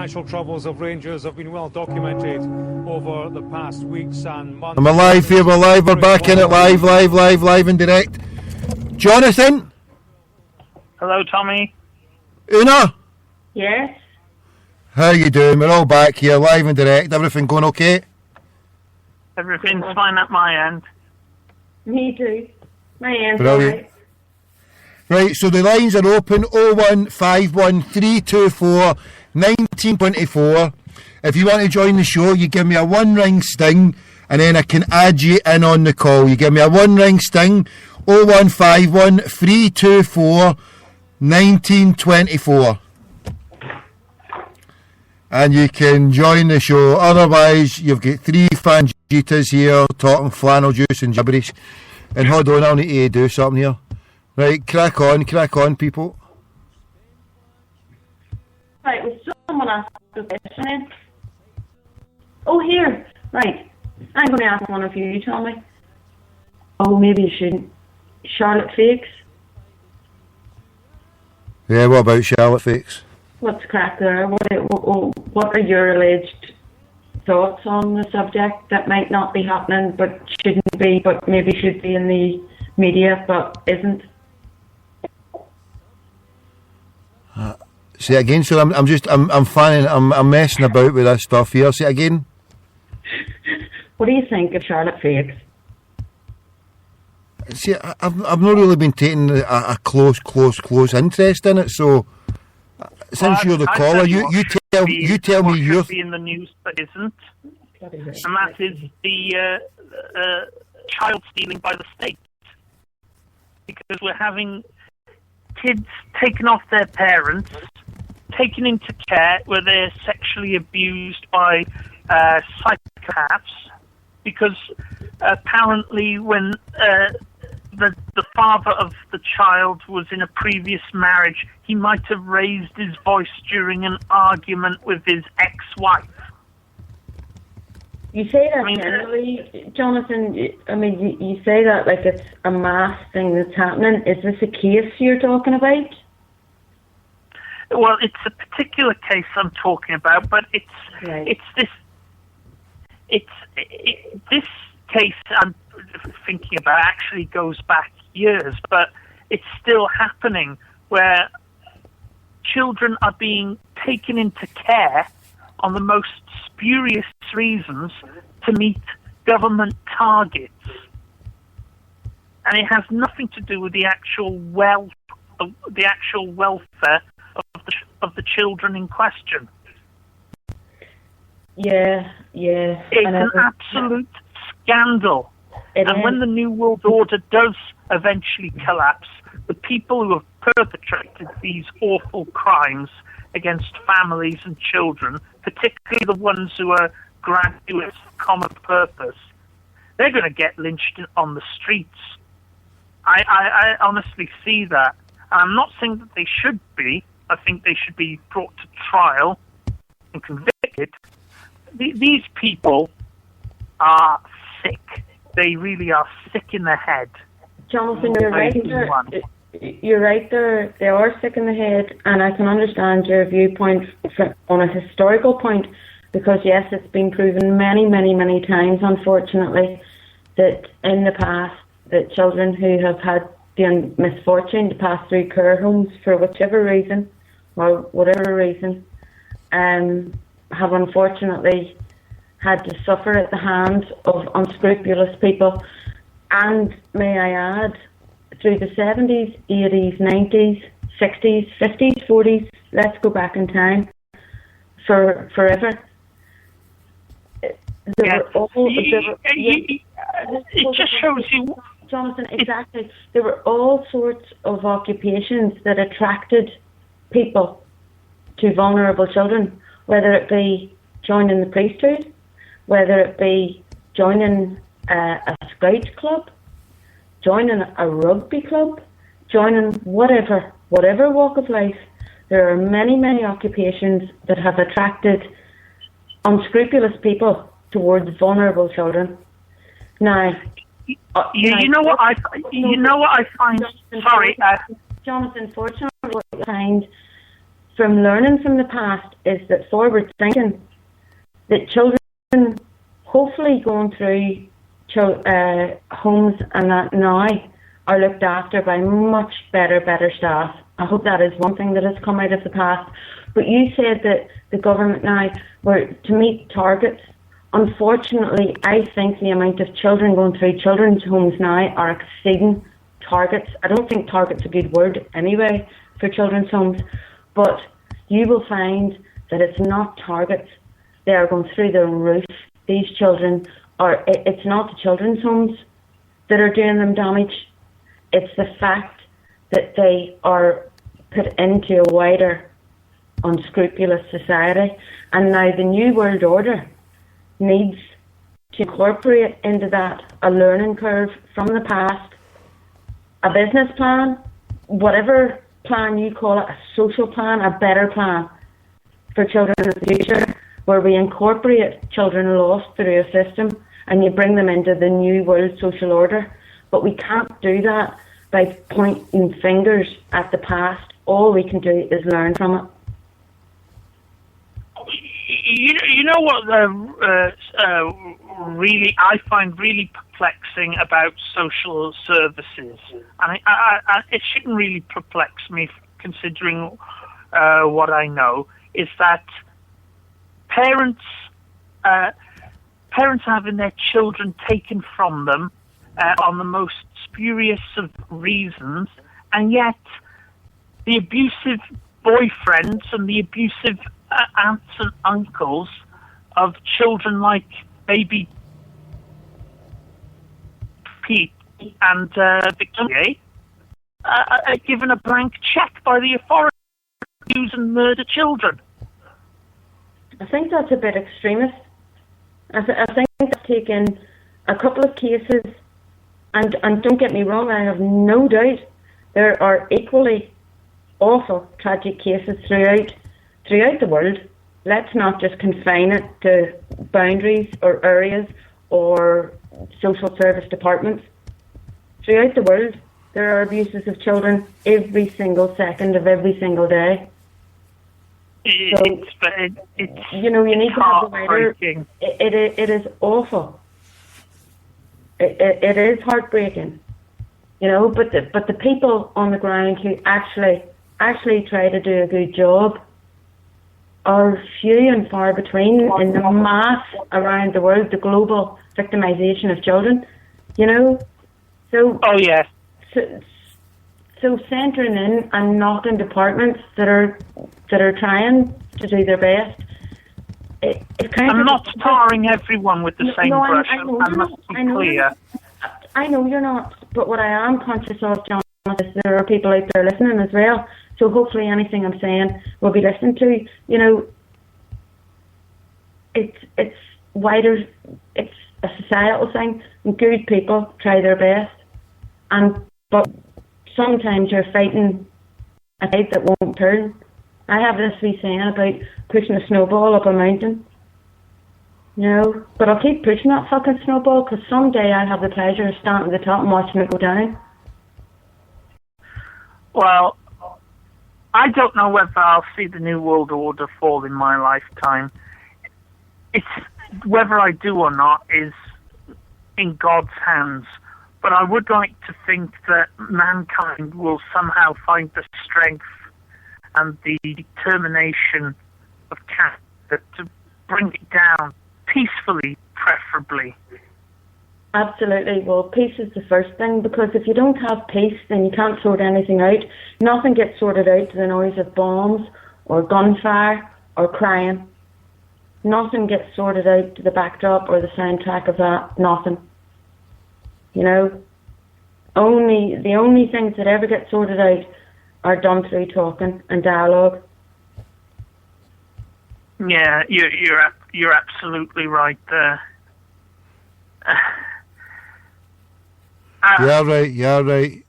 financial troubles of Rangers have been well documented over the past weeks and months. I'm alive here, we're live, we're back in it, live and direct. Jonathan? Hello, Tommy. Una? Yes. How you doing? We're all back here, live and direct. Everything going okay? Everything's fine at my end. Me too. My end's Brilliant. alright. Right, so the lines are open, 0151 324 1924. If you want to join the show, you give me a one-ring sting, and then I can add you in on the call. You give me a one-ring sting, 0151 324 1924. And you can join the show. Otherwise, you've got three fanjitas here talking flannel juice and gibberish. And hold on, I'll need to do something here. Right, crack on, people. Right, was someone asked a question? Oh, here. Right. I'm going to ask one of you, Tommy. Oh, maybe you shouldn't. Charlotte Fakes? Yeah, what about Charlotte Fakes? What's the crack there? What are your alleged thoughts on the subject that might not be happening, but shouldn't be, but maybe should be in the media, but isn't? Say it again, so I'm messing about with this stuff here. Say it again. What do you think of Charlotte Fakes? See, I've not really been taking a close interest in it. So since you're the caller, you tell me your. Be in the news, but isn't, and that is the child stealing by the state, because we're having kids taken off their parents, taken into care where they're sexually abused by psychopaths, because apparently when the father of the child was in a previous marriage, he might have raised his voice during an argument with his ex-wife. You say that generally, Jonathan. You say that like it's a mass thing that's happening. Is this a case you're talking about? Well, it's a particular case I'm talking about, but this case I'm thinking about actually goes back years, but it's still happening, where children are being taken into care on the most spurious reasons to meet government targets, and it has nothing to do with the actual welfare of the children in question. Yeah. It's an absolute scandal. And when the New World Order does eventually collapse, the people who have perpetrated these awful crimes against families and children, particularly the ones who are graduates of common purpose, they're going to get lynched on the streets. I honestly see that. And I'm not saying that they should be. I think they should be brought to trial and convicted. These people are sick. They really are sick in the head. Jonathan, you're right. You're right there. They are sick in the head, and I can understand your viewpoint on a historical point, because yes, it's been proven many, many, many times, unfortunately, that in the past, that children who have had the misfortune to pass through care homes for whichever reason, or whatever reason, have unfortunately had to suffer at the hands of unscrupulous people. And may I add, through the 70s, 80s, 90s, 60s, 50s, 40s, let's go back in time, forever. It just shows you, Jonathan, exactly. There were all sorts of occupations that attracted people to vulnerable children, whether it be joining the priesthood, whether it be joining a scout club, joining a rugby club, joining whatever walk of life. There are many, many occupations that have attracted unscrupulous people towards vulnerable children. Now, you know what I find. Sorry, Jonathan. Fortunately, what you find from learning from the past is that forward thinking, that children hopefully going through homes and that now are looked after by much better staff. I hope that is one thing that has come out of the past. But you said that the government now were to meet targets. Unfortunately, I think the amount of children going through children's homes now are exceeding targets. I don't think target's a good word anyway for children's homes, but you will find that it's not targets. They are going through the roof. These children are, it's not the children's homes that are doing them damage. It's the fact that they are put into a wider, unscrupulous society. And now the New World Order needs to incorporate into that a learning curve from the past, a business plan, whatever plan you call it, a social plan, a better plan for children in the future, where we incorporate children lost through a system and you bring them into the new world social order. But we can't do that by pointing fingers at the past. All we can do is learn from it. You know what really I find really perplexing about social services, and it shouldn't really perplex me considering what I know, is that parents having their children taken from them on the most spurious of reasons, and yet the abusive boyfriends and the abusive aunts and uncles of children like baby Pete and Victoria are given a blank check by the authorities to use and murder children. I think that's a bit extremist. I think that's taken a couple of cases, and don't get me wrong, I have no doubt there are equally awful, tragic cases throughout the world. Let's not just confine it to boundaries or areas or social service departments. Throughout the world, there are abuses of children every single second of every single day. It's you know, you need to have the wider. It is awful. It is heartbreaking, you know. But the people on the ground who actually try to do a good job are few and far between in the mass around the world, the global victimization of children, you know. So oh yeah. So centering in and not in departments that are trying to do their best. It's kind I'm of not tarring everyone with the same brush. I must be clear. I know you're not, but what I am conscious of, John, is there are people out there listening as well. So hopefully anything I'm saying will be listened to. You know, it's wider. It's a societal thing, and good people try their best, but sometimes you're fighting a tide that won't turn. I have this wee saying about pushing a snowball up a mountain. You know, but I'll keep pushing that fucking snowball, because someday I'll have the pleasure of standing at the top and watching it go down. Well, I don't know whether I'll see the New World Order fall in my lifetime. It's whether I do or not is in God's hands. But I would like to think that mankind will somehow find the strength and the determination of character to bring it down peacefully, preferably. Absolutely. Well, peace is the first thing, because if you don't have peace, then you can't sort anything out. Nothing gets sorted out to the noise of bombs or gunfire or crying. Nothing gets sorted out to the backdrop or the soundtrack of that. Nothing. You know, the only things that ever get sorted out are done through talking and dialogue. Yeah, you're absolutely right there. You're right.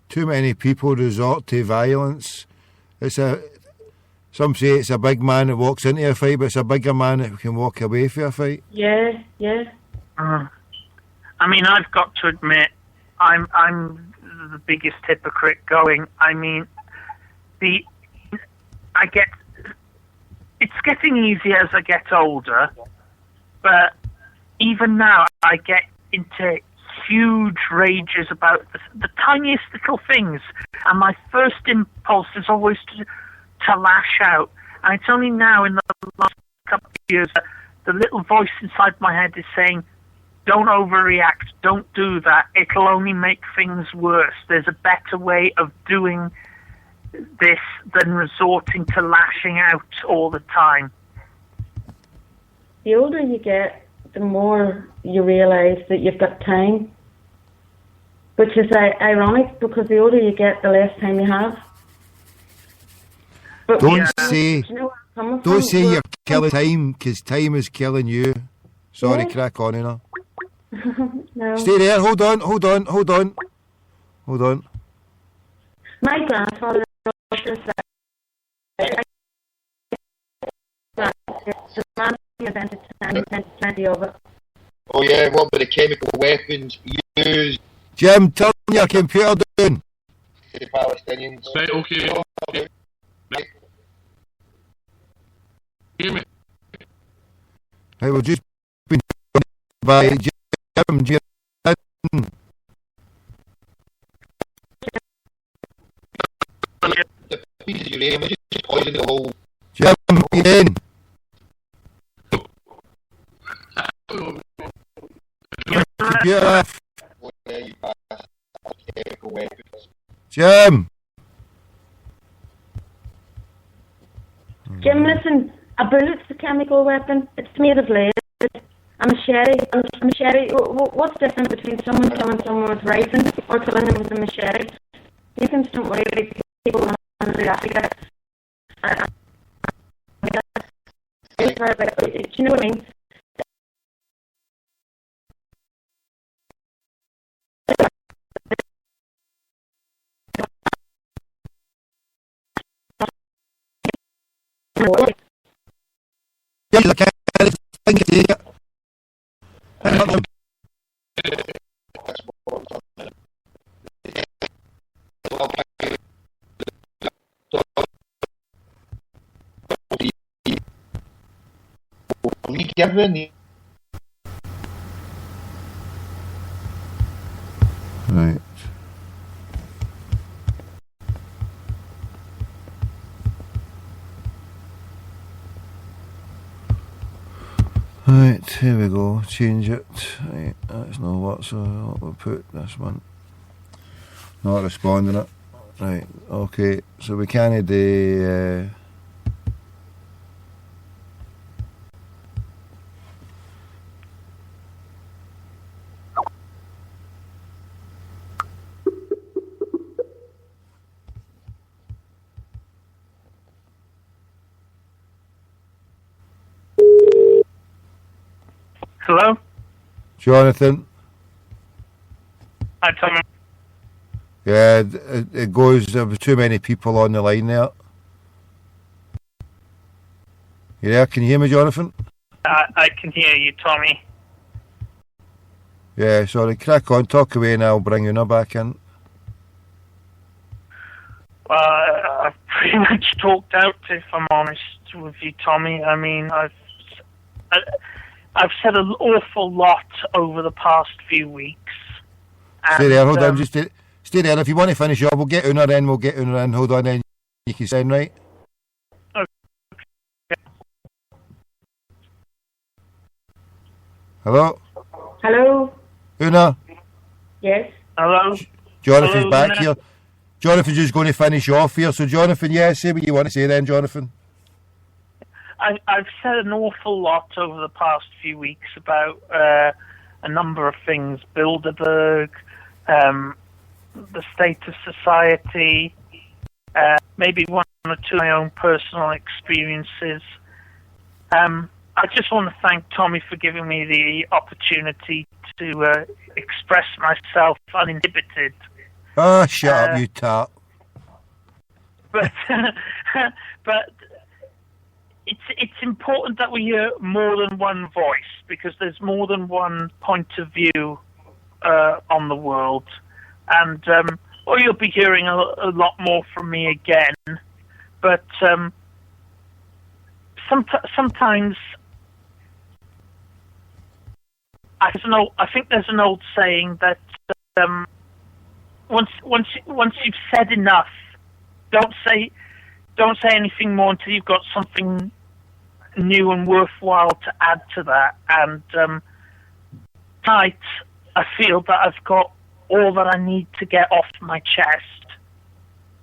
Too many people resort to violence. Some say it's a big man that walks into a fight, but it's a bigger man that can walk away from a fight. Yeah. I mean, I've got to admit, I'm the biggest hypocrite going. I mean, I get getting easier as I get older, but even now I get into huge rages about the tiniest little things, and my first impulse is always to lash out. And it's only now in the last couple of years that the little voice inside my head is saying, don't overreact, don't do that, it'll only make things worse. There's a better way of doing this than resorting to lashing out all the time. The older you get, the more you realise that you've got time, which is ironic because the older you get, the less time you have. But don't say you're killing time, because time is killing you. Sorry, crack on, Una. No. Stay there, hold on. My grandfather also said the man who invented time invented plenty of it. Oh yeah, what were the chemical weapons used? Jim, turn your computer down. The Palestinians. Right, okay. Right. Hear me? Hey, we've just been by Jim. The piece of uranium is just poisoning the whole. Jim, in. Computer off. Where you pass chemical weapons. Jim. Jim, listen, a bullet's a chemical weapon. It's made of lead. A machete. What's the difference between someone killing someone with a rifle or killing them with a machete? You can don't worry about people on the Africa. Do you know what I mean? Yes, I can't think of it. Right. Right, here we go. Change it. Right, that's not what, so we'll put this one. Not responding it. Right, okay. So we can't do. Hello? Jonathan. Hi, Tommy. Yeah, it goes. There were too many people on the line there. You there? Can you hear me, Jonathan? I can hear you, Tommy. Yeah, sorry. Crack on, talk away, and I'll bring Una back in. Well, I've pretty much talked out, if I'm honest with you, Tommy. I mean, I've said an awful lot over the past few weeks. Stay there, hold on, just stay there. If you want to finish up, we'll get Una in, Hold on, then you can send, right? Okay. Hello? Hello? Una? Yes? Hello? Jonathan's Hello, back Una? here. Jonathan's just going to finish off here. So, Jonathan, yeah, say what you want to say then, Jonathan. I've said an awful lot over the past few weeks about a number of things. Bilderberg, the state of society, maybe one or two of my own personal experiences. I just want to thank Tommy for giving me the opportunity to express myself uninhibited. Oh, shut up, you tart. But it's important that we hear more than one voice, because there's more than one point of view on the world. And you'll be hearing a lot more from me again. But sometimes I think there's an old saying that once you've said enough, don't say anything more until you've got something new and worthwhile to add to that. And tonight, I feel that I've got all that I need to get off my chest.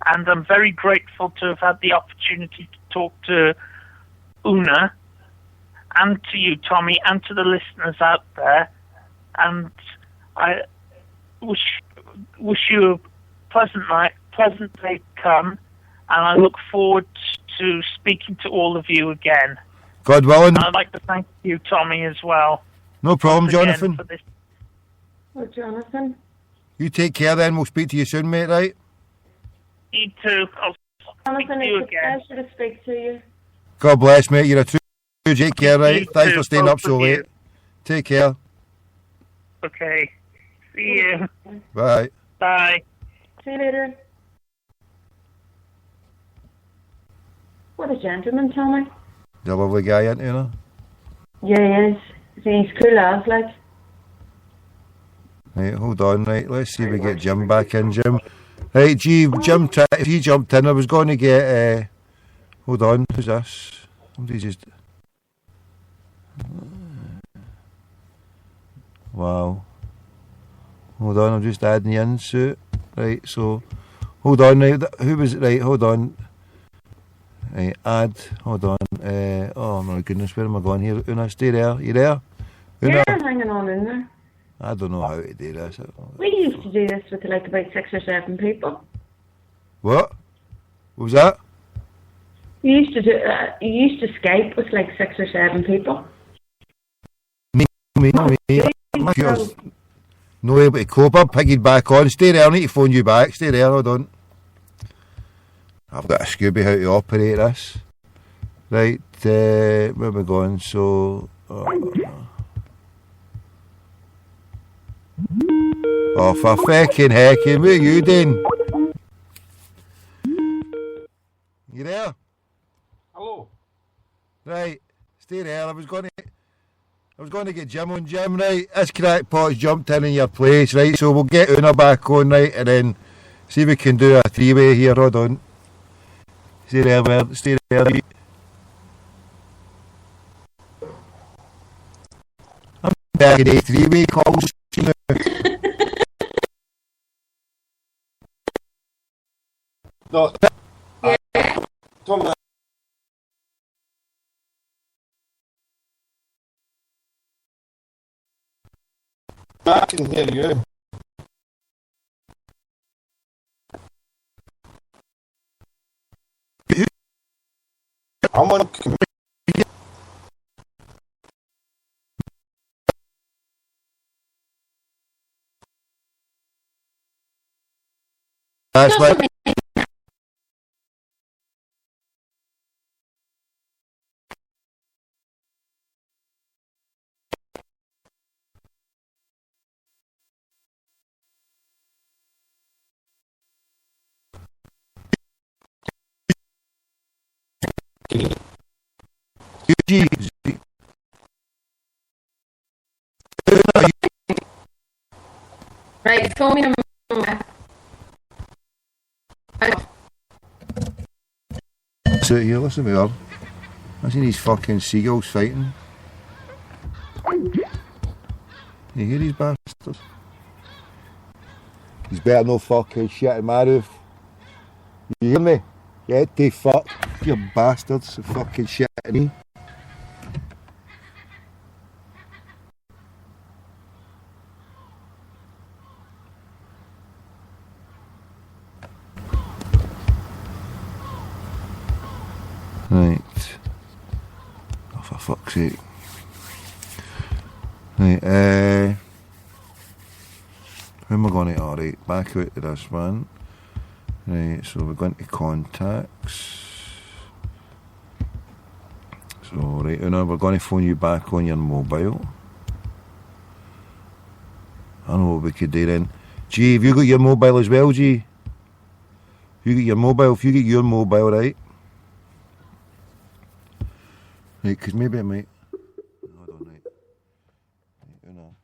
And I'm very grateful to have had the opportunity to talk to Una and to you, Tommy, and to the listeners out there. And I wish you a pleasant night, pleasant day to come, and I look forward to speaking to all of you again. God willing. And I'd like to thank you, Tommy, as well. No problem, Jonathan. Oh, Jonathan. You take care then. We'll speak to you soon, mate, right? You too. I'll Jonathan, speak to you it's again. a pleasure to speak to you. God bless, mate. You're a true take care, right? You Thanks too, for staying up both so of you. late. Take care. Okay. See you. Bye. Bye. See you later. What a gentleman, Tommy. The lovely guy, isn't he, you know? Yeah, he is. He's cool as, like. Right, hold on, right. Let's see if we get Jim back in, Jim. Right, Jim, if you jumped in, I was going to get, hold on, who's this? Somebody just... Wow. Hold on, I'm just adding you in, Sue. Right, so, hold on, right, who was it? Right, hold on. Right, add, hold on. Oh my goodness, where am I going here? Una, stay there. You there? Una? Yeah, I'm hanging on in there. I don't know how to do this. We used to do this with like about 6 or 7 people. What? What was that? You used to Skype with like 6 or 7 people. Me. My computer's no able to cope. I'm piggied back on. Stay there, I need to phone you back. Stay there, hold on. I've got a Scooby how to operate this. Right, where am I going? So... Oh, for fucking heckin', what are you doing? You there? Hello. Right, stay there. I was going to get Jim on, Jim, right? This crackpot's jumped in your place, right? So we'll get Una back on, right? And then see if we can do a 3-way here. Hold on. Stay there, man. Stay there. I'm back at 3-way calls. No. Tom, I can hear you. I'm on. That's right. Right, phone me in a moment. So here, listen to me up. I seen these fucking seagulls fighting. You hear these bastards? He's better no fucking shit in my roof. You hear me? Get the fuck, you bastards, fucking shit at me. Right. Oh, for fuck's sake. Right, who am I going to? Alright, back out to this one. Right, so we're going to contacts. So, right, now we're going to phone you back on your mobile. I don't know what we could do then. G, have you got your mobile as well, G? You got your mobile, if you get your mobile, right? Right, because maybe I might. Hold on, right. Right, no.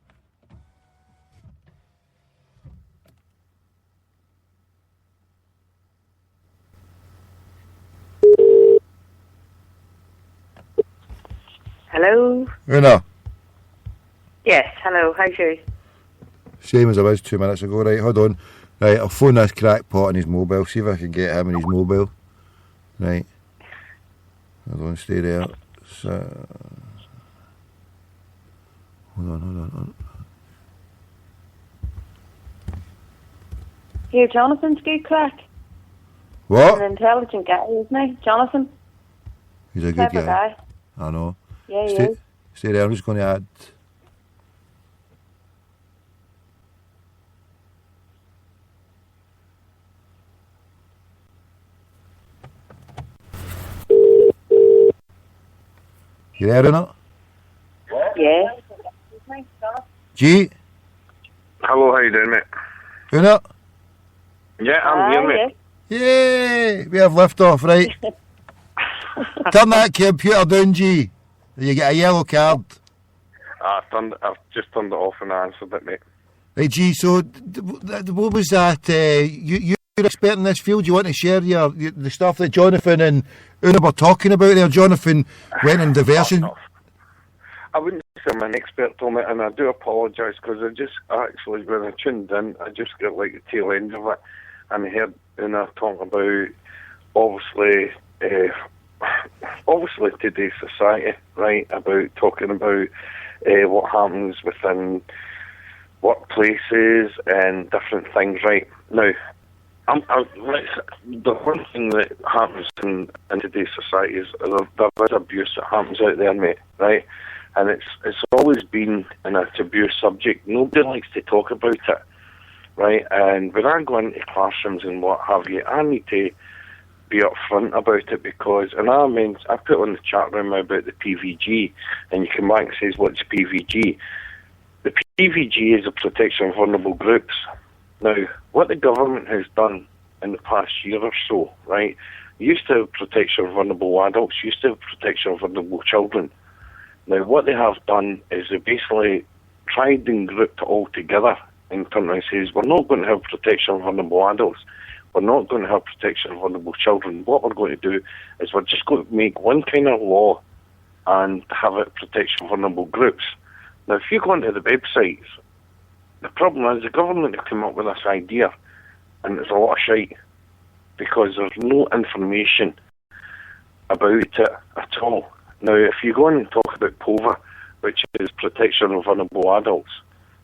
Hello? Una, Yes, hello, how's you? same as I was 2 minutes ago, right, hold on. Right, I'll phone this crackpot on his mobile, see if I can get him on his mobile. Right. Hold on, stay there. So, hold on. Here, Jonathan's good crack. What? An intelligent guy, isn't he? Jonathan? He's a good Clever guy. guy. I know. Yeah, he Stay, is. stay there, I'm just going to add. You there, Una? Yeah. G? Hello, how you doing, mate? Una? Yeah, I'm here, mate. Yay! We have lift off, right? Turn that computer down, G. You get a yellow card. I've just turned it off and I answered it, mate. Right, G, so what was that? You're an expert in this field. You want to share the stuff that Jonathan and Una were talking about there? Jonathan went in diversion. I wouldn't say I'm an expert on it, and I do apologise because I just actually, when I tuned in, I just got like the tail end of it, and I heard Una talk about obviously today's society, right? About talking about what happens within workplaces and different things, right? Now, the one thing that happens in today's society is there is abuse that happens out there, mate, right? And it's always been an abuse subject. Nobody likes to talk about it, right? And when I go into classrooms and what have you, I need to be upfront about it because, and I put on the chat room about the PVG, and you come back and says, what's PVG? The PVG is a protection of vulnerable groups. Now, what the government has done in the past year or so, right, used to have protection of vulnerable adults, used to have protection of vulnerable children. Now, what they have done is they basically tried and grouped it all together and turned around and says, we're not going to have protection of vulnerable adults. We're not going to have protection of vulnerable children. What we're going to do is we're just going to make one kind of law and have it protection of vulnerable groups. Now, if you go into the websites, the problem is the government have come up with this idea, and it's a lot of shite, because there's no information about it at all. Now, if you go in and talk about POVA, which is protection of vulnerable adults,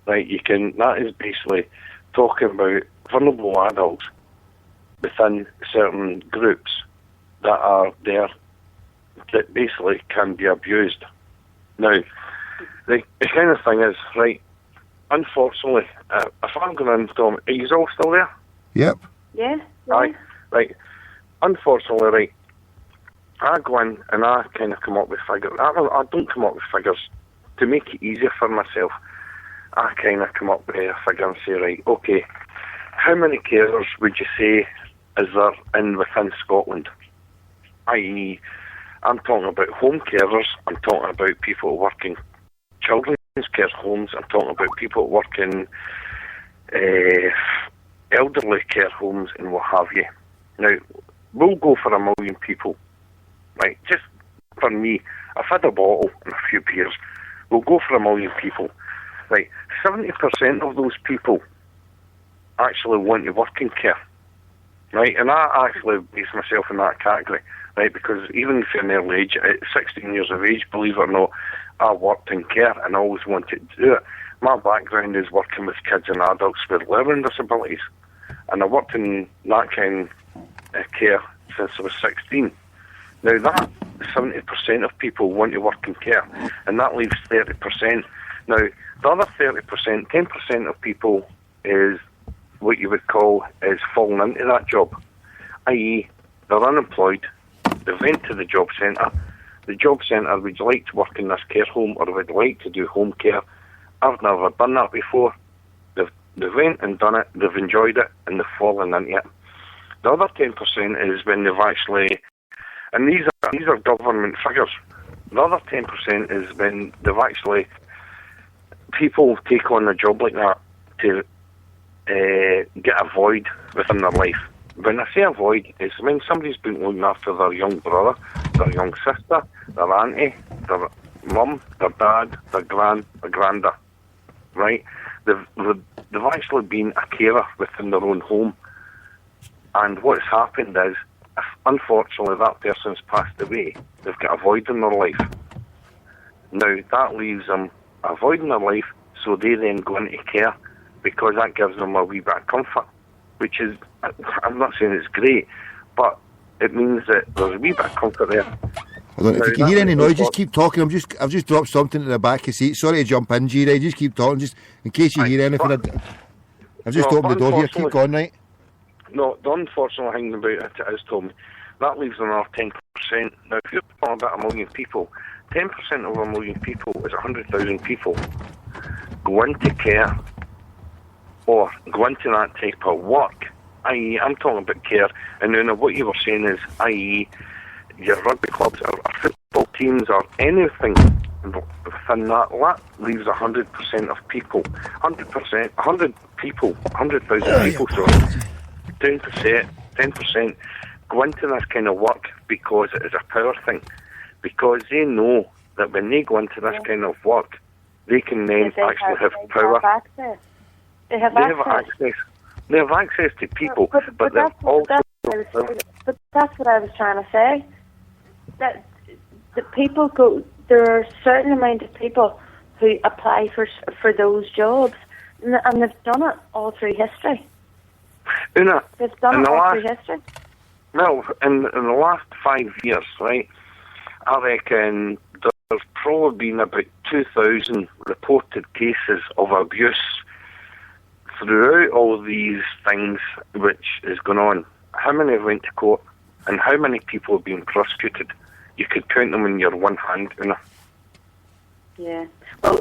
right, that is basically talking about vulnerable adults within certain groups that are there that basically can be abused. Now, the kind of thing is, right, unfortunately, if I'm going to Tom, are you all still there? Yep. Yeah. Right. Unfortunately, right, I go in and I kind of come up with figures. I don't come up with figures to make it easier for myself. I kind of come up with a figure and say, right, okay, how many carers would you say is there within Scotland? I.e., I'm talking about home carers, I'm talking about people working children's care homes, I'm talking about people working elderly care homes and what have you. Now, we'll go for 1 million people, right? Just for me, I've had a bottle and a few beers. We'll go for 1 million people, right? 70% of those people actually want to work in care, right? And I actually base myself in that category, right? Because even if you're an early age, at 16 years of age, believe it or not, I worked in care and I always wanted to do it. My background is working with kids and adults with learning disabilities, and I worked in that kind of care since I was 16. Now that 70% of people want to work in care, and that leaves 30%. Now, the other 30%, 10% of people is what you would call is falling into that job, i.e. they're unemployed, they went to the job centre, would you like to work in this care home or would you like to do home care? I've never done that before. They've went and done it, they've enjoyed it, and they've fallen into it. The other 10% is when they've actually, and these are government figures, The other 10% is when they've actually, people take on a job like that to get a void within their life. When I say a void, it's when somebody's been looking after their young brother, their young sister, their auntie, their mum, their dad, their granda, right? They've actually been a carer within their own home. And what's happened is, if unfortunately that person's passed away, they've got a void in their life. Now, that leaves them a void in their life, so they then go into care, because that gives them a wee bit of comfort, which is, I'm not saying it's great, but it means that there's a wee bit of comfort there. Hold on, if you can hear any noise, just keep talking. I've just dropped something to the back of the seat. Sorry to jump in, G-Ray. Just keep talking, just in case you hear anything. I've just opened the door here. Keep going, right? No, the unfortunate thing about it is, Tommy, that leaves another 10%. Now, if you're talking about 1 million people, 10% of 1 million people is 100,000 people go into care or go into that type of work, i.e., I'm talking about care, and then what you were saying is, i.e., your rugby clubs or football teams or anything within that leaves 100% of people, 100%, 100 people, 100,000 people, so 10% go into this kind of work because it is a power thing, because they know that when they go into this kind of work, they can then actually have power. They have access. They have access to people, but they've also... But that's what I was trying to say. That the people go. There are a certain amount of people who apply for those jobs, and they've done it all through history. Una, they've done it all through history. Well, in the last 5 years, right, I reckon there's probably been about 2,000 reported cases of abuse throughout all these things which is going on. How many have went to court, and how many people have been prosecuted? You could count them in your one hand, Una. Yeah. Well,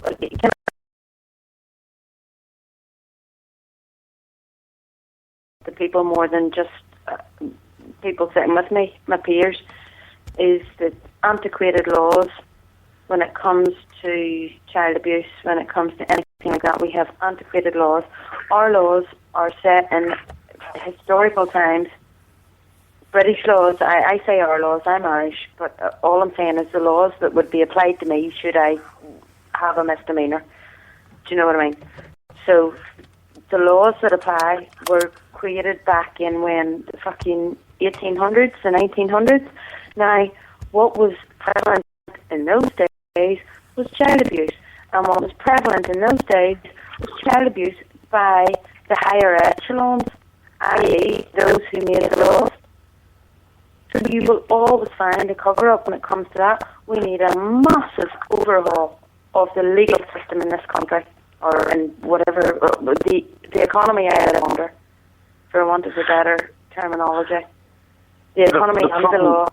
the people more than just people sitting with me, my peers, is that antiquated laws when it comes to child abuse, when it comes to anything like that, we have antiquated laws. Our laws are set in historical times. British laws, I say our laws, I'm Irish, but all I'm saying is the laws that would be applied to me should I have a misdemeanour. Do you know what I mean? So the laws that apply were created back in when the fucking 1800s, the 1900s. Now, what was prevalent in those days was child abuse, and what was prevalent in those days was child abuse by the higher echelons, i.e. those who made the laws. So you will always find a cover-up when it comes to that. We need a massive overhaul of the legal system in this country, or in whatever, the economy I live under, for want of a better terminology. The economy and the law.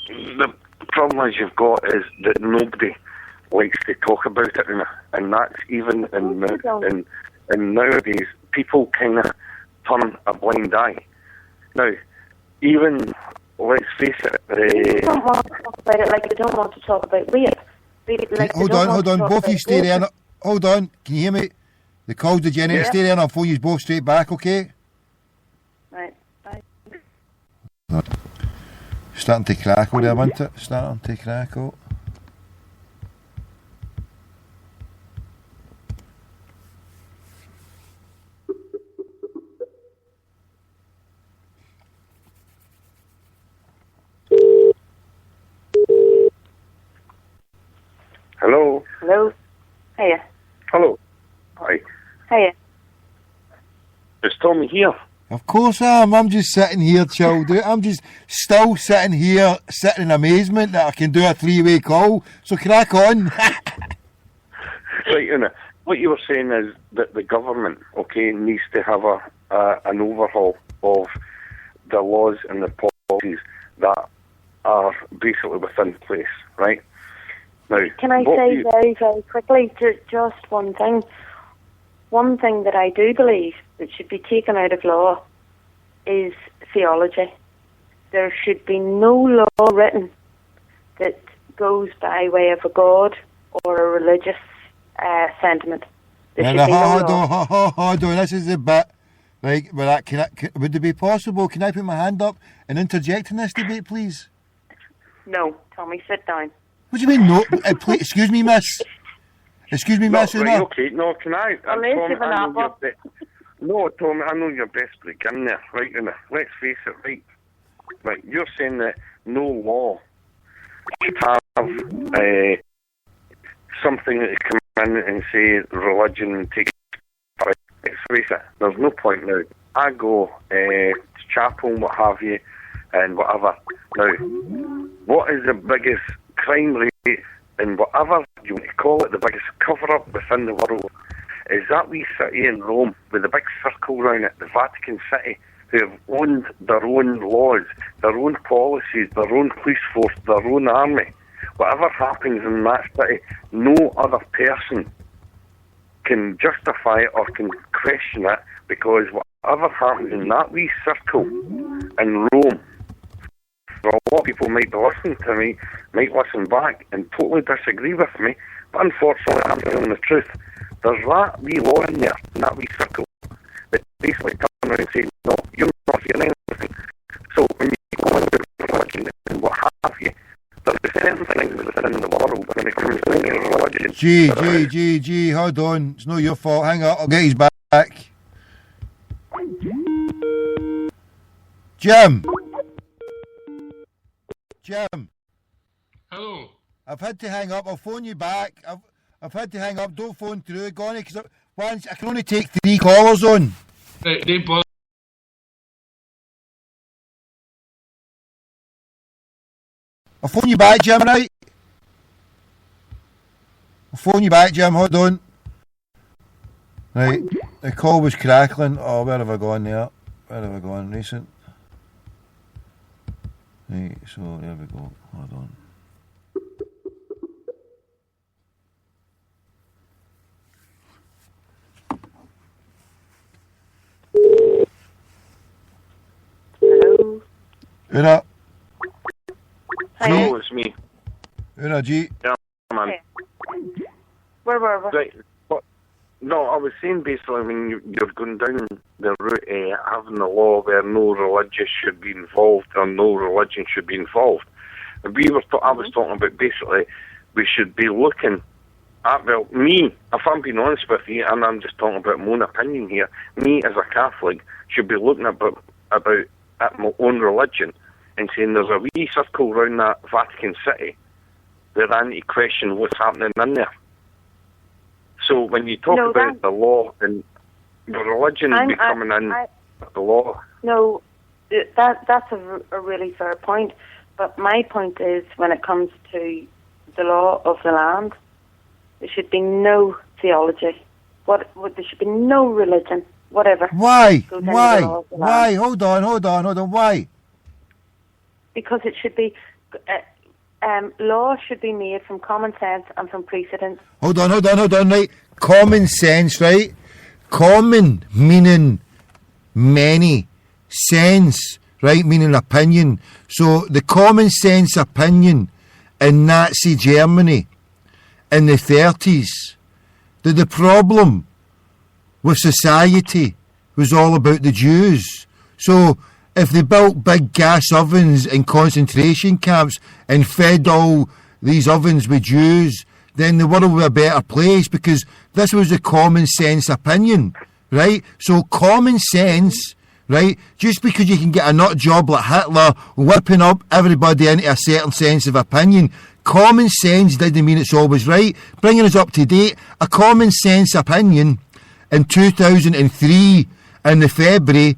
The problem as you've got is that nobody likes to talk about it, and that's even in nowadays, people kind of turn a blind eye. Now, even, let's face it... They don't want to talk about it like they don't want to talk about rape. Hold on, both of you stay there. Hold on, can you hear me? The call's degenerated. Yeah. Stay there and I'll phone you both straight back, okay? Right, bye. Starting to crackle there, wasn't it? Starting to crackle. Hello? Hello? Hiya. Hello? Hi. Hiya. Is Tommy here? Of course I am. I'm just sitting here, chilled out. I'm just still sitting here, sitting in amazement that I can do a three-way call. So crack on. Right, Una, what you were saying is that the government, okay, needs to have an overhaul of the laws and the policies that are basically within place, right? Now, can I say very, very quickly just one thing? One thing that I do believe that should be taken out of law is theology. There should be no law written that goes by way of a god or a religious sentiment. There should be no law. Hold on, this is the bit. Right, would it be possible, can I put my hand up and interject in this debate, please? No, Tommy, sit down. What do you mean, no? Please, excuse me, miss. Excuse me, miss. Right, okay, no, can I? Well, No, Tom, I know you're desperate getting there, right? And let's face it, right? Right, you're saying that no law should have something that come in and say religion takes. Right, let's face it, there's no point now. I go to chapel, what have you, and whatever. Now, what is the biggest crime rate and whatever you want to call it, the biggest cover-up within the world? Is that wee city in Rome with the big circle around it, the Vatican City, who have owned their own laws, their own policies, their own police force, their own army. Whatever happens in that city, no other person can justify it or can question it, because whatever happens in that wee circle in Rome, a lot of people might be listening to me, might listen back and totally disagree with me, but unfortunately I'm telling the truth. There's that wee law in there, in that wee circle, that basically turn around and say, no, you're not hearing anything. So when you go into religion and what have you, there's certain things within the world when it comes to religion. Gee, hold on. It's not your fault. Hang on, I'll get his back. Jim. Hello. I've had to hang up. I'll phone you back. I've had to hang up. Don't phone through. Go on, because I can only take 3 callers on. They bother. I'll phone you back, Jim, right? I'll phone you back, Jim. Hold on. Right. The call was crackling. Oh, where have I gone there? Where have I gone? Recent. Right, so there we go. Hold on. Hello. Una. Hello, it's me. Una, G. Yeah, man. Hey. Where were we? Right. No, I was saying basically when you're going down the route having a law where no religion should be involved or no religion should be involved. And I was talking about basically we should be looking at, well, me, if I'm being honest with you, and I'm just talking about my own opinion here, me as a Catholic should be looking about at my own religion and saying there's a wee circle around that Vatican City that I need to question what's happening in there. So when you talk about the law and the religion becoming the law... No, that's a really fair point. But my point is, when it comes to the law of the land, there should be no theology. There should be no religion, whatever. Why? Why? Hold on. Why? Because it should be... law should be made from common sense and from precedent. Hold on, right? Common sense, right? Common meaning many, sense, right, meaning opinion. So the common sense opinion in Nazi Germany in the 30s, that the problem with society was all about the Jews. So if they built big gas ovens in concentration camps and fed all these ovens with Jews, then the world would be a better place, because this was a common sense opinion, right? So common sense, right, just because you can get a nut job like Hitler whipping up everybody into a certain sense of opinion, common sense didn't mean it's always right. Bringing us up to date, a common sense opinion in 2003 in the February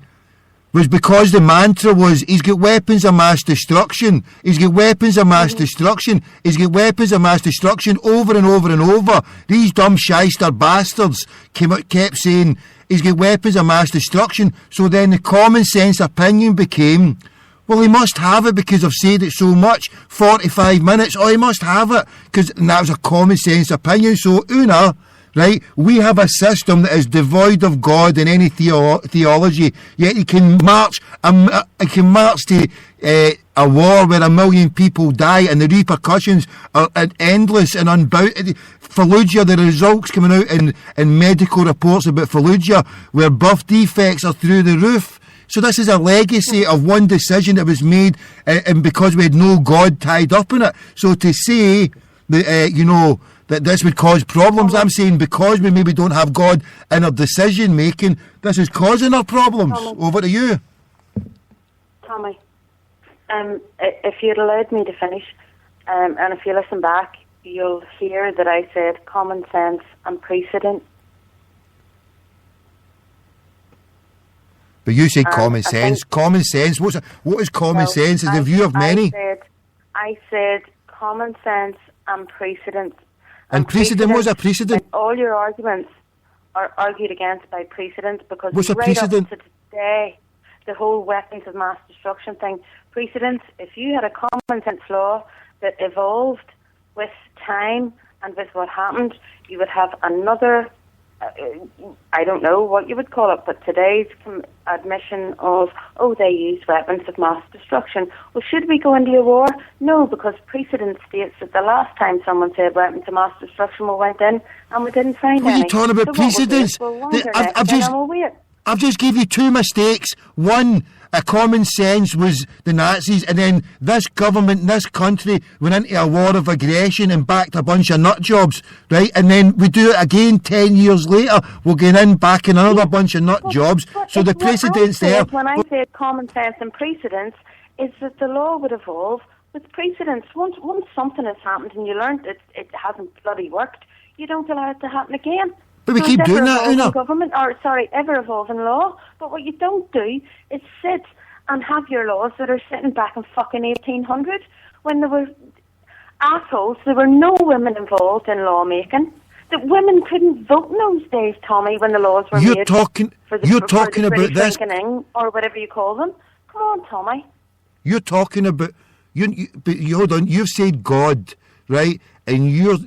was because the mantra was, he's got weapons of mass destruction. He's got weapons of mass destruction. He's got weapons of mass destruction over and over and over. These dumb shyster bastards kept saying, he's got weapons of mass destruction. So then the common sense opinion became, well, he must have it because I've said it so much. 45 minutes, oh, he must have it. And that was a common sense opinion. So, right, we have a system that is devoid of God and any theology, yet he can march to a war where 1 million people die and the repercussions are endless and unbounded. Fallujah, the results coming out in medical reports about Fallujah where birth defects are through the roof. So this is a legacy of one decision that was made and because we had no God tied up in it. So to say that, that this would cause problems, I'm saying because we maybe don't have God in our decision making, this is causing our problems. Over to you. Tommy, if you'd allowed me to finish, and if you listen back, you'll hear that I said common sense and precedent. But you said common sense. Common sense. What is common sense? Is the view of many? I said common sense and precedent. And precedent, what's a precedent? All your arguments are argued against by precedent because what's a precedent? Up to today, the whole weapons of mass destruction thing, precedents, if you had a common sense law that evolved with time and with what happened, you would have another, I don't know what you would call it, but today's admission of, they used weapons of mass destruction. Well, should we go into a war? No, because precedent states that the last time someone said weapons of mass destruction, we went in and we didn't find any. What are you talking about, precedents? I've just gave you two mistakes. One, a common sense was the Nazis, and then this government, this country went into a war of aggression and backed a bunch of nut jobs, right? And then we do it again 10 years later. We're going in, backing another bunch of nut jobs. So the precedent's there. When I said common sense and precedents, is that the law would evolve with precedents. Once something has happened and you learned it hasn't bloody worked, you don't allow it to happen again. But we keep doing that, Una. Ever-evolving law. But what you don't do is sit and have your laws that are sitting back in fucking 1800 when there were assholes. There were no women involved in lawmaking. That women couldn't vote in those days, Tommy, when the laws were made. You're talking about this, or whatever you call them. Come on, Tommy. You're talking about hold on. You've said God, right? And you're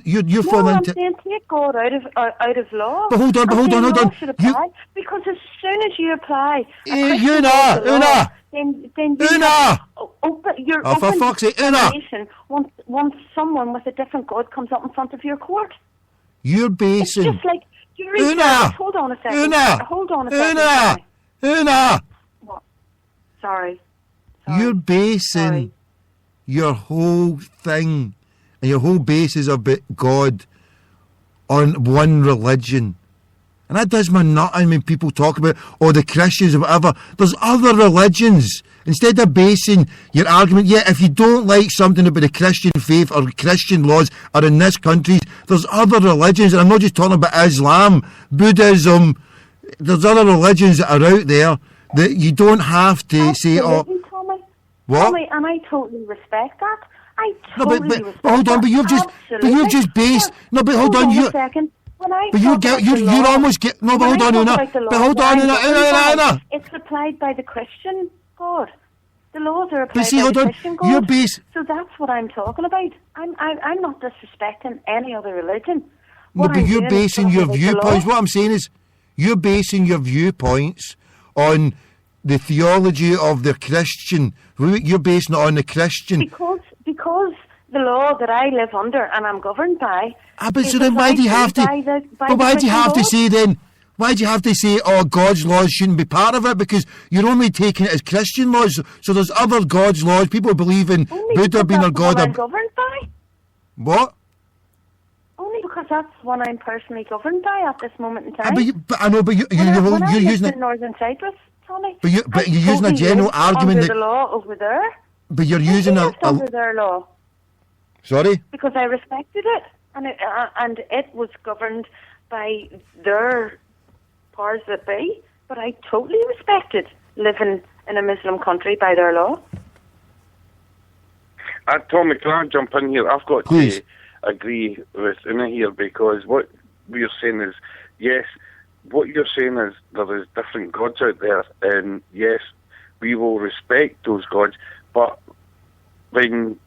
falling into. I'm saying take God out of law. But hold on. Because as soon as you apply, Una. Then you're for fuck's sake, Una. Once someone with a different God comes up in front of your court. You're basing. It's just like Una. Hold on a second. Una. What? Sorry. You're basing your whole thing. And your whole basis of God on one religion. And that does my nut. I mean, people talk about, the Christians or whatever. There's other religions. Instead of basing your argument, if you don't like something about the Christian faith or Christian laws are in this country, there's other religions. And I'm not just talking about Islam, Buddhism. There's other religions that are out there that you don't have to say, Tommy. What? Tommy, and I totally respect that. But hold on, but you've just based. No, but hold on, you. But you're almost get. No, but hold on, Una. But hold on, Una. It's applied by the Christian God. The laws are applied by the Christian God. You're based. So that's what I'm talking about. I'm not disrespecting any other religion. No, but you're basing your viewpoints. What I'm saying is, you're basing your viewpoints on the theology of the Christian. You're basing it on the Christian. Because the law that I live under and I'm governed by. But so then why do you have to? Why do you have to say then? Why do you have to say, God's laws shouldn't be part of it? Because you're only taking it as Christian laws. So there's other God's laws. People believe in Buddha being a God. I'm governed by. What? Only because that's what I'm personally governed by at this moment in time. But I know, but you're using it. In Northern Cyprus, Tommy. But you're using a general argument under the law over there. But you're using under their law. Sorry? Because I respected it, and it was governed by their powers that be. But I totally respected living in a Muslim country by their law. Tommy, can I jump in here? I've got to agree with Una here because what we're saying is, yes, what you're saying is there is different gods out there, and yes, we will respect those gods. But when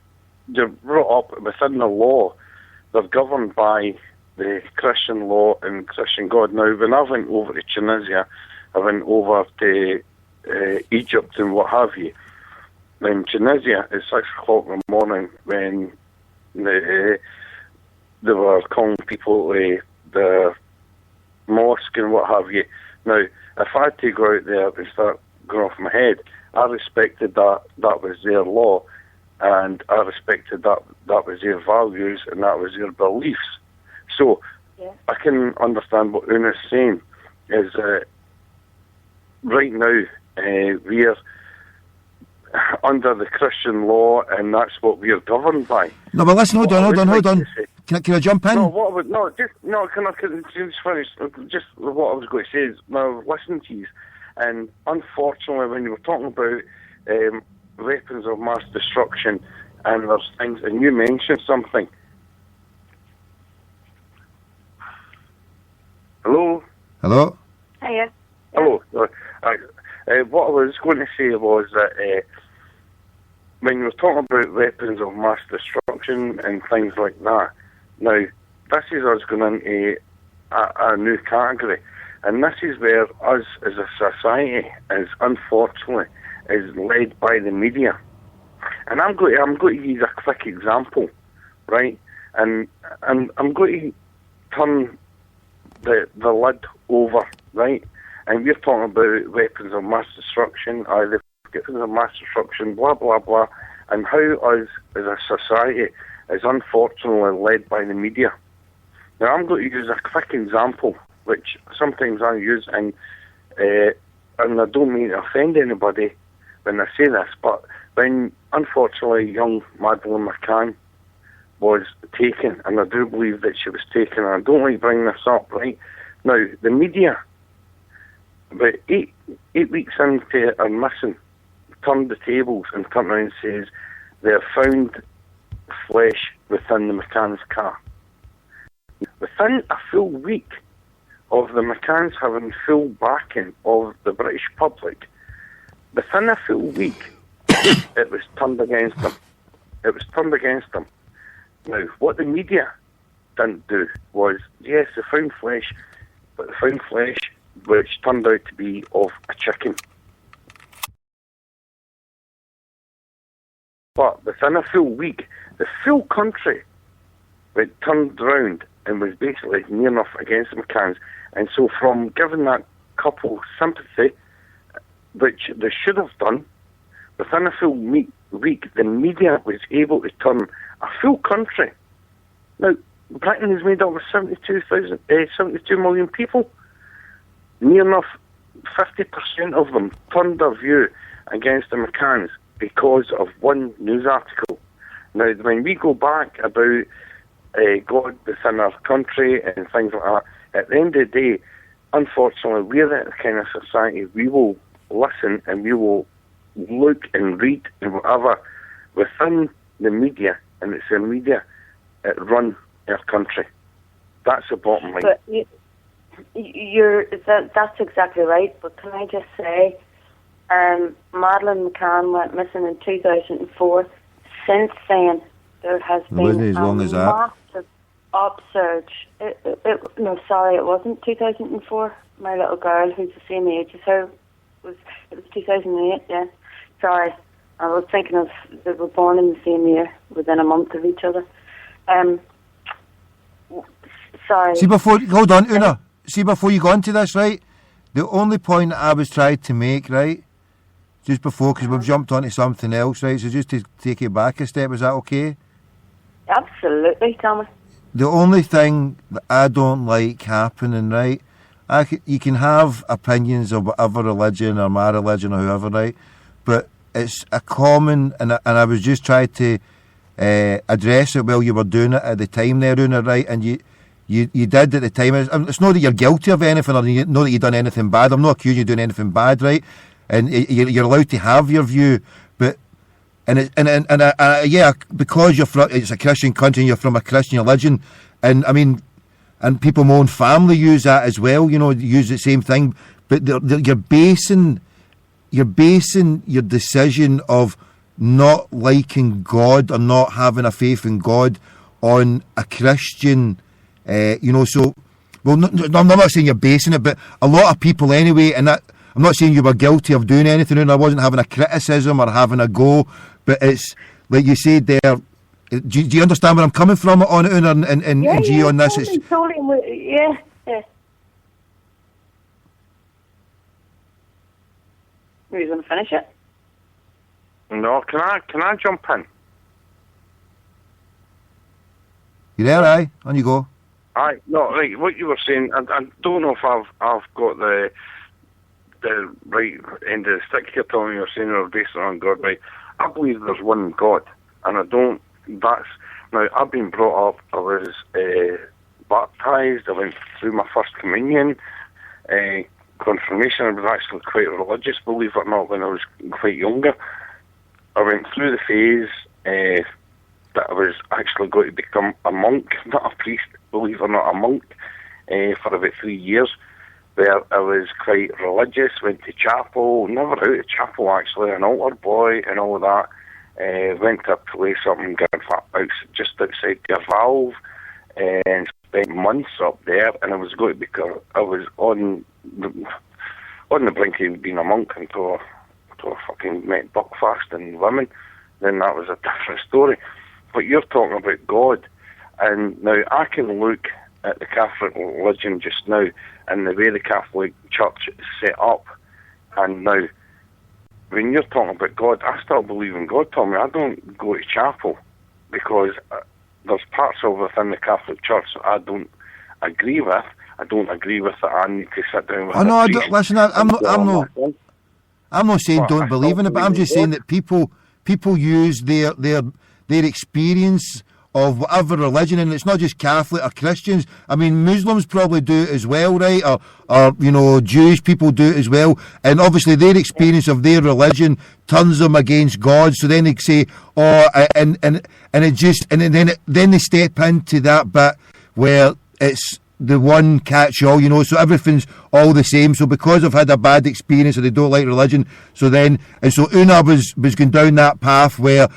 you're brought up within the law, they're governed by the Christian law and Christian God. Now, when I went over to Tunisia, I went over to Egypt and what have you, in Tunisia at 6 o'clock in the morning when they were calling people to the mosque and what have you. Now, if I had to go out there and start going off my head, I respected that was their law, and I respected that was their values and that was their beliefs. So I can understand what Una's saying is right now we're under the Christian law, and that's what we're governed by. No, but listen, hold on. Can I jump in? Can I just finish? Just what I was going to say is, now listen to you, and unfortunately, when you were talking about weapons of mass destruction and there's things, and you mentioned something. Hello? Hiya. Hello. What I was going to say was that when you were talking about weapons of mass destruction and things like that, now, this is us going into a new category, and this is where us as a society unfortunately is led by the media. And I'm going to use a quick example, right? And I'm going to turn the lid over, right? And we're talking about weapons of mass destruction, the weapons of mass destruction, blah, blah, blah, and how us as a society is unfortunately led by the media. Now, I'm going to use a quick example, which sometimes I use, and I don't mean to offend anybody when I say this, but when, unfortunately, young Madeleine McCann was taken, and I do believe that she was taken, and I don't like bringing this up, right? Now, the media, about eight weeks into her missing, turned the tables and turned around and says they have found flesh within the McCann's car. Within a full week of the McCanns having full backing of the British public, within a full week, it was turned against them. Now, what the media didn't do was, yes, they found flesh, but they found flesh which turned out to be of a chicken. But within a full week, the full country went turned round and was basically near enough against the McCanns. And so from giving that couple sympathy, which they should have done, within a full week, the media was able to turn a full country. Now, Britain is made up of 72 million people. Near enough 50% of them turned their view against the McCanns because of one news article. Now, when we go back about God within our country and things like that, at the end of the day, unfortunately, we're the kind of society, we will listen and we will look and read and whatever within the media, and it's the media that run our country. That's the bottom line. But that's exactly right, but can I just say, Madeleine McCann went missing in 2004. Since then, there has been a massive upsurge. It wasn't 2004. My little girl, who's the same age as her, it was 2008, yeah. Sorry, I was thinking of, they were born in the same year, within a month of each other. Sorry. Hold on, Una. See, before you go into this, right, the only point I was trying to make, right, just before, because we've jumped onto something else, right, so just to take it back a step, is that okay? Absolutely, Thomas. The only thing that I don't like happening, right, you can have opinions of whatever religion or my religion or whoever, right, but it's a common, and I was just trying to address it while you were doing it at the time there, Una, right, and you did at the time. It's not that you're guilty of anything or not that you've done anything bad. I'm not accusing you of doing anything bad, right? And you're allowed to have your view, but yeah, because it's a Christian country and you're from a Christian religion, and I mean, and people in my own family use that as well. You know, use the same thing, but you're basing your decision of not liking God or not having a faith in God on a Christian. So, well, I'm not saying you're basing it, but a lot of people anyway, and that I'm not saying you were guilty of doing anything, and I wasn't having a criticism or having a go, but it's like you said there. Do you understand where I'm coming from on it, Una, and G on this? Totally, yeah. Are you going to finish it? No, can I jump in? You there, aye? On you go. Aye, no, like what you were saying, I don't know if I've got the right end of the stick here, Tommy. You're saying you're based on God, right? I believe there's one God, and I don't. That's now. I've been brought up. I was baptised. I went through my first communion, confirmation. I was actually quite religious, believe it or not, when I was quite younger. I went through the phase that I was actually going to become a monk, not a priest, believe it or not, a monk, for about 3 years, where I was quite religious, went to chapel, never out of chapel actually, an altar boy and all of that. Went to a place up in just outside Garvalve, and spent months up there, and I was going to become, I was on the brink of being a monk until I fucking met Buckfast and women. Then that was a different story. But you're talking about God, and now I can look at the Catholic religion just now and the way the Catholic Church is set up, and now when you're talking about God, I still believe in God, Tommy. I don't go to chapel because there's parts of within the Catholic Church that I don't agree with. I don't agree with that I need to sit down with I don't, listen, I'm not saying don't believe in it, but I'm just saying that people use their experience of whatever religion, and it's not just Catholic or Christians. I mean, Muslims probably do it as well, right? Or Jewish people do it as well. And obviously their experience of their religion turns them against God. So then they say, and then they step into that bit where it's the one catch-all, so everything's all the same. So because they've had a bad experience or they don't like religion, so Una was going down that path where,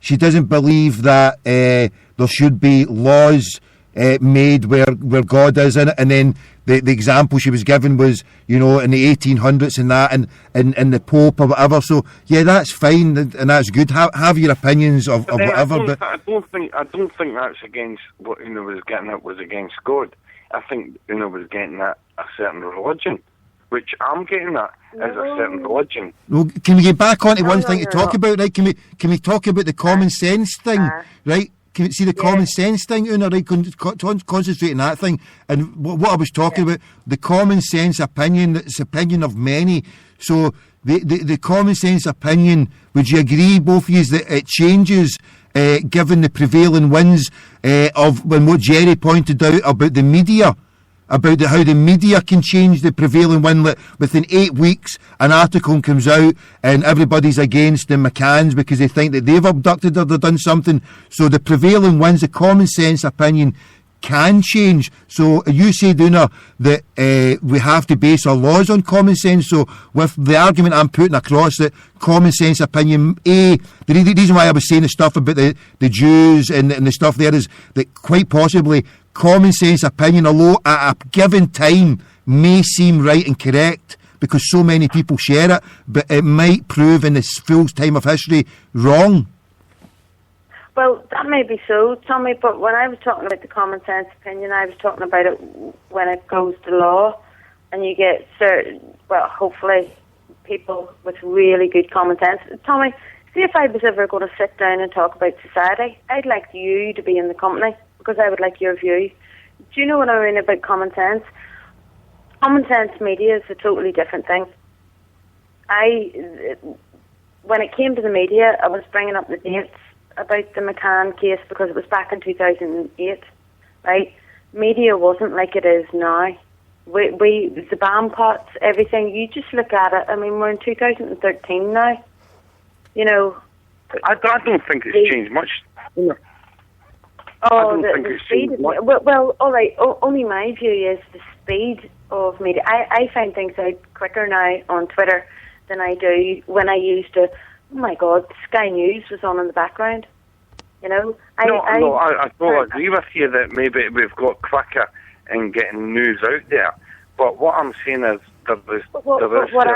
she doesn't believe that there should be laws made where God is in it, and then the example she was given was, in the 1800s and that, and the Pope or whatever. So that's fine and that's good. Have your opinions of whatever. I don't think that's against what Una was getting at. Was against God. I think Una was getting at a certain religion, which I'm getting at as a certain religion. Well, can we get back onto one thing to talk about, right? Can we talk about the common sense thing, right? Can you see the common sense thing, Una, right? Concentrate on that thing. And what I was talking about, the common sense opinion, it's opinion of many. So the common sense opinion, would you agree, both of you, that it changes given the prevailing winds of when what Jerry pointed out about the media? About how the media can change the prevailing wind. Within 8 weeks, an article comes out and everybody's against the McCanns because they think that they've abducted or they've done something. So the prevailing winds, the common sense opinion can change. So you say, Duna, that we have to base our laws on common sense. So with the argument I'm putting across, that common sense opinion, the reason why I was saying the stuff about the Jews and the stuff there is that quite possibly common sense opinion, although at a given time may seem right and correct because so many people share it, but it might prove in this full time of history wrong. Well, that may be so, Tommy, but when I was talking about the common sense opinion, I was talking about it when it goes to law, and you get hopefully people with really good common sense. Tommy, see, if I was ever going to sit down and talk about society, I'd like you to be in the company because I would like your view. Do you know what I mean about common sense? Common sense media is a totally different thing. When it came to the media, I was bringing up the dates about the McCann case because it was back in 2008, right? Media wasn't like it is now. The ban pots, everything, you just look at it. I mean, we're in 2013 now. I don't think it's changed much. Oh, the speed. Well, all right. Only my view is the speed of media. I find things out quicker now on Twitter than I do when I used to. Oh my God, Sky News was on in the background. I totally agree with you that maybe we've got quicker in getting news out there, But what I'm saying is what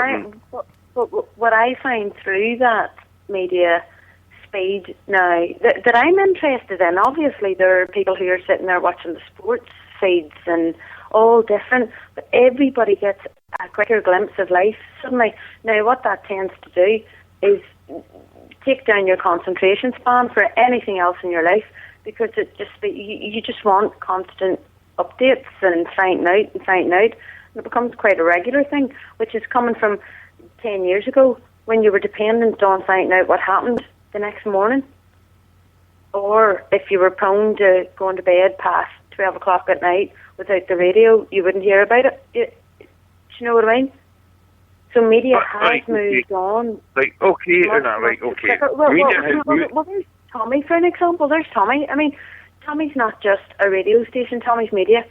I find through that media speed now that I'm interested in, obviously there are people who are sitting there watching the sports feeds and all different, but everybody gets a quicker glimpse of life suddenly. Now what that tends to do is take down your concentration span for anything else in your life, because you just want constant updates and finding out. And it becomes quite a regular thing, which is coming from 10 years ago when you were dependent on finding out what happened the next morning, or if you were prone to going to bed past 12 o'clock at night without the radio, you wouldn't hear about it. Do you know what I mean? So media has moved on. Right, okay, right, okay. Well, there's Tommy, for an example. There's Tommy. I mean, Tommy's not just a radio station. Tommy's media.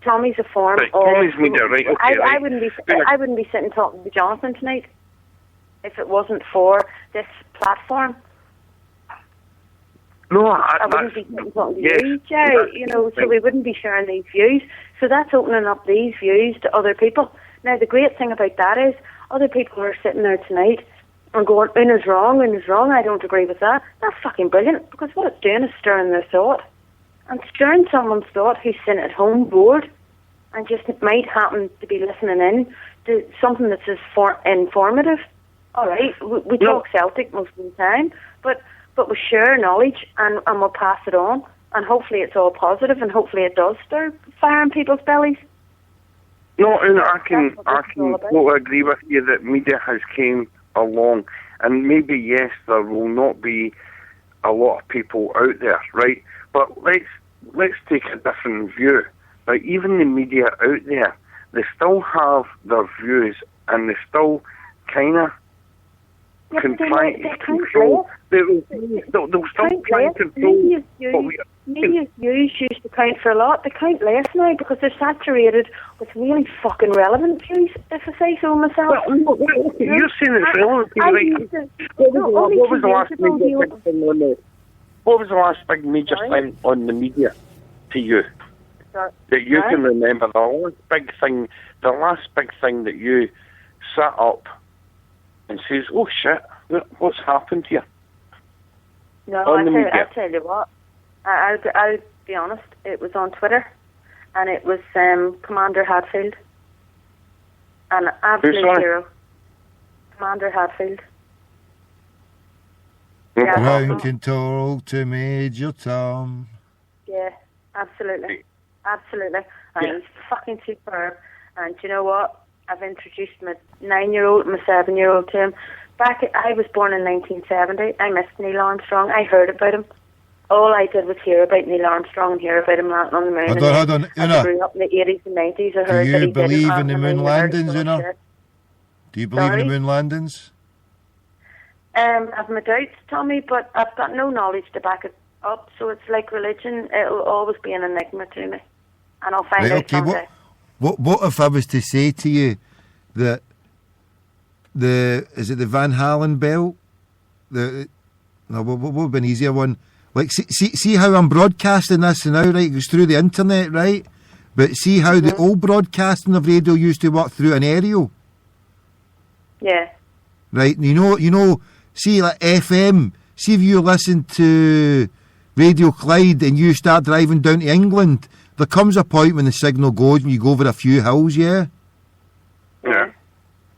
Tommy's a form of... Tommy's media, right, okay. I wouldn't be sitting talking to Jonathan tonight if it wasn't for this platform. No, I wouldn't be sitting talking to you, Jerry, so we wouldn't be sharing these views. So that's opening up these views to other people. Now, the great thing about that is other people are sitting there tonight and going, Una's wrong, I don't agree with that. That's fucking brilliant, because what it's doing is stirring their thought. And stirring someone's thought who's sitting at home bored and just might happen to be listening in to something that's informative. All right, we talk Celtic most of the time, but we share knowledge and we'll pass it on, and hopefully it's all positive, and hopefully it does stir fire in people's bellies. No, and I can totally agree with you that media has came along, and maybe yes, there will not be a lot of people out there, right? But let's take a different view. Like, even the media out there, they still have their views, and they still kind of can try to control. They'll still try and control. Media's views used to count for a lot. They count less now because they're saturated with really fucking relevant views, if I say so myself. Well, you're saying it's relevant, right? What was the last big major thing on the media to you that you can remember? The last big thing that you sat up and says, "Oh shit, what's happened here?" No, I'll tell you what. I'll be honest. It was on Twitter, and it was Commander Hadfield, an absolute hero. Commander Hadfield. Ground control to Major Tom. Yeah, absolutely. And he's fucking superb. And do you know what? I've introduced my 9-year-old, my 7-year-old to him. I was born in 1970. I missed Neil Armstrong. I heard about him. All I did was hear about Neil Armstrong and hear about him landing on the moon. Hold on, I grew up in the 80s and 90s. I heard that he believe in the moon landings, Una? Do you believe in the moon landings? I've my doubts, Tommy, but I've got no knowledge to back it up. So it's like religion. It'll always be an enigma to me. And I'll find out someday. What if I was to say to you that is it the Van Halen belt? What would have been an easier one? Like, see how I'm broadcasting this now, right? It goes through the internet, right? But see how the old broadcasting of radio used to work through an aerial? Yeah. Right? You know, see, like FM, see if you listen to Radio Clyde and you start driving down to England, there comes a point when the signal goes and you go over a few hills, yeah? Yeah.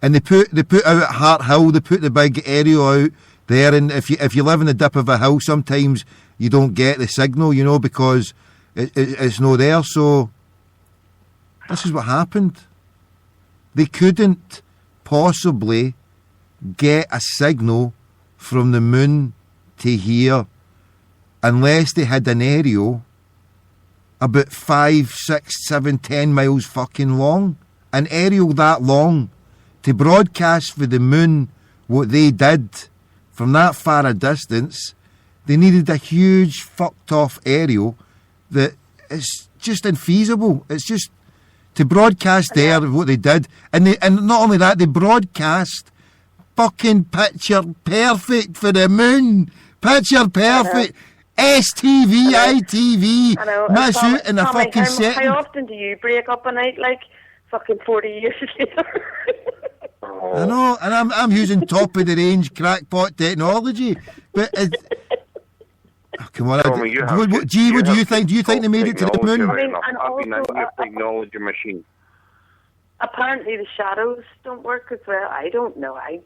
And they put out at Hart Hill, they put the big aerial out there, and if you live in the dip of a hill, sometimes you don't get the signal, because it's not there. So this is what happened. They couldn't possibly get a signal from the moon to here unless they had an aerial about 5, 6, 7, 10 miles fucking long. An aerial that long to broadcast for the moon what they did from that far a distance. They needed a huge fucked off aerial that is just infeasible. It's just to broadcast there what they did, and not only that, they broadcast fucking picture perfect for the moon. Picture perfect. STV, ITV, Masoot in a fucking set. How often do you break up a night, like, fucking 40 years later. I know, and I'm using top of the range crackpot technology, but come on, Tommy, what do you think? Do you think they made it to the moon? I've been in your technology machine. Apparently the shadows don't work as well. I don't know. I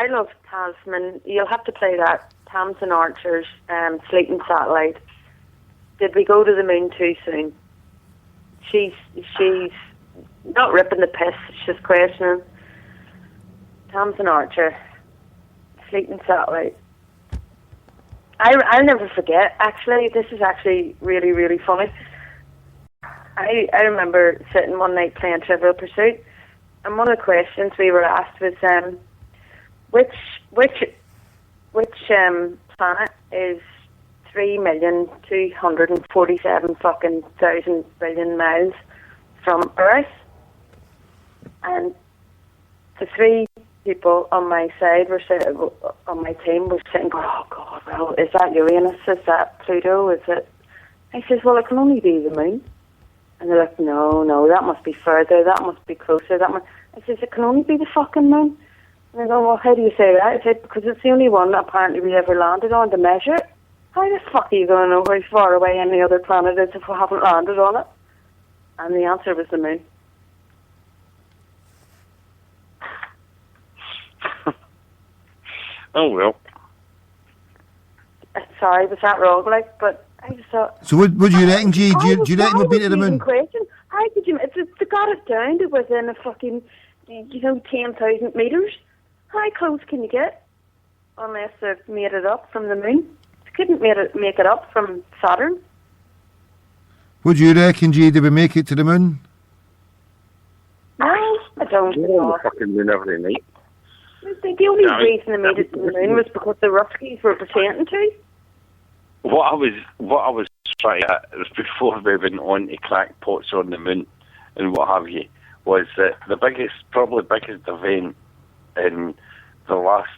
love Tasman. You'll have to play that. Tamsin Archer's Sleeping Satellite. Did we go to the moon too soon? She's not ripping the piss. She's questioning. Tamsin Archer, Sleeping Satellite. I'll never forget. Actually, this is actually really, really funny. I remember sitting one night playing Trivial Pursuit, and one of the questions we were asked was, which planet is 3,247 fucking thousand billion miles from Earth? And the three people on my side on my team were sitting going, oh God, well, is that Uranus? Is that Pluto? Is it? I says, well, it can only be the moon. And they're like, no, that must be further, that must be closer, I says, it can only be the fucking moon. And they go, well, how do you say that? I said, because it's the only one that apparently we ever landed on to measure it. How the fuck are you going to know how far away any other planet is if we haven't landed on it? And the answer was the moon. Oh, well. Sorry, was that wrong? But I just thought... So what do you reckon, G? Do you reckon we've been to the moon? Question. How could you... They got it down to within a fucking, 10,000 metres. How close can you get? Unless they've made it up from the moon. They couldn't make it up from Saturn. What do you reckon, G? Did we make it to the moon? No, I don't know. Fucking moon every night. The only reason they made it to the moon was because the Ruskies were pretending to. What I was trying at was before we went on to crackpots on the moon and what have you, was that the biggest event in the last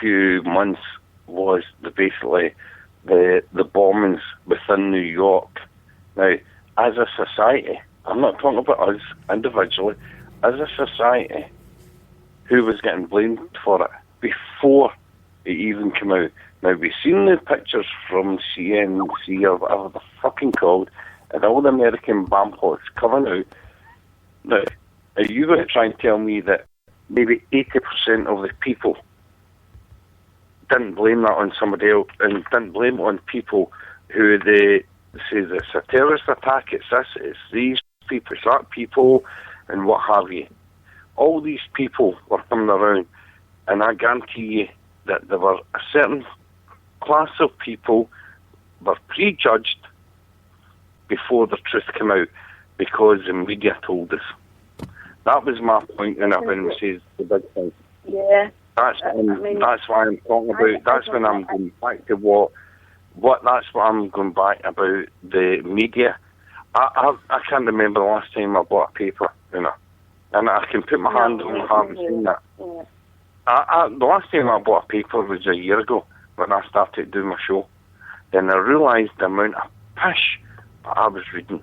few months was basically the bombings within New York. Now, as a society, I'm not talking about us individually, as a society, who was getting blamed for it before it even came out. Now, we've seen the pictures from CNC or whatever they're fucking called, and all the American bomb plots coming out. Now, are you going to try and tell me that maybe 80% of the people didn't blame that on somebody else and didn't blame it on people who they say it's a terrorist attack, it's this, it's these people, it's that people, and what have you? All these people were coming around, and I guarantee you that there were a certain class of people were prejudged before the truth came out because the media told us. That was my point when everyone says the big thing. Yeah. That's why I'm talking about. That's when I'm going back to what. That's what I'm going back about the media. I can't remember the last time I bought a paper, and I can put my hand on. I haven't seen that. Yeah. The last time I bought a paper was a year ago when I started doing my show. Then I realised the amount of pish I was reading.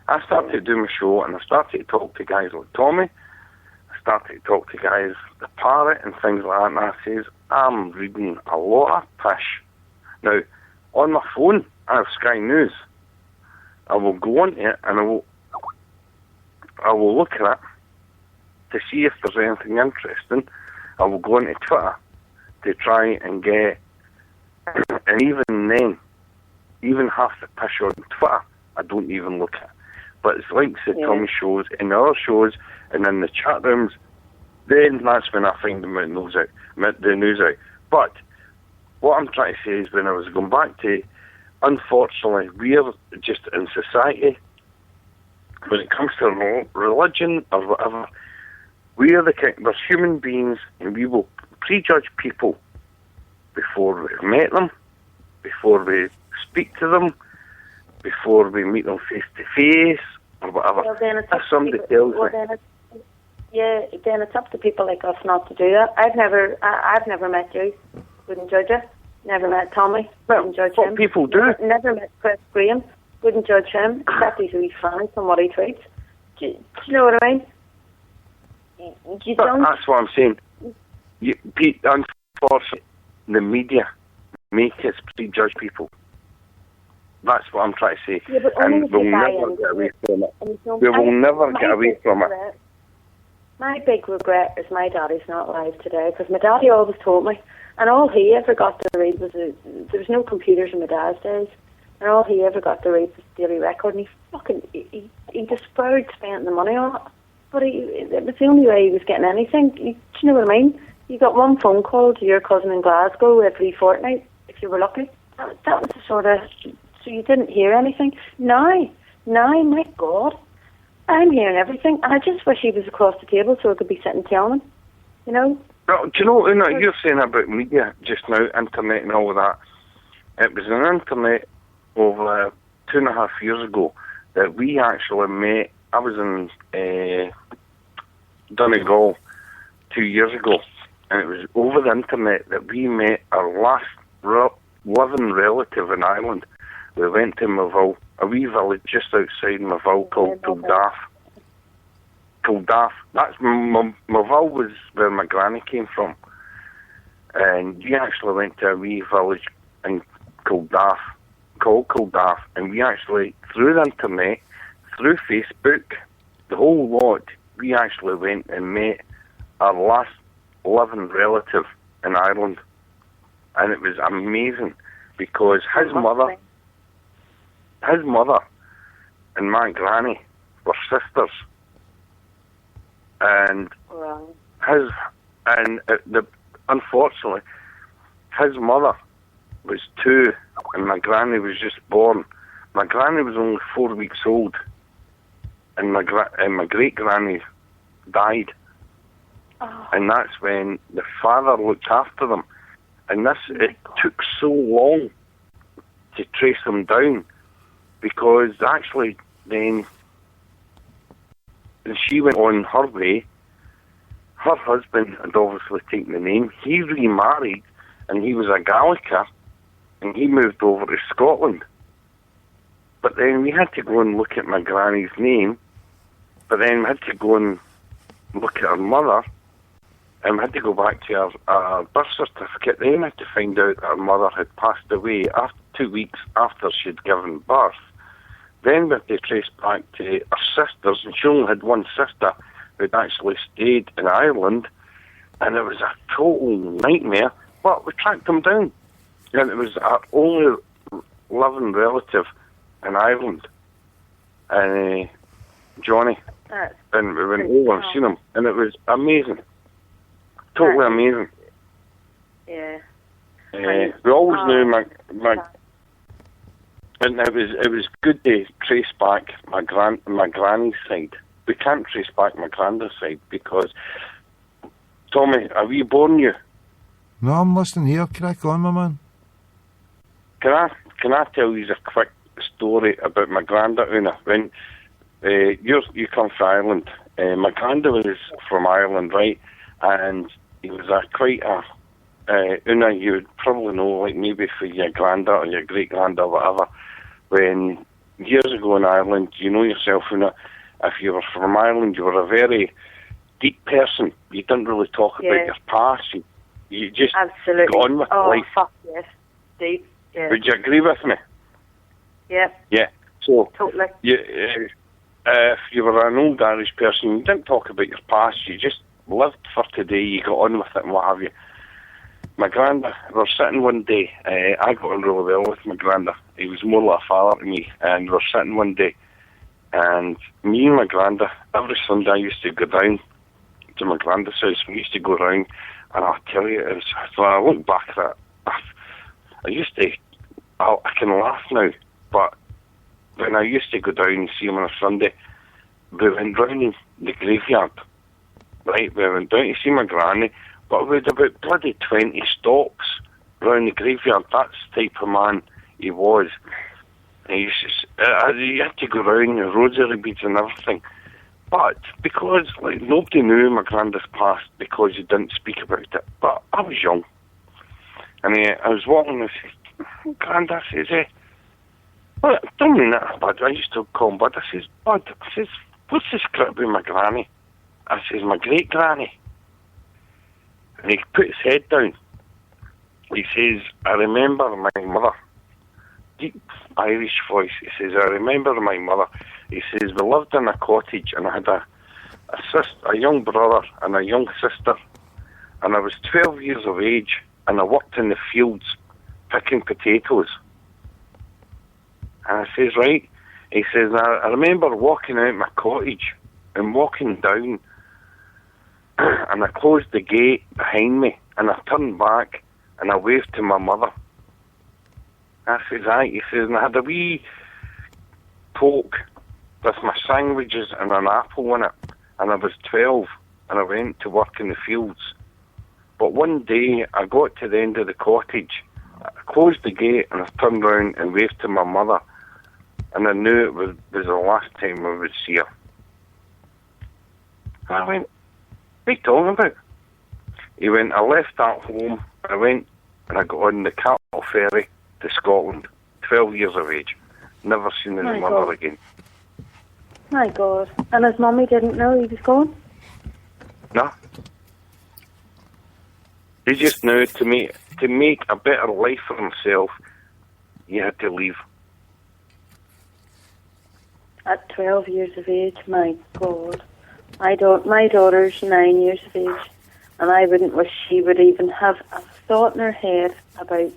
I started doing my show and I started to talk to guys like Tommy. I started to talk to guys, the Parrot and things like that, and I says, I'm reading a lot of pish. Now, on my phone, I have Sky News. I will go on to it and I will look at it to see if there's anything interesting. I will go onto Twitter to try and get, and even then, even half the pish on Twitter, I don't even look at. But it's like the Tommy shows and the other shows, and in the chat rooms, then that's when I find the news out. But what I'm trying to say is, when I was going back to, unfortunately, we're just in society, when it comes to religion or whatever, we're human beings, and we will prejudge people before we've met them, before we speak to them, before we meet them face to face or whatever. Well, then if somebody tells me, then it's up to people like us not to do that. I've never met you, wouldn't judge you. Never met Tommy, wouldn't judge him. People do. Never met Chris Graham, wouldn't judge him, except he's a wee fan from what he tweets. Do you know what I mean? You don't. That's what I'm saying. Pete, unfortunately, the media make us prejudge people. That's what I'm trying to say. Yeah, but and we'll never get away from it. We will never get away from it. My big regret is my daddy's not alive today, because my daddy always told me, and all he ever got to read was, there was no computers in my dad's days, and all he ever got to read was the Daily Record, and he despaired spending the money on it, but it was the only way he was getting anything. Do you know what I mean? You got one phone call to your cousin in Glasgow every fortnight, if you were lucky. That was the sort of, so you didn't hear anything. Now, my God, I'm hearing everything, and I just wish he was across the table so I could be sitting telling him, you know? Well, do you know, Una, you're saying about media just now, internet and all that. It was on internet over 2.5 years ago that we actually met. I was in Donegal 2 years ago, and it was over the internet that we met our last living relative in Ireland. We went to Maville, a wee village just outside Maville called Kildaff. That's Maville was where my granny came from, and we actually went to a wee village in Kildaff called Kildaff, and we actually, through the internet, through Facebook, the whole lot, we actually went and met our last living relative in Ireland, and it was amazing because his mother and my granny were sisters, and unfortunately, his mother was 2, and my granny was just born. My granny was only 4 weeks old, and my great granny died, and that's when the father looked after them. And it took so long to trace them down, because actually then she went on her way. Her husband had obviously taken the name. He remarried, and he was a Gallica, and he moved over to Scotland. But then we had to go and look at my granny's name, but then we had to go and look at her mother, and we had to go back to her birth certificate. Then we had to find out her mother had passed away 2 weeks after she'd given birth. Then we had to trace back to her sisters, and she only had one sister who'd actually stayed in Ireland, and it was a total nightmare, but we tracked them down. And it was our only living relative in Ireland, and Johnny. And we went over and seen him, and it was amazing. Totally amazing. Yeah. We always knew my and it was good to trace back my granny's side. We can't trace back my granddad's side because, Tommy, are we born you? No, I'm listening here. Crack on, my man. Can I tell you a quick story about my granddad, Una? When you come from Ireland, my granddad was from Ireland, right? And he was quite a Una, you would probably know, like maybe for your granddad or your great granddad or whatever. When years ago in Ireland, you know yourself, Una, if you were from Ireland, you were a very deep person. You didn't really talk about your past. You just absolutely got on with life. Fuck yes, deep. Yeah. Would you agree with me? Yeah. Yeah. So totally. If you were an old Irish person, you didn't talk about your past. You just lived for today. You got on with it and what have you. My granddad, we were sitting one day. I got on really well with my granddad. He was more like a father to me. And we were sitting one day, and me and my granddad, every Sunday I used to go down to my granddad's house. We used to go round, and I'll tell you, when I look back at it, I can laugh now, but when I used to go down and see him on a Sunday, we went round in the graveyard, right? We went down to see my granny, but we had about bloody 20 stops round the graveyard. That's the type of man he was. And he had to go round the rosary beads and everything. But because nobody knew my granddad's past because he didn't speak about it. But I was young. And I was walking and I said, Granddad, says, well, don't mean that, Bud. I used to call him Bud. I says, Bud, I says, what's the script with my granny? I says, my great granny. And he put his head down. He says, I remember my mother. Deep Irish voice. He says, I remember my mother. He says, we lived in a cottage and I had a young brother and a young sister. And I was 12 years of age and I worked in the fields picking potatoes. And I says, right. He says, I remember walking out my cottage and walking down and I closed the gate behind me and I turned back and I waved to my mother. I says, aye. He says, and I had a wee poke with my sandwiches and an apple in it. And I was 12 and I went to work in the fields. But one day I got to the end of the cottage, I closed the gate and I turned round and waved to my mother. And I knew it was the last time I would see her. And I went, what are you talking about? He went, I left that home, I went and I got on the cattle ferry to Scotland, 12 years of age. Never seen his mother again. My God. And his mummy didn't know he was going? No. He just knew to make a better life for himself, he had to leave. At 12 years of age, my God. My daughter's 9 years of age, and I wouldn't wish she would even have a thought in her head about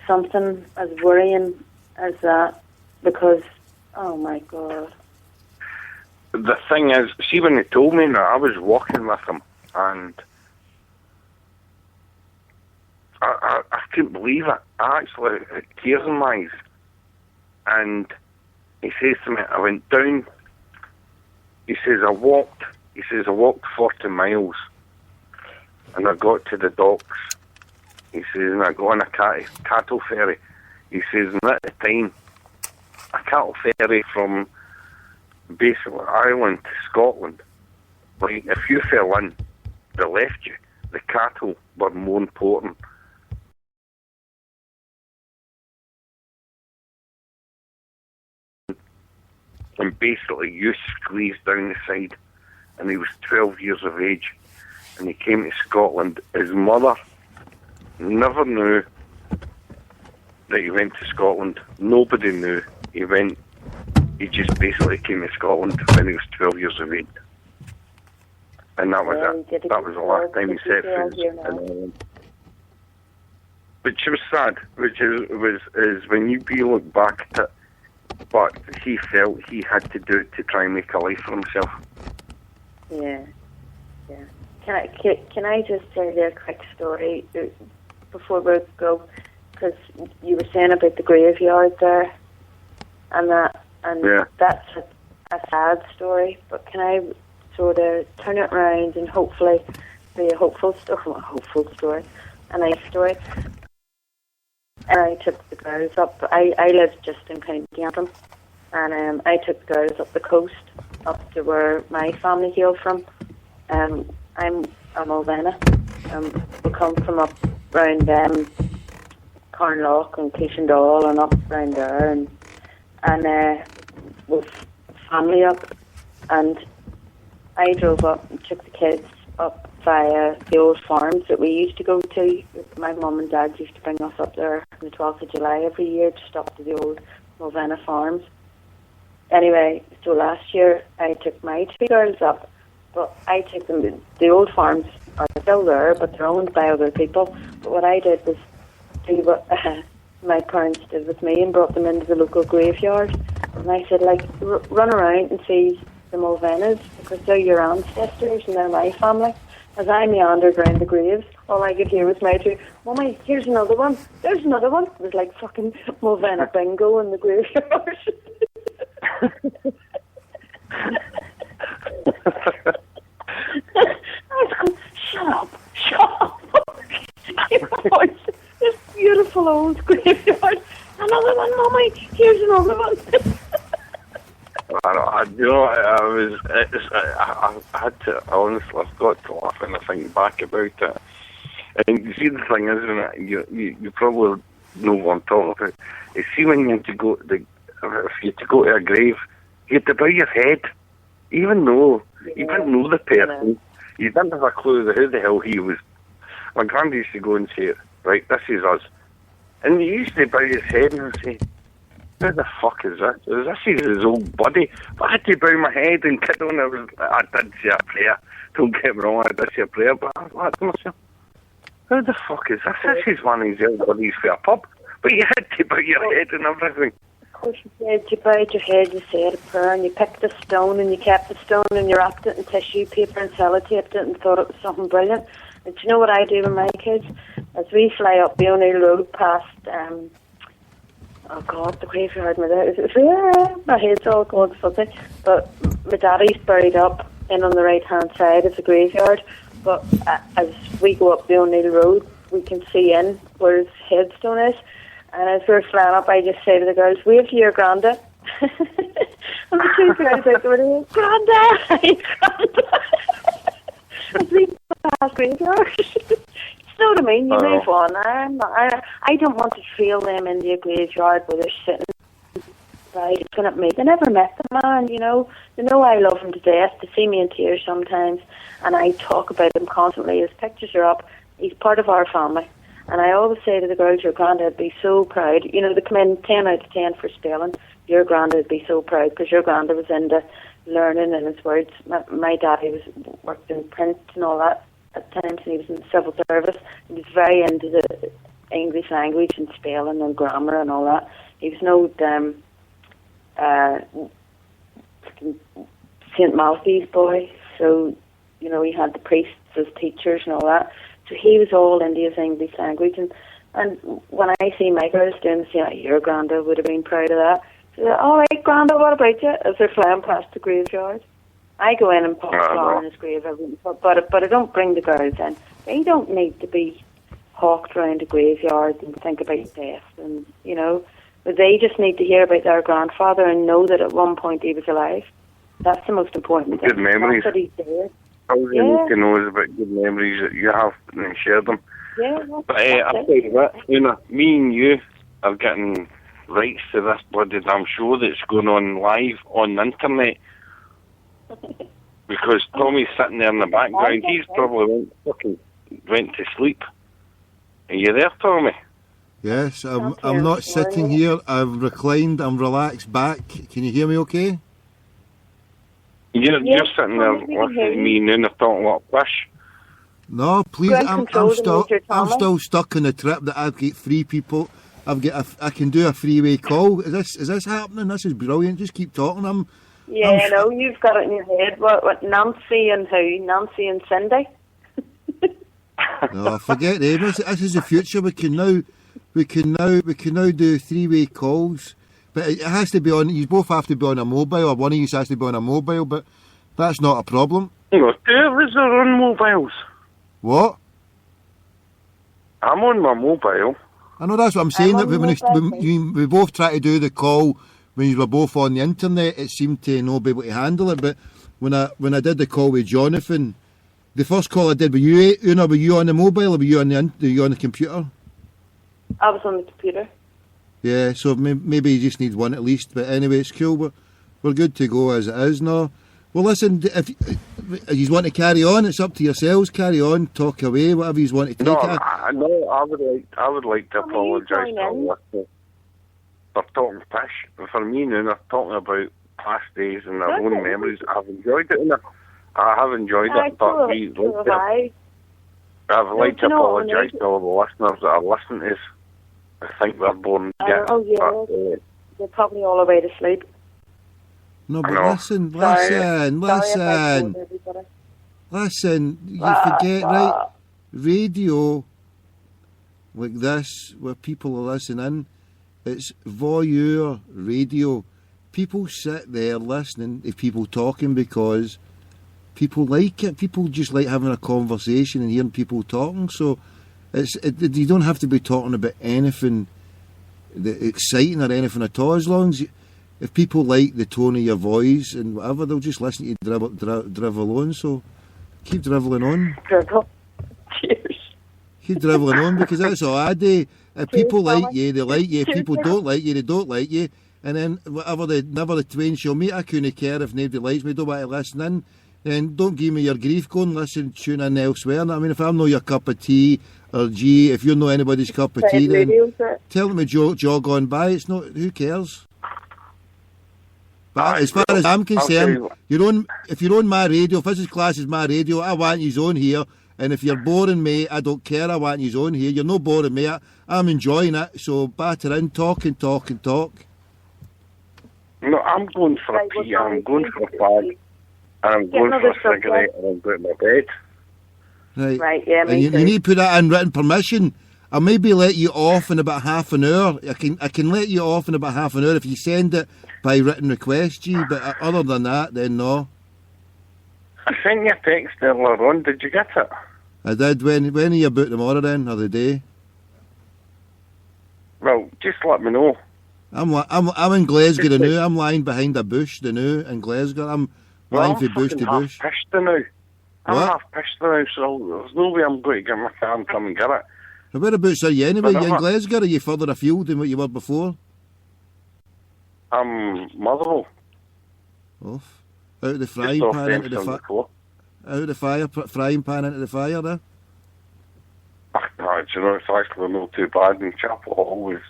something as worrying as that, because, oh my God. The thing is, see, when he told me that, I was walking with him, and I couldn't believe it. I actually had tears in my eyes. And he says to me, I went down. He says, I walked 40 miles. And I got to the docks. He says, and I got on a cattle ferry. He says, and at the time, a cattle ferry from basically Ireland to Scotland, like, if you fell in, they left you. The cattle were more important. And basically you squeezed down the side. And he was 12 years of age. And he came to Scotland. His mother never knew that he went to Scotland. Nobody knew. He just basically came to Scotland when he was 12 years of age. And that was it. That was the last time he set foot in Ireland. Which was sad, which is when you look back at it, but he felt he had to do it to try and make a life for himself. Yeah. Can I just tell you a quick story before we go? Because you were saying about the graveyard there, and that's a sad story. But can I sort of turn it around and hopefully be a hopeful story, a nice story? And I took the girls up. I lived just in County Antrim, and I took the girls up the coast, up to where my family hail from. I'm a Mulvena. We come from up round Carnlough and Cleashendall and up round there, and with family up. And I drove up and took the kids up via the old farms that we used to go to. My mum and dad used to bring us up there on the 12th of July every year to stop to the old Mulvena farms. Anyway, so last year I took my two girls up, but I took them, the old farms are still there, but they're owned by other people. But what I did was see what my parents did with me and brought them into the local graveyard. And I said, like, run around and see the Mulvenas, because they're your ancestors and they're my family. As I meandered around the graves, all I could hear was my two, Mummy, here's another one, there's another one. It was like fucking Mulvena bingo in the graveyard. I was going, shut up. This beautiful old graveyard. Another one, Mummy, here's another one. I had to, honestly, I've got to laugh when I think back about it. And you see, the thing is, isn't it, you probably know what I'm talking about. You see, when you had to go, if you had to go to a grave, you had to bow your head even though you didn't know the person, you didn't have a clue who the hell he was. My granddad used to go and say, right, this is us. And he used to bow his head and say, who the fuck is this? This is his old buddy. But I had to bow my head and kid on. I did say a prayer. Don't get me wrong, I did say a prayer, but I was like to myself, who the fuck is this? This is one of his old buddies for a pub. But you had to bow your head and everything. Of course you did. You bowed your head, you said a prayer, and you picked a stone and you kept the stone and you wrapped it in tissue paper and sellotaped it and thought it was something brilliant. And do you know what I do with my kids? As we fly up the O'Neill Road past, oh God, the graveyard, my head's all going fuzzy. But my daddy's buried up in on the right-hand side of the graveyard. But as we go up the O'Neill Road, we can see in where his headstone is. And as we're flying up, I just say to the girls, wave to your granda. And the two girls out there, granda, granda. As we pass graveyards. You know what I mean? You move on. I don't want to trail them into a graveyard where they're sitting right looking at me. They never met the man, you know. They know I love him to death. They see me in tears sometimes. And I talk about him constantly. His pictures are up. He's part of our family. And I always say to the girls, your granddad would be so proud. You know, they come in 10 out of 10 for spelling. Your granddad would be so proud because your granddad was into learning and his words. My daddy worked in print and all that at times, and he was in the civil service. He was very into the English language and spelling and grammar and all that. He was no St. Malthy's boy, so, you know, he had the priests as teachers and all that. So he was all into his English language. And when I see my girls doing the same, your granda would have been proud of that. So, all right, granda, what about you? As they're flying past the graveyard. I go in and pop a flower in his grave, but I don't bring the girls in. They don't need to be hawked around the graveyard and think about death. And, you know, but they just need to hear about their grandfather and know that at one point he was alive. That's the most important thing. Good memories. Not that he's dead. All you need to know is about good memories that you have and share them. Yeah, but I'll tell you what, you know, me and you are getting rights to this bloody damn show that's going on live on the internet. Because Tommy's sitting there in the background. He's probably went to sleep. Are you there, Tommy? Yes, I'm not sitting here. I've reclined. I'm relaxed back. Can you hear me okay? You're sitting there listening to me and I'm talking about fish. No, please. I'm still stuck on the trip that I've got three people. I can do a freeway call. Is this happening? This is brilliant. Just keep talking. No, you've got it in your head. What Nancy and who? Nancy and Cindy. No, forget them. This is the future. We can now do three-way calls. But it has to be on, you both have to be on a mobile, or one of you has to be on a mobile, but that's not a problem. No, two of us are on mobiles. What? I'm on my mobile. I know, that's what I'm saying, that we both try to do the call when you were both on the internet, it seemed to not be able to handle it, but when I did the call with Jonathan, the first call I did with you, Una, were you on the mobile or were you on the computer? I was on the computer. Yeah, so maybe you just need one at least. But anyway, it's cool. We're good to go as it is now. Well, listen, if you want to carry on, it's up to yourselves. Carry on, talk away, whatever you want to take. I would like to apologise for talking fish. For me now, they're talking about past days and their own memories. I've enjoyed it. I have enjoyed it, but I'd like to apologise to all the listeners that are listening to us. I think they're born dead. They're probably all away to sleep. No, but listen. You forget, right? Radio like this, where people are listening, it's voyeur radio. People sit there listening to people talking because people like it. People just like having a conversation and hearing people talking. So you don't have to be talking about anything exciting or anything at all. As long as if people like the tone of your voice and whatever, they'll just listen to you drivel on. So keep drivelling on. Cheers. Keep drivelling on, because that's all I do. If people like you, they like you. If people don't like you, they don't like you. and then whatever the twain shall meet, I couldn't care if nobody likes me, don't want to listen in. Then don't give me your grief, go and listen, tune in elsewhere. I mean, if I'm not your cup of tea, or G, if you're not anybody's cup of tea, then tell them to jog on by. It's not, who cares? But as far as I'm concerned, if you're on my radio, physics class is my radio, I want you on here. And if you're boring me, I don't care, I want you on here. You're not boring me, I'm enjoying it. So batter in, talk and talk and talk. No, I'm going for a pee, I'm going for a fag, and I'm going for a cigarette, and I'm going to my bed. Right, yeah, me and you need to put that in written permission. I'll maybe let you off in about half an hour. I can let you off in about half an hour if you send it by written request, G, but other than that, then no. I sent you a text earlier on, did you get it? I did. When are you about tomorrow then, or the day? Well, just let me know. I'm in Glasgow the now. I'm lying behind a bush the now in Glasgow. I'm lying from bush to bush. I'm pissed the now. I'm What? half pissed the now, so there's no way I'm going to get my car and come and get it. Whereabouts are you anyway? You in Glasgow or are you further afield than what you were before? I'm Motherwell. Off. Out of the frying Just off pan into the fire. Out of the frying pan into the fire there. No, do you know, it's actually not too bad in Chapel Hall. Was,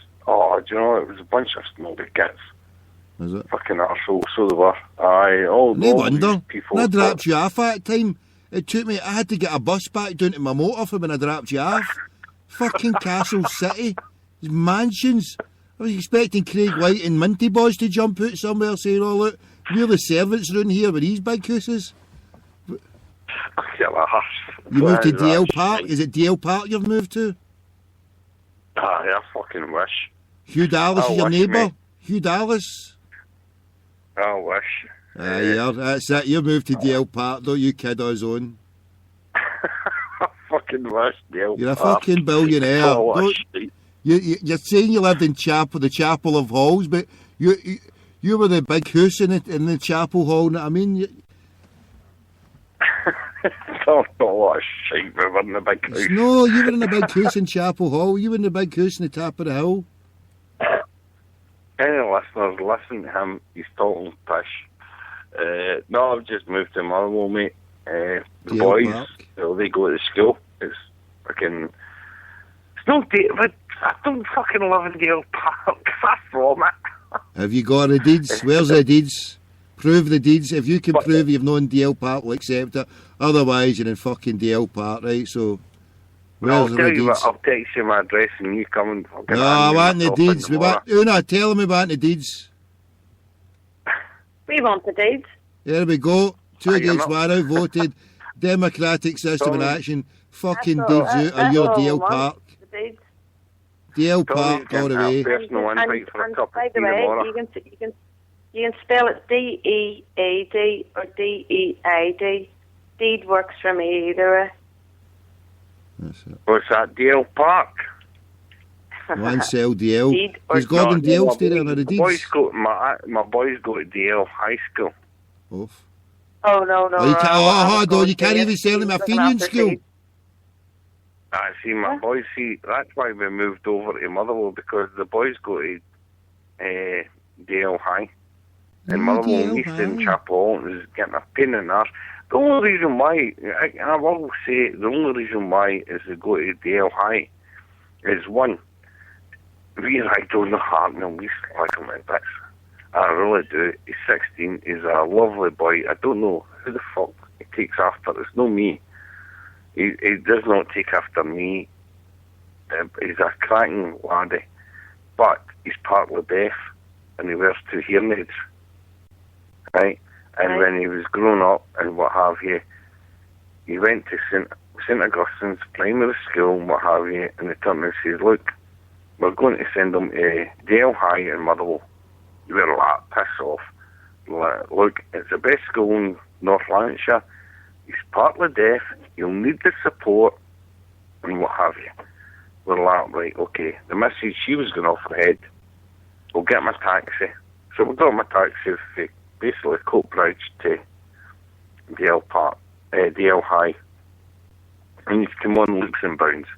do you know, it was a bunch of snobby kids. Is it? Fucking arseholes, so they were. Aye, all No all wonder. these people. When I dropped you off at the time, it took me, I had to get a bus back down to my motor for when I dropped you off. Fucking Castle City. These mansions. I was expecting Craig White and Minty Boys to jump out somewhere saying, oh look, we're the servants round here with these big hooses. You moved to DL Park? Is it DL Park you've moved to? Aye, I fucking wish. Hugh Dallas is your neighbour? Hugh Dallas? I wish. Aye, that's it. You moved to DL Park, don't you kid us on? I fucking wish, DL You're a Park. fucking billionaire. Oh, You're saying you lived in the Chapel of Halls, but you were the big house in the Chapel Hall. I mean, don't know what a shite we were in the big house. No, you were in the big house in Chapel Hall. You were in the big house in the top of the hill. Any listeners, listen to him. He's talking pish. No, I've just moved to Motherwell, mate. The boys, they go to school. It's fucking... It's no David. I don't fucking live in Dale Park. That's from it. Have you got the deeds? Where's the deeds? Prove the deeds. If you can prove you've known DL Park, we'll accept it. Otherwise, you're in fucking DL Park, right? So, where's I'll the tell you deeds? what, I'll text you my address and you come and fucking... No, I want the deeds. Una, tell me about the deeds. We want the deeds. There we go. Two against one, outvoted. Democratic system in action. Fucking deeds out of your DL Park. The deeds. DL Park all the way. By the way, you can spell it D-E-A-D or D-E-I-D. Deed works for me either way. That's it. What's that, Dale Park? One cell DL. Does Gordon DL stay there? The deeds? My boys go to DL High School. Off. Oh, no. Hold on, you can't even sell him a Fenian school. I see my boys, that's why we moved over to Motherwell, because the boys go to DL High. And Motherwell East in Chapel is getting a pain in the arse. The only reason why, I will say, the only reason why is to go to DL High is one, we like on the heart and we like him in bits. I really do. He's 16, he's a lovely boy. I don't know who the fuck he takes after. It's not me. He does not take after me. He's a cracking laddie. But he's partly deaf and he wears 2 hearing aids. Right? And when he was grown up and what have you, he went to St Augustine's primary school and what have you, and they turned and says, look, we're going to send him to Dale High in Motherwell. You were like, piss off. Look, it's the best school in North Lancashire. He's partly deaf. He'll need the support and what have you. We're like, right, okay. The message, she was going off her head. We'll get my taxi. So we got my taxi for basically Coatbridge to Dale High. And he's come on leaps and bounds.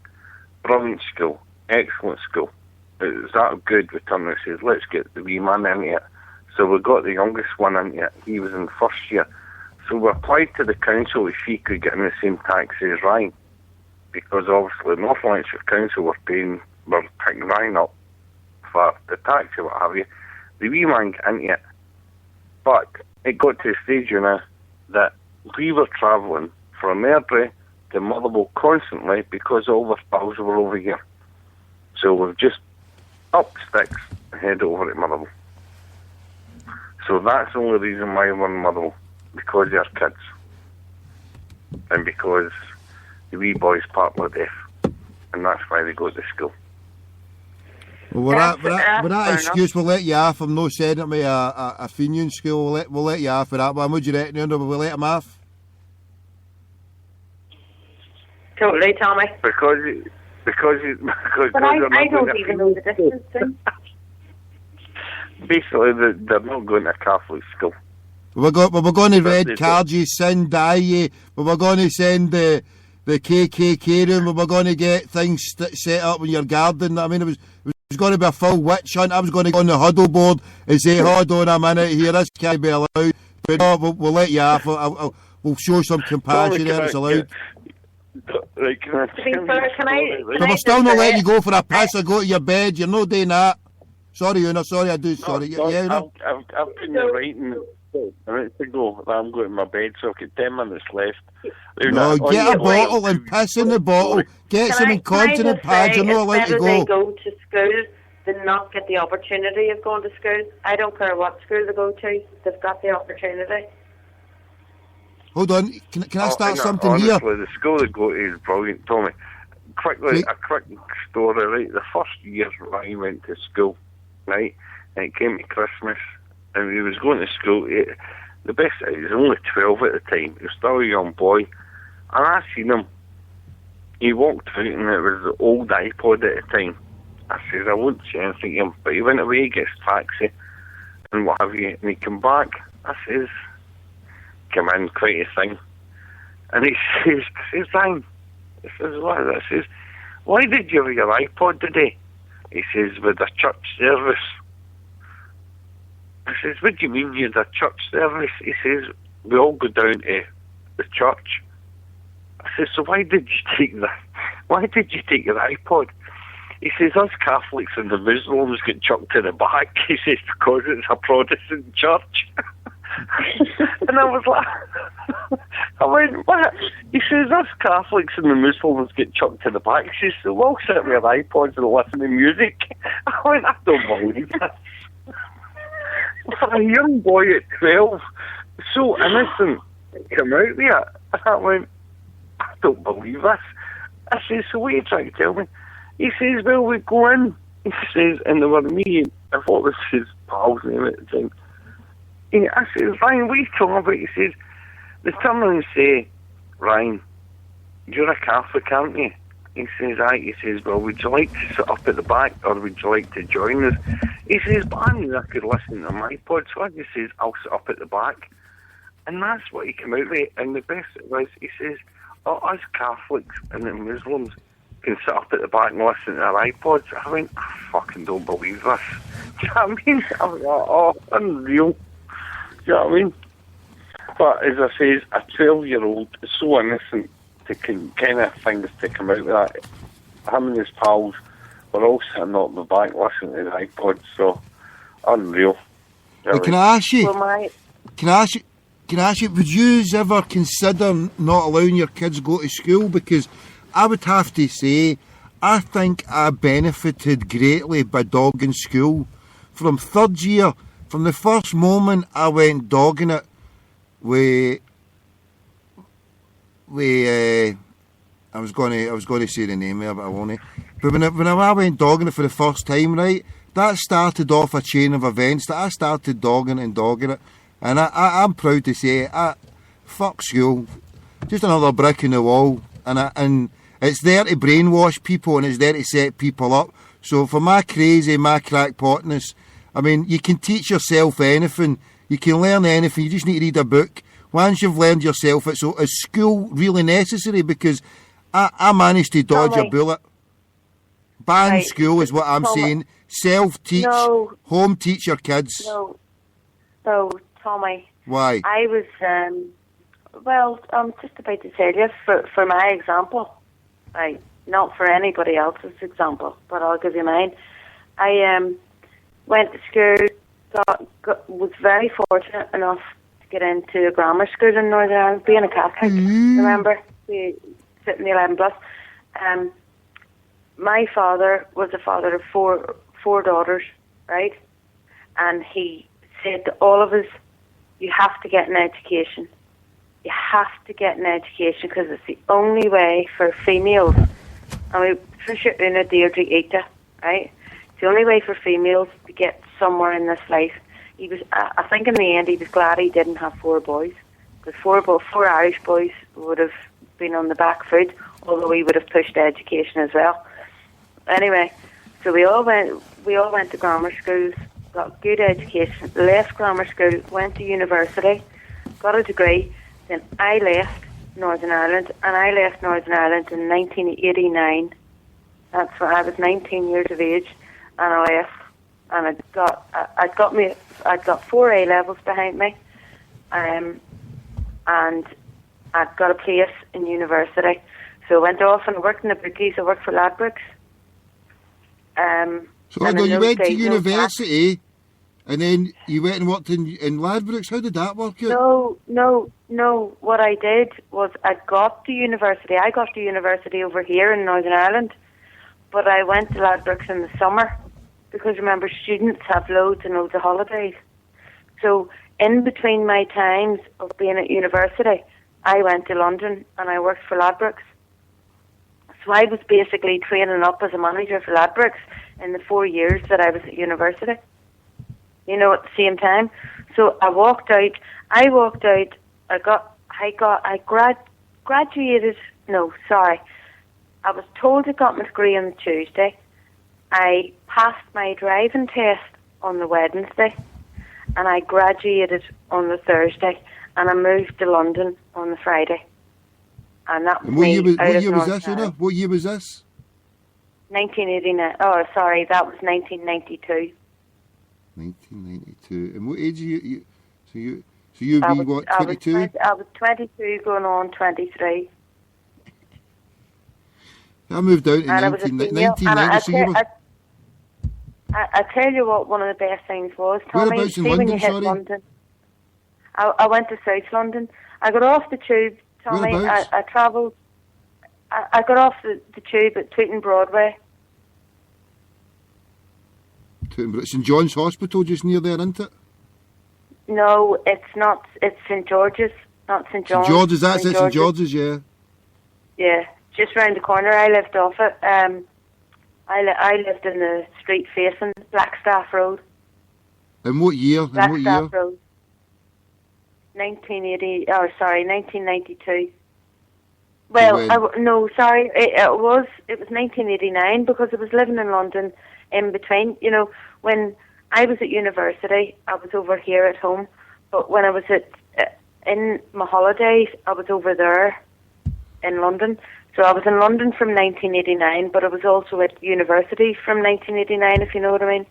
Brilliant school. Excellent school. it was that good with turning. He says, let's get the wee man into it. So we got the youngest one into it. He was in first year. So we applied to the council if she could get in the same taxi as Ryan. Because obviously North Lanarkshire Council were picking Ryan up for the taxi, what have you. The wee man got into it. But it got to the stage, that we were travelling from Airdrie to Motherwell constantly because all the pals were over here. So we've just up sticks and head over to Motherwell. So that's the only reason why we're in Motherwell, because they're kids. And because the wee boy's partly deaf. And that's why they go to school. Well, with that excuse, we'll let you off. I'm not sending me a Fenian school. We'll let you off for that one. What do you reckon, Ian? Will we let him off? Totally, Tommy. Because But I don't even know the distance. Basically, they're not going to Catholic school. We're going to red card you, send die you. We're going to send the KKK room. We're going to get things set up in your garden. I mean, it was going to be a full witch hunt. I was going to go on the huddle board and say, hold on a minute here, this can't be allowed. But no, we'll let you off. We'll show some compassion there, it's allowed. Right, can I we're still not letting you go for a piss or go to your bed. You're not doing that. Sorry, Una, sorry, I do, sorry. No, yeah, Una? I've been writing a minute ago that I'm going to my bed, so I've got 10 minutes left. No, get a bottle and piss in the bottle. Get some incontinent pads. You're not allowed to go. They go to school than not get the opportunity of going to school. I don't care what school they go to. They've got the opportunity. Hold on, can I start something honestly, here? The school they go to is brilliant, Tommy. Quickly, a quick story, right? The first year Ryan went to school, right? And it came to Christmas, and he was going to school. He was only 12 at the time. He was still a young boy. And I seen him. He walked out, and it was the old iPod at the time. I says, I won't say anything to him. But he went away, gets taxi, and what have you. And he came back. I says, come in, quite a thing. And he says, Ryan, he says, what? I says, why did you have your iPod today? He says, with a church service. I says, what do you mean you had a church service? He says, we all go down to the church. I says, so why did you take that? Why did you take your iPod? He says, us Catholics and the Muslims get chucked to the back. He says, because it's a Protestant church. And I was like, I went, what? He says, us Catholics and the Muslims get chucked to the back. He says, so we'll sit with our iPods and listen to music. I went, I don't believe this. For a young boy at 12, so innocent, come out there. And I went, I don't believe this. I says, so what are you trying to tell me? He says, well, we go in. He says, and there were me, I thought this was his pal's name at the time. I says, Ryan, what are you talking about? He says, they turn around and say, Ryan, you're a Catholic, aren't you? He says, aye. He says, well, would you like to sit up at the back or would you like to join us? He says, but I knew I could listen to my iPod, so I just says, I'll sit up at the back. And that's what he came out with. And the best it was, he says, oh, us Catholics and the Muslims can sit up at the back and listen to our iPods. I went, I fucking don't believe this. Do you know what I mean? I was like, oh, unreal. Do you know what I mean? But as I say, a 12-year-old is so innocent to kind of things to come out of that. Him and his pals were all sitting up the back listening to the iPod, so unreal. Hey, can I ask you? Can I ask you? Would you ever consider not allowing your kids to go to school? Because I would have to say, I think I benefited greatly by dogging school. From third year, from the first moment I went dogging it, I was going to say the name there, but I won't. But when I went dogging it for the first time, right, that started off a chain of events that I started dogging it, and I'm proud to say, fuck school, just another brick in the wall, and it's there to brainwash people and it's there to set people up. So for my crackpotness, I mean, you can teach yourself anything, you can learn anything, you just need to read a book. Once you've learned yourself it, so is school really necessary? Because I managed to dodge a bullet. ban Right. school is what I'm Thomas, saying. Self-teach, No. home teach your kids. No, Tommy. Why? I was, well, I'm just about to tell you, for my example, right, not for anybody else's example, but I'll give you mine. I went to school, was very fortunate enough to get into a grammar school in Northern Ireland, being a Catholic, remember, sitting the 11 plus. My father was a father of four daughters, right? And he said to all of us, you have to get an education. You have to get an education because it's the only way for females. I mean, for sure, Una, Deirdre, Ita, right? It's the only way for females to get somewhere in this life. He was, I think in the end, he was glad he didn't have four boys. Because four Irish boys would have been on the back foot, although he would have pushed education as well. Anyway, so we all went to grammar schools, got good education, left grammar school, went to university, got a degree. Then I left Northern Ireland, and I left Northern Ireland in 1989. That's when I was 19 years of age, and I left. And I'd got 4 A levels behind me, and I'd got a place in university. So I went off and worked in the bookies. I worked for Ladbrokes. So you went to university, and then you went and worked in Ladbrokes. How did that work out? No. What I did was I got to university. I got to university over here in Northern Ireland, but I went to Ladbrokes in the summer because remember, students have loads and loads of holidays. So in between my times of being at university, I went to London and I worked for Ladbrokes. So I was basically training up as a manager for Ladbrokes in the 4 years that I was at university. You know, at the same time. So I graduated. No, sorry. I was told I got my degree on the Tuesday. I passed my driving test on the Wednesday, and I graduated on the Thursday, and I moved to London on the Friday. And that was what year was this, Una? What year was this? 1989. Oh, sorry, that was 1992. 1992. And what age are you? So you'd be what, 22? I was 22 going on 23. I moved out in 1990. I tell you what, one of the best things was, Tommy, Whereabouts in London, when you hit sorry? London. I went to South London. I got off the tube, Tommy. I travelled. I got off the tube at Tooting Broadway. St John's Hospital just near there, isn't it? No, it's not. It's St George's, not St John's. St George's, that's it, St George's, yeah. Yeah, just round the corner. I lived off it. I lived in the street facing Blackstaff Road. In what year? Blackstaff Road. 1992. Well, it was 1989 because I was living in London in between. You know, when I was at university, I was over here at home, but when I was in my holidays, I was over there in London. So I was in London from 1989, but I was also at university from 1989, if you know what I mean.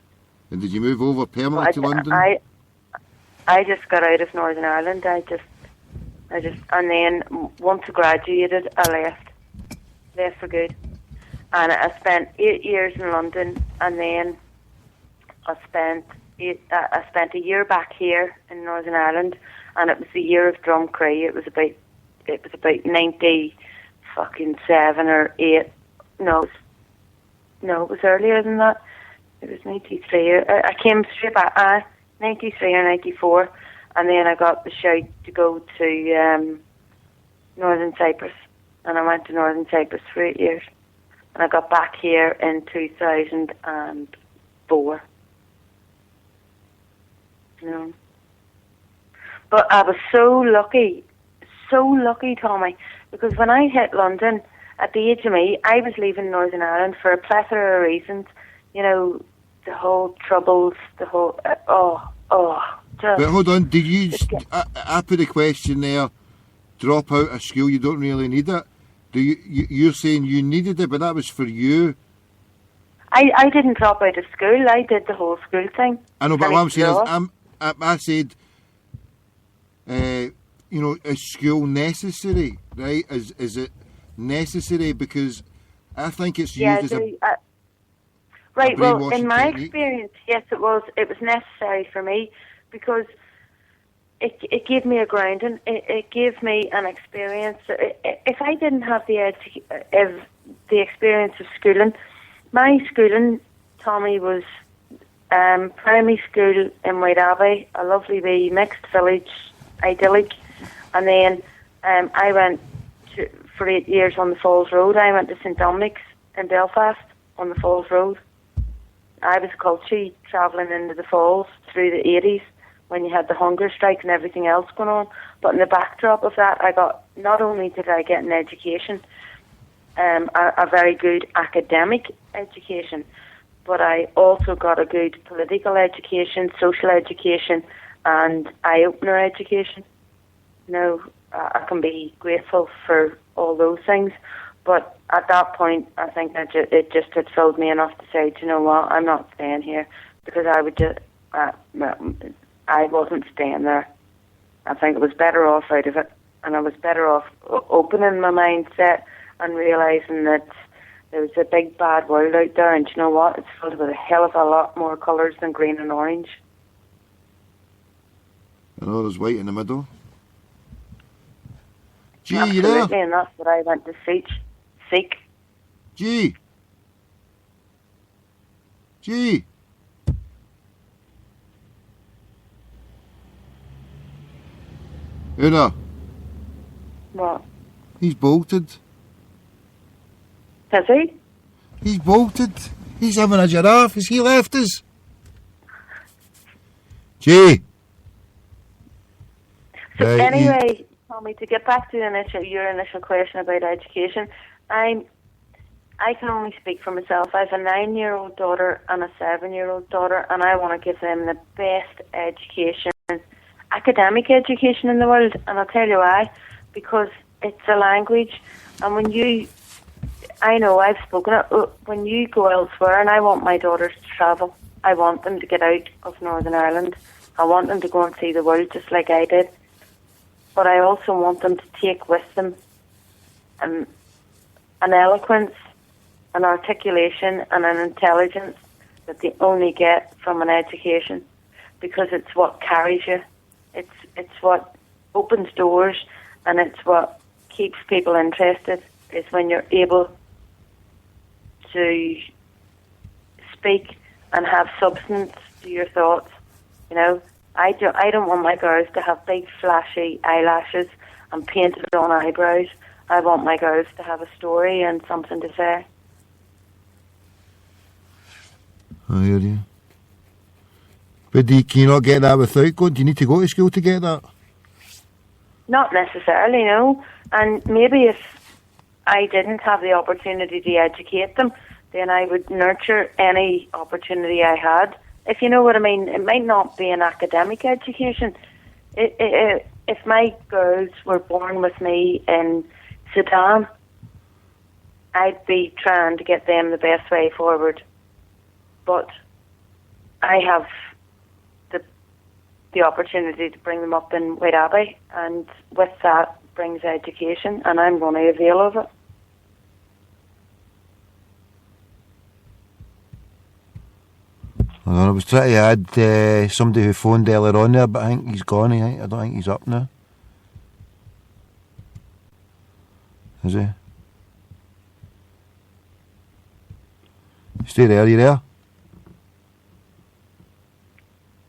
And did you move over permanently to London? I just got out of Northern Ireland. I just, and then once I graduated, I left for good. And I spent 8 years in London, and then I spent a year back here in Northern Ireland, and it was the year of Drumcree. It was about 97 or 8. No, it was earlier than that. It was 93. I came straight back. 93 or 94, and then I got the shout to go to Northern Cyprus, and I went to Northern Cyprus for 8 years, and I got back here in 2004. You know. But I was so lucky, Tommy, because when I hit London, at the age of me, I was leaving Northern Ireland for a plethora of reasons. You know, the whole troubles, the whole, just... But hold on, did you, I put a question there, drop out of school, you don't really need it. You're saying you needed it, but that was for you. I didn't drop out of school. I did the whole school thing. I know, but what I'm saying is, Finished I said, is school necessary, right? Is it necessary? Because I think it's used as a right. Well, brainwashing in my technique. experience, yes, it was. It was necessary for me because it gave me a grounding. It gave me an experience. If I didn't have the experience of schooling, my schooling, Tommy, was primary school in White Abbey, a lovely wee mixed village, idyllic, and then I went for 8 years on the Falls Road. I went to St Dominic's in Belfast on the Falls Road. I was culty travelling into the Falls through the 80s when you had the hunger strike and everything else going on. But in the backdrop of that, not only did I get an education, a very good academic education, but I also got a good political education, social education, and eye-opener education. I can be grateful for all those things, but at that point, I think that it just had filled me enough to say, do you know what, I'm not staying here, because I wasn't staying there. I think it was better off out of it, and I was better off opening my mindset and realising that there was a big bad world out there, and do you know what, it's filled with a hell of a lot more colours than green and orange. And all there's white in the middle. Gee, you Absolutely, there? and that's what I went to seek. Gee. Una, What? he's bolted. Has he? He's bolted. He's having a giraffe. Has he left us? Gee. So Right, anyway, Tommy, to get back to your initial question about education, I can only speak for myself. I have a 9-year-old daughter and a 7-year-old daughter, and I want to give them the best education, academic education in the world, and I'll tell you why. Because it's a language, and I know I've spoken it, when you go elsewhere, and I want my daughters to travel, I want them to get out of Northern Ireland. I want them to go and see the world just like I did. But I also want them to take with them an eloquence, an articulation, and an intelligence that they only get from an education, because it's what carries you. It's what opens doors, and it's what keeps people interested, is when you're able to speak and have substance to your thoughts. I don't want my girls to have big flashy eyelashes and painted on eyebrows. I want my girls to have a story and something to say. I hear you. But can you not get that without going? Do you need to go to school to get that? Not necessarily, no. And maybe if I didn't have the opportunity to educate them, then I would nurture any opportunity I had. If you know what I mean, it might not be an academic education. If my girls were born with me in Sudan, I'd be trying to get them the best way forward. But I have the opportunity to bring them up in White Abbey, and with that brings education, and I'm going to avail of it. I was trying to add somebody who phoned earlier on there, but I think he's gone. I don't think he's up now. Is he? Stay there, you there?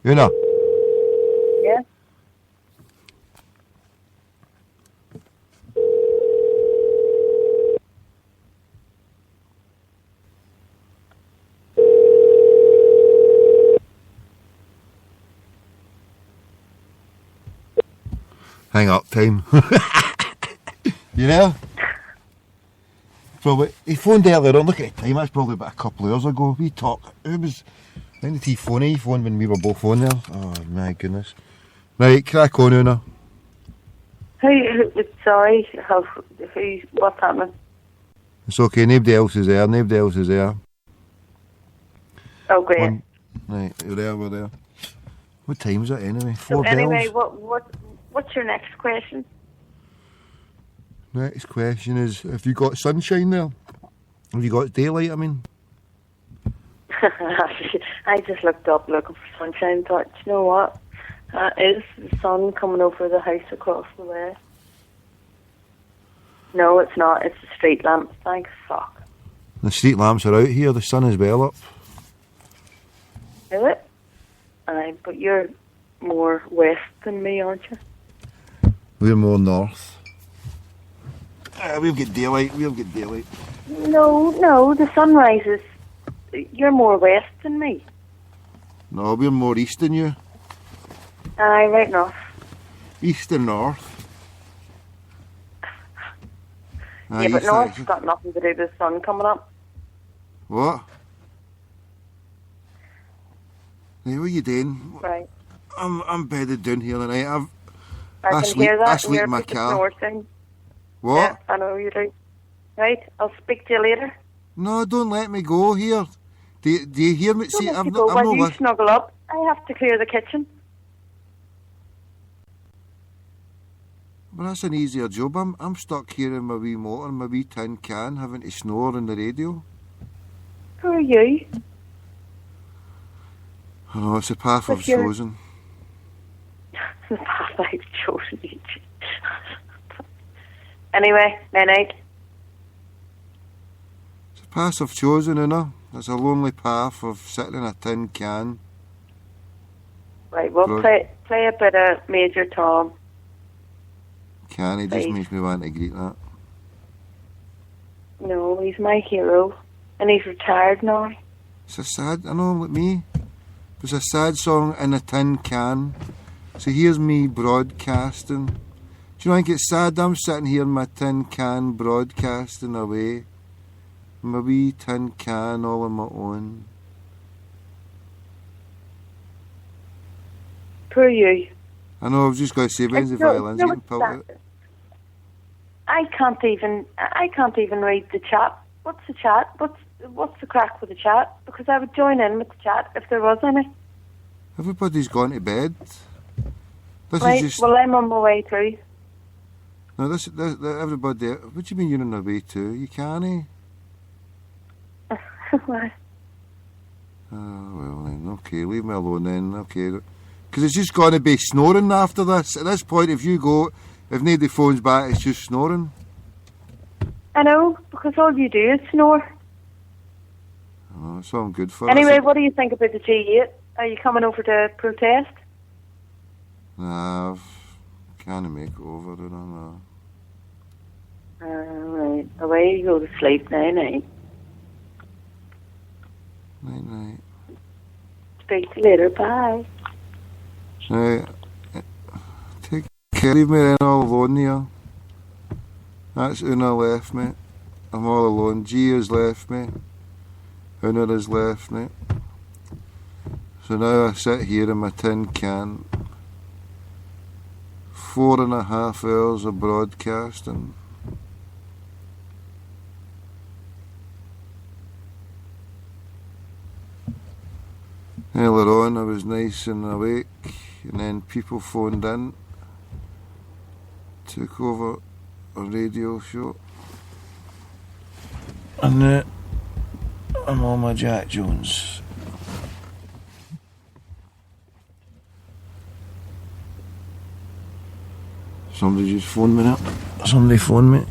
Una? Yeah. Hang up time. You there? Probably. He phoned earlier on. Look at the time. That's probably about a couple of hours ago. We talked. Who was? When did he phone? He phoned when we were both on there. Oh my goodness. Right, crack on, Una. Sorry, what's happening? It's okay. Nobody else is there. Nobody else is there. Oh, great. Right, we're there. What time is it anyway? So 4 anyway, bells. what's your next question? Next question is, have you got sunshine there? Have you got daylight, I mean? I just looked up looking for sunshine and thought, you know what? Is the sun coming over the house across the way? No, it's not. It's the street lamp. Thank fuck. The street lamps are out here, the sun is well up. Is it? Aye, but you're more west than me, aren't you? We're more north. We'll get daylight. No, the sun rises. You're more west than me. No, we're more east than you. Aye, right enough. East and north. Yeah, but north's got nothing to do with the sun coming up. What? Hey, what are you doing? Right. I'm bedded down here tonight. I can hear that. I sleep in my car. What? Yeah, I know you do. Right, I'll speak to you later. No, don't let me go here. Do you hear me? See, I'm not. While you snuggle up, I have to clear the kitchen. Well, that's an easier job. I'm stuck here in my wee motor, my wee tin can, having to snore on the radio. Who are you? Oh, it's a path I've chosen. The path I've chosen. Anyway, night. It's a path I've chosen, It's a lonely path of sitting in a tin can. Right, well, play a bit of Major Tom. Can he just makes me want to greet that. No, he's my hero, and he's retired now. It's a sad, I know, like me. It's a sad song in a tin can. So here's me broadcasting. Do you think it's sad? I'm sitting here in my tin can broadcasting away. My wee tin can all on my own. Poor you. I know, I've just got to say, when's the violins getting pelted? I can't even read the chat. What's the chat? What's the crack with the chat? Because I would join in with the chat if there was any. Everybody's gone to bed. Well, I'm on my way too. No, everybody. What do you mean you're on the way too? You can't. Why? Oh, well then, okay, leave me alone then, okay. Because it's just going to be snoring after this. At this point, if nobody phones back, it's just snoring. I know, because all you do is snore. Oh, that's all I'm good for. Anyway, what do you think about the G8? Are you coming over to protest? Nah, I can't make it over, I don't know. Right, away you go to sleep now, night. Night. Speak to you later, bye. Right, take care, leave me then all alone here. That's Una left me. I'm all alone. G has left me. Una has left me. So now I sit here in my tin can. 4.5 hours of broadcasting. Earlier on I was nice and awake, and then people phoned in, took over a radio show, and I'm on my Jack Jones. Somebody just phoned me up. Somebody phoned me.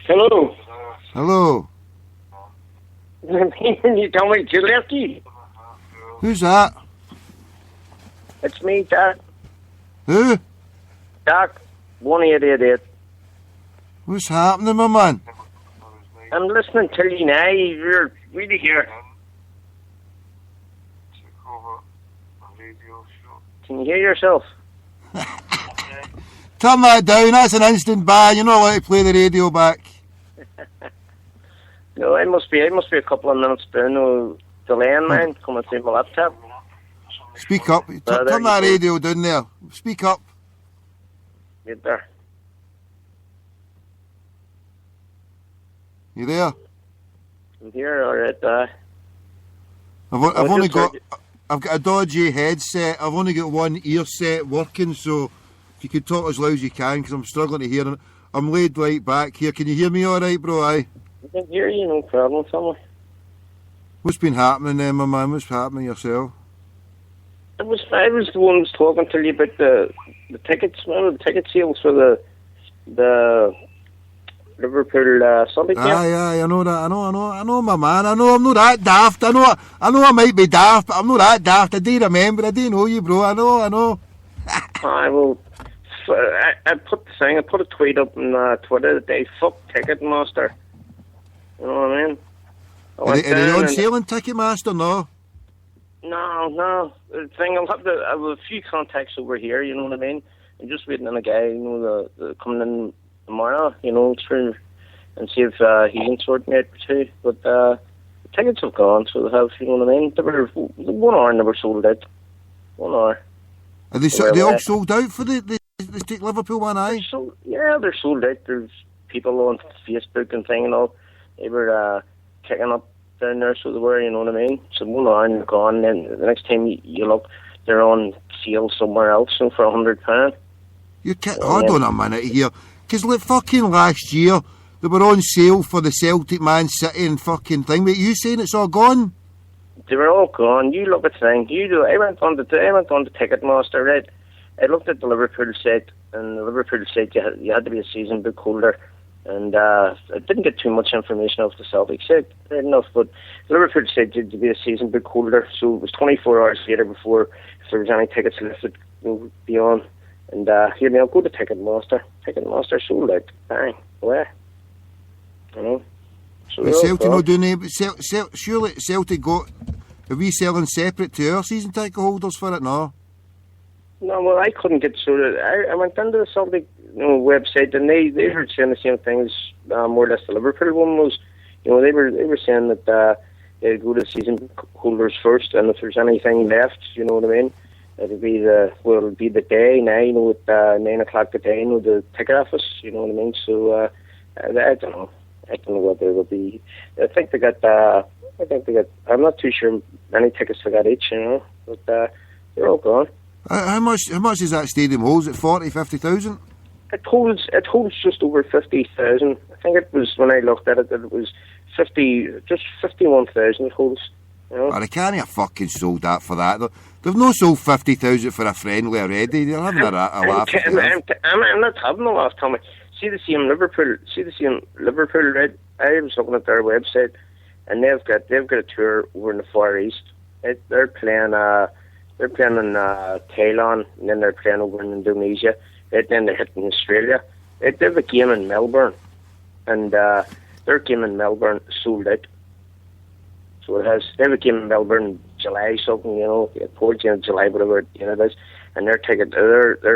Hello. Hello. You tell me Gillespie? Who's that? It's me, Doc. Who? Doc, 1888. What's happening, my man? I'm listening to you now. You're really here. Can you hear yourself? Turn that down, that's an instant ban. You're not allowed to play the radio back. No, it must be a couple of minutes down. No, delaying mine coming through my laptop. Speak up. Turn that radio down there. Speak up. Get there. You there? I'm here, alright. I've got a dodgy headset. I've only got one ear set working, so if you could talk as loud as you can, because I'm struggling to hear. I'm laid right back here. Can you hear me all right, bro? Aye. I can hear you, no problem, somewhere. What's been happening then, my man? What's happening yourself? I was the one who was talking to you about the tickets, remember the ticket sales for the Liverpool Sunday game? Aye, I know that. I know, my man. I know I'm not that daft. I know I might be daft, but I'm not that daft. I do remember. I do know you, bro. I know. I will. I put a tweet up on Twitter that they fuck Ticketmaster. You know what I mean? Are they on sale in Ticketmaster? No. No. The thing, I have a few contacts over here, you know what I mean? I'm just waiting on a guy, you know, the coming in tomorrow, you know, through and see if he can sort me out too. But the tickets have gone, so they have, you know what I mean? They were 1 hour and they were sold out. 1 hour. Are they all sold out for the Liverpool one, aye? They're sold out. There's people on Facebook and thing and all. They were kicking up down there, so they were, you know what I mean? So 1 hour and they're gone, and then the next time you look, they're on sale somewhere else, you know, for £100. Hold on a minute here. Because like fucking last year, they were on sale for the Celtic Man City and fucking thing. But you saying it's all gone? They were all gone. You look at the thing. I went on the Ticketmaster, right? I looked at the Liverpool site, and the Liverpool site you had to be a season book holder. And I didn't get too much information off the Celtic site, right enough, but the Liverpool said you had to be a season book holder, so it was 24 hours later before if there was any tickets left that would be on. And here now, go to Ticketmaster. Ticketmaster sold out. Bang, away. You know? So but Celtic not doing it, but surely Celtic got, are we selling separate to our season ticket holders for it? No, well, I couldn't get sorted. I went into the Celtic website, and they were saying the same thing as more or less the Liverpool one was. You know, they were saying that they'd go to season holders first, and if there's anything left, you know what I mean, it'll be the day now, you know, at 9 o'clock the day, you know, the ticket office, you know what I mean. So I don't know what they will be. I think they got. I'm not too sure many tickets they got each, you know, but they're all gone. How much is that stadium holds? Is it 40, 50,000? It holds just over 50,000. I think it was, when I looked at it, that it was 51,000 it holds. You know? Well, they can't have fucking sold that for that. They've not sold 50,000 for a friendly already. They're having a laugh. I'm not having a laugh, Tommy. See the same Liverpool, right? I was looking at their website, and they've got a tour over in the Far East. They're playing in Thailand, and then they're playing over in Indonesia. Then they're hitting Australia. They have a game in Melbourne, and their game in Melbourne sold out. So they have a game in Melbourne July something, you know, towards the end of July, whatever it is, and their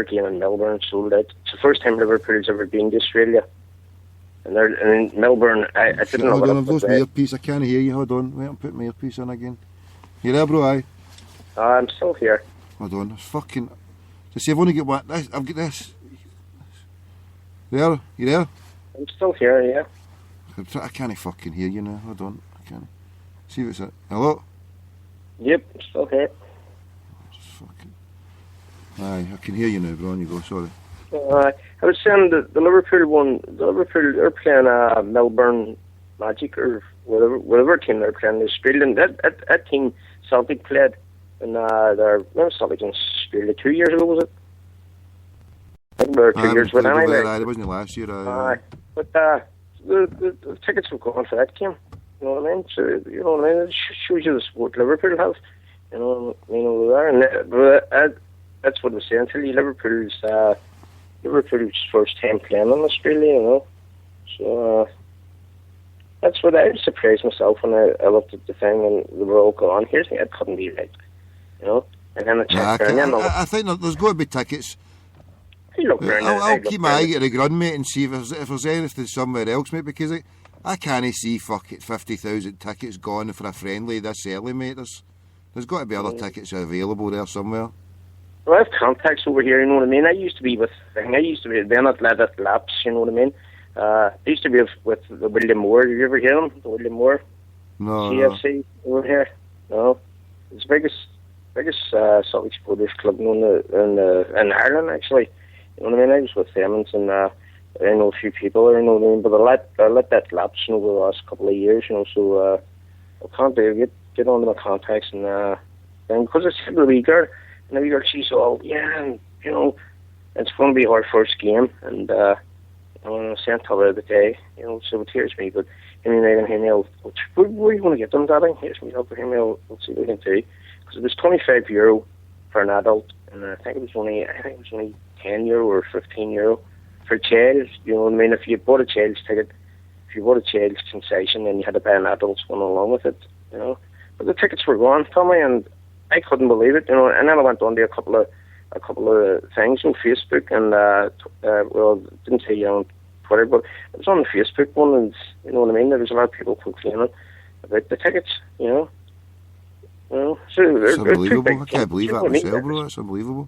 game in Melbourne sold out. It's the first time Liverpool's ever been to Australia. And they're in Melbourne. I didn't know. Hold on, I've lost my earpiece. I can't hear you. Hold on. Wait, I'm putting my earpiece on again. You there, bro? Aye. I'm still here. Hold on. It's fucking. Just see, I've only got one. I've got this. There? You there? I'm still here, yeah. I can't fucking hear you now. Hold on. I can't. See what's it. Hello? Yep, I'm still here. Just fucking. Aye, I can hear you now, bro. On you go. Sorry. I was saying the Liverpool one. The Liverpool, they're playing Melbourne Magic or whatever team they're playing. The Australian that team Celtic played, and they're Celtic in Australia 2 years ago, was it? I think they were 2 years with anyway. It wasn't last year. But the tickets were going for that game. You know what I mean? So you know what I mean. It shows you the support Liverpool have. You know there, and that's what I'm saying to you. Liverpool's first time playing in Australia, you know. So that's what I was surprised myself when I looked at the thing and they were all gone. Here's the thing, it couldn't be right, you know. And then I think there's got to be tickets. I'll keep my eye at the ground, mate, and see if there's anything somewhere else, mate, because I can't see 50,000 tickets gone for a friendly this early, mate. There's got to be other tickets available there somewhere. Well, I have contacts over here, you know what I mean? I used to be then it let it lapse, you know what I mean? I used to be with the William Moore. Have you ever heard him? The William Moore? No. GFC over here? No. It's the biggest Salt Lake Supporters club in Ireland, actually. You know what I mean? I was with them, and I know a few people, you know what I mean? But I let that lapse, you know, over the last couple of years, you know, so I can't get on to my contacts, and because it's a wee girl, and the wee girl, she's all, and, you know, it's going to be our first game, and I'm sent to her the day, you know, so here's me, but any night I'm here, where are you going to get them, Daddy? Here's me up here, we'll see what we can do. Because it was €25 for an adult, and I think it was only €10 or €15 for a child, you know what I mean? If you bought a child's ticket, if you bought a child's concession, then you had to buy an adult's one along with it, you know. But the tickets were gone, Tommy, and I couldn't believe it, you know. And then I went on to a couple of things on Facebook, and well, didn't say on Twitter, but it was on the Facebook one, and you know what I mean. There was a lot of people complaining about the tickets, you know. So it's unbelievable. I can't believe that myself, bro. It's unbelievable.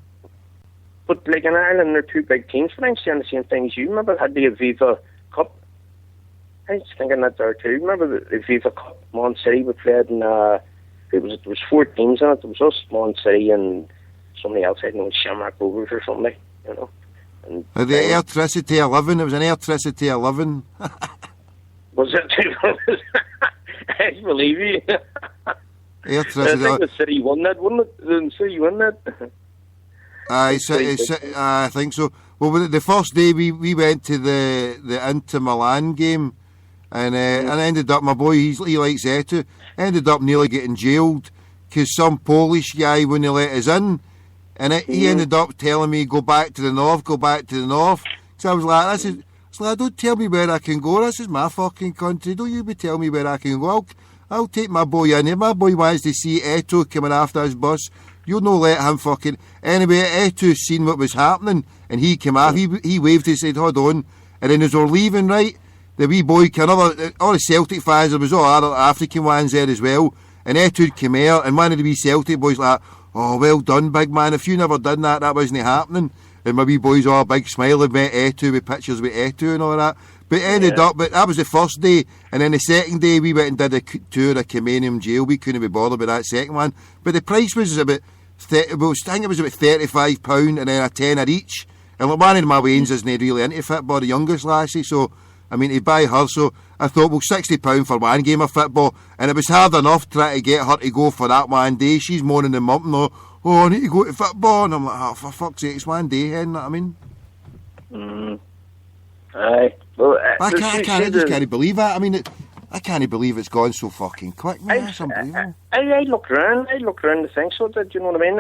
But like in Ireland, they're two big teams. But I'm saying the same thing as you. Remember, had the Aviva Cup. I was thinking that there too. Remember the Aviva Cup? Mon City we played, and there was 4 teams in it. There was us, Mon City, and somebody else. I don't know, Shamrock Rovers or something. You know. And the Airtricity 11. It was an Airtricity 11. Was it? I believe you. I think the City won that, wouldn't it? The City won that. I think so. Well, the first day we went to the Inter Milan game, and I ended up, my boy, he likes Eto, ended up nearly getting jailed because some Polish guy wouldn't let us in, and he ended up telling me, go back to the north. So I was like, don't tell me where I can go, this is my fucking country, don't you be telling me where I can go. I'll take my boy in. If my boy wants to see Eto coming after his bus, you'll not let him fucking... Anyway, Eto seen what was happening, and he came off. He waved, he said, hold on. And then as we're leaving, right, the wee boy, all the Celtic fans, there was all other African ones there as well, and Eto came out, and one of the wee Celtic boys like, oh, well done, big man. If you never done that, that wasn't happening. And my wee boys all big smile, met Eto with pictures with Eto and all that. But it ended up, but that was the first day, and then the second day we went and did a tour of Camanium Jail. We couldn't be bothered with that second one. But the price was about, I think it was about £35 and then a tenner each. And like, one of my wains isn't really into football, the youngest lassie, so, I mean, to buy her, so I thought, well, £60 for one game of football, and it was hard enough trying to get her to go for that one day. She's moaning and mumping, oh, I need to go to football, and I'm like, oh, for fuck's sake, it's one day, you know what I mean? Aye. Well, I just can't believe that. I mean, I can't believe it's gone so fucking quick, man. That's unbelievable. I looked around the thing, so that, you know what I mean?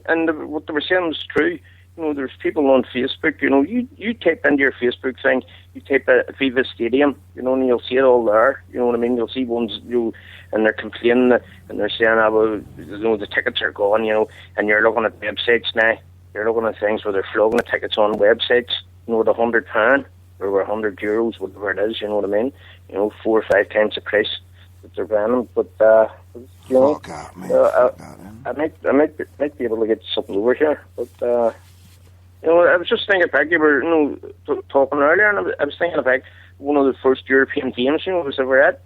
And what they were saying was true. You know, there's people on Facebook, you know, you type into your Facebook thing, you type Viva Stadium, you know, and you'll see it all there. You know what I mean? You'll see ones, and they're complaining, and they're saying, well, you know, the tickets are gone, you know, and you're looking at websites now. You're looking at things where they're flogging the tickets on websites, you know, with £100. Or €100, whatever it is, you know what I mean? You know, 4 or 5 times the price that they're buying them. But, you know, I might be able to get something over here. But, you know, I was just thinking back, you were, you know, talking earlier, and I was thinking about one of the first European games, you know, was ever at.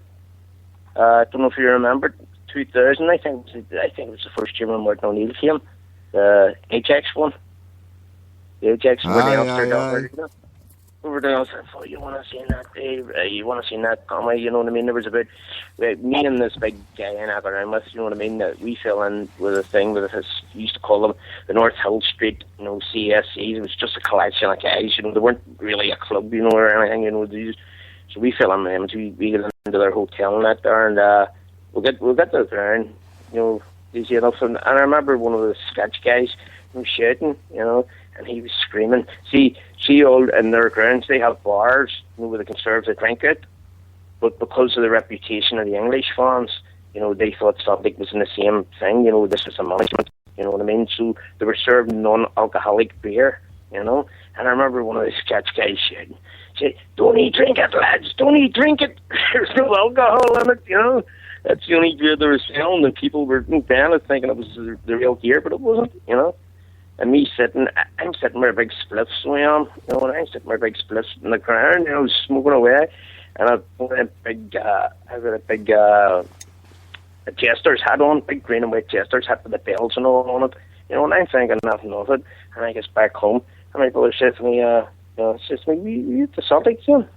I don't know if you remember, 2000, I think it was the first year when Martin O'Neill came. The Ajax one. The Ajax were the Amsterdam. Over there, I was like, oh, you want to see that, Dave? You want to see that, Tommy? You know what I mean? There was about me and this big guy I hang around with, you know what I mean? We fell in with a thing with his, we used to call them the North Hill Street, you know, CSCs. It was just a collection of guys, you know, they weren't really a club, you know, or anything, you know. So we fell in with them, and we got into their hotel and that there, and we'll get to the ground, you know, easy enough. And I remember one of the sketch guys was shouting, you know, and he was screaming. See all in their grounds, they have bars, you know, where they can serve the drink out. But because of the reputation of the English fans, you know, they thought Celtic was in the same thing, you know, this was a management, you know what I mean? So they were serving non-alcoholic beer, you know. And I remember one of the sketch guys shouting, say, "Don't eat, drink it, lads. Don't eat, drink it. There's no alcohol in it." You know, that's the only beer they were selling, and people were banned it, thinking it was the real beer, but it wasn't. You know, and me I'm sitting with a big spliffs way on. You know, and I'm sitting with a big spliffs in the ground. You know, smoking away, and I got a big a jester's hat on, big green and white jester's hat with the bells and all on it. You know, and I'm thinking nothing of it. And I get back home, and my brother says to me, "We at the Celtic game?"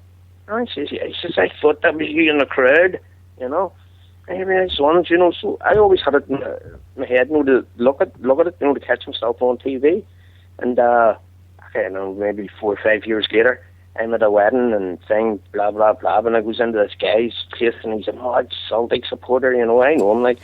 And he says, "I thought that was you in the crowd," you know. And I realised once, you know, so I always had it in my head, you know, to look at it, you know, to catch myself on TV. And, I don't know, maybe 4 or 5 years later, I'm at a wedding and thing, blah, blah, blah, and I goes into this guy's place, and he said, "Oh, it's Celtic supporter," you know, I know him, like,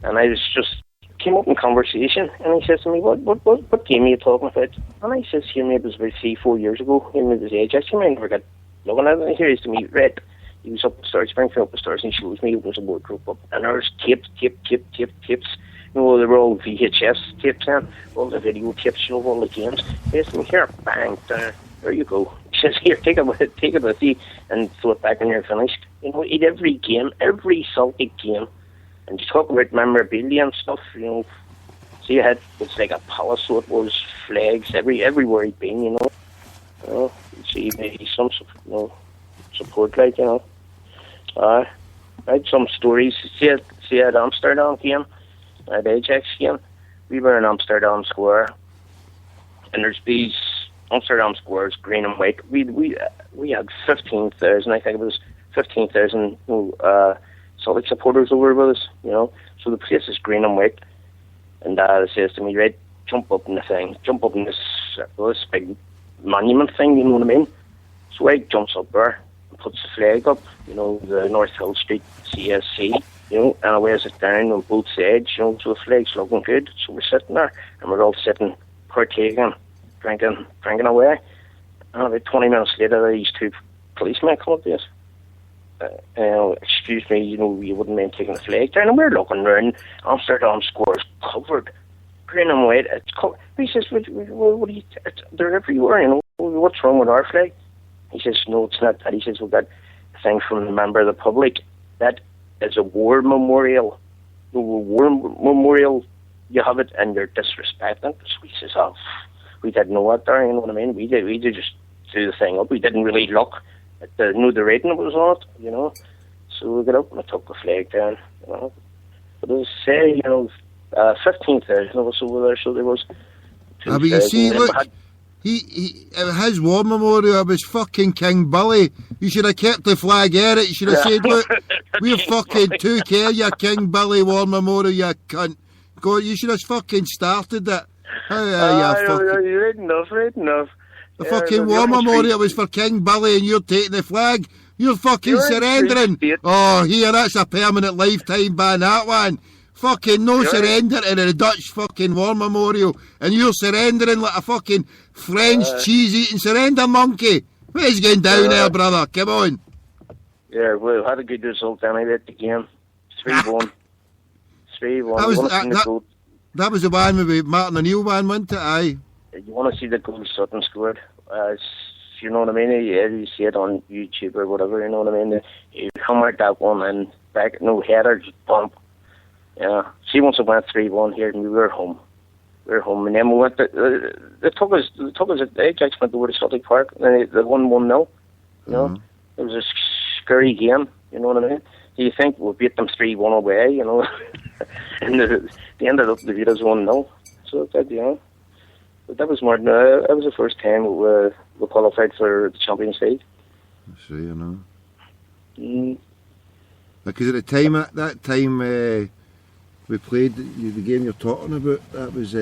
and I was just, came up in conversation, and he says to me, what game are you talking about? And I says, "Here, maybe it was about 3-4 years ago, here, maybe it was Ajax." I never got looking at it, and here he is to me, Red. He was up the stairs, Springfield up the stairs, and he shows me, opens a wardrobe up, and there's tapes. You know, they were all VHS tapes then, all the video tapes, you know, all the games. He says to me, "Here, bang, there you go." He says, "Here, take it with you, and throw it back when you're finished." You know, eat every game, every Celtic game. And you talk about memorabilia and stuff, you know. So you had, it's like a palace, so it was flags everywhere he'd been, you know. You know, see maybe some, you know, support, like, you know. I had some stories. See at Amsterdam game, at Ajax game, we were in Amsterdam Square, and there's these Amsterdam Squares, green and white. We had 15,000, I think it was 15,000 Celtic supporters over with us, you know. So the place is green and white, and it says to me, "Right, jump up in this big monument thing," you know what I mean? So I jumps up there and puts the flag up, you know, the North Hill Street CSC, you know, and I wears it down on both sides, you know, so the flag's looking good. So we're sitting there, and we're all sitting, partaking, drinking away. And about 20 minutes later, these two policemen come up to us. "Excuse me, you know, you wouldn't mind taking the flag down?" And we're looking around, Amsterdam Square's covered, green and white, it's covered. He says, what do you, they're everywhere, you know, what's wrong with our flag? He says, "No, it's not that." He says, "We've got a thing from the member of the public. That is a war memorial. You have it, and you're disrespecting." So he says, "Oh, we didn't know what there, you know what I mean? We did just do the thing up. We didn't really look at the rating that was on it, you know." So we got up and I took the flag down, you know. But as I say, you know, 15,000 of us over there, so there was. But you see, look, his war memorial was fucking King Billy. You should have kept the flag at it. You should have said, "Look, we fucking took care of your King Billy war memorial, you cunt." Go, you should have fucking started it. Right enough. The fucking war memorial was for King Billy, and you're taking the flag. You're fucking surrendering. Oh, here, that's a permanent lifetime ban, that one. Fucking no surrender in the Dutch fucking war memorial, and you're surrendering like a fucking French cheese-eating surrender monkey. What is going down there, brother? Come on. Yeah, well, had a good result anyway at the game. 3-1. 3-1. That was the one with Martin O'Neill one, wasn't it? Aye. You want to see the goal Sutton scored? You know what I mean? You see it on YouTube or whatever, you know what I mean? You hammered that one and back, no header, just bump. Yeah. See, once it went 3-1 here, and we were home. And then we went, they took us at Ajax went over to Celtic Park, and they won 1-0. You know? It was a scary game, you know what I mean? Do you think we'll beat them 3-1 away, you know? And they ended up, they beat us 1-0. So it did, you know. But that was more than, that was the first time we qualified for the Champions League. I see, you know. Because at that time, we played the game you're talking about. That was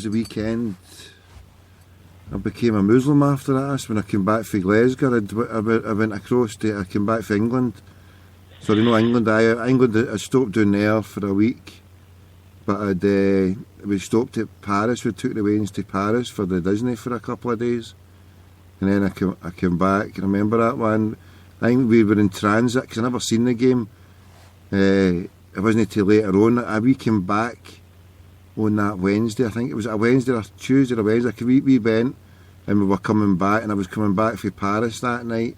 the weekend. I became a Muslim after that. When I came back from Glasgow, I went across I came back from England. So you know England. I stopped down there for a week, but we stopped at Paris. We took the Wains to Paris for the Disney for a couple of days, and then I came back. I remember that one. I think we were in transit because I never seen the game. It wasn't until later on. We came back on that Wednesday. I think it was a Wednesday or Tuesday or Wednesday. 'Cause we went and we were coming back, and I was coming back from Paris that night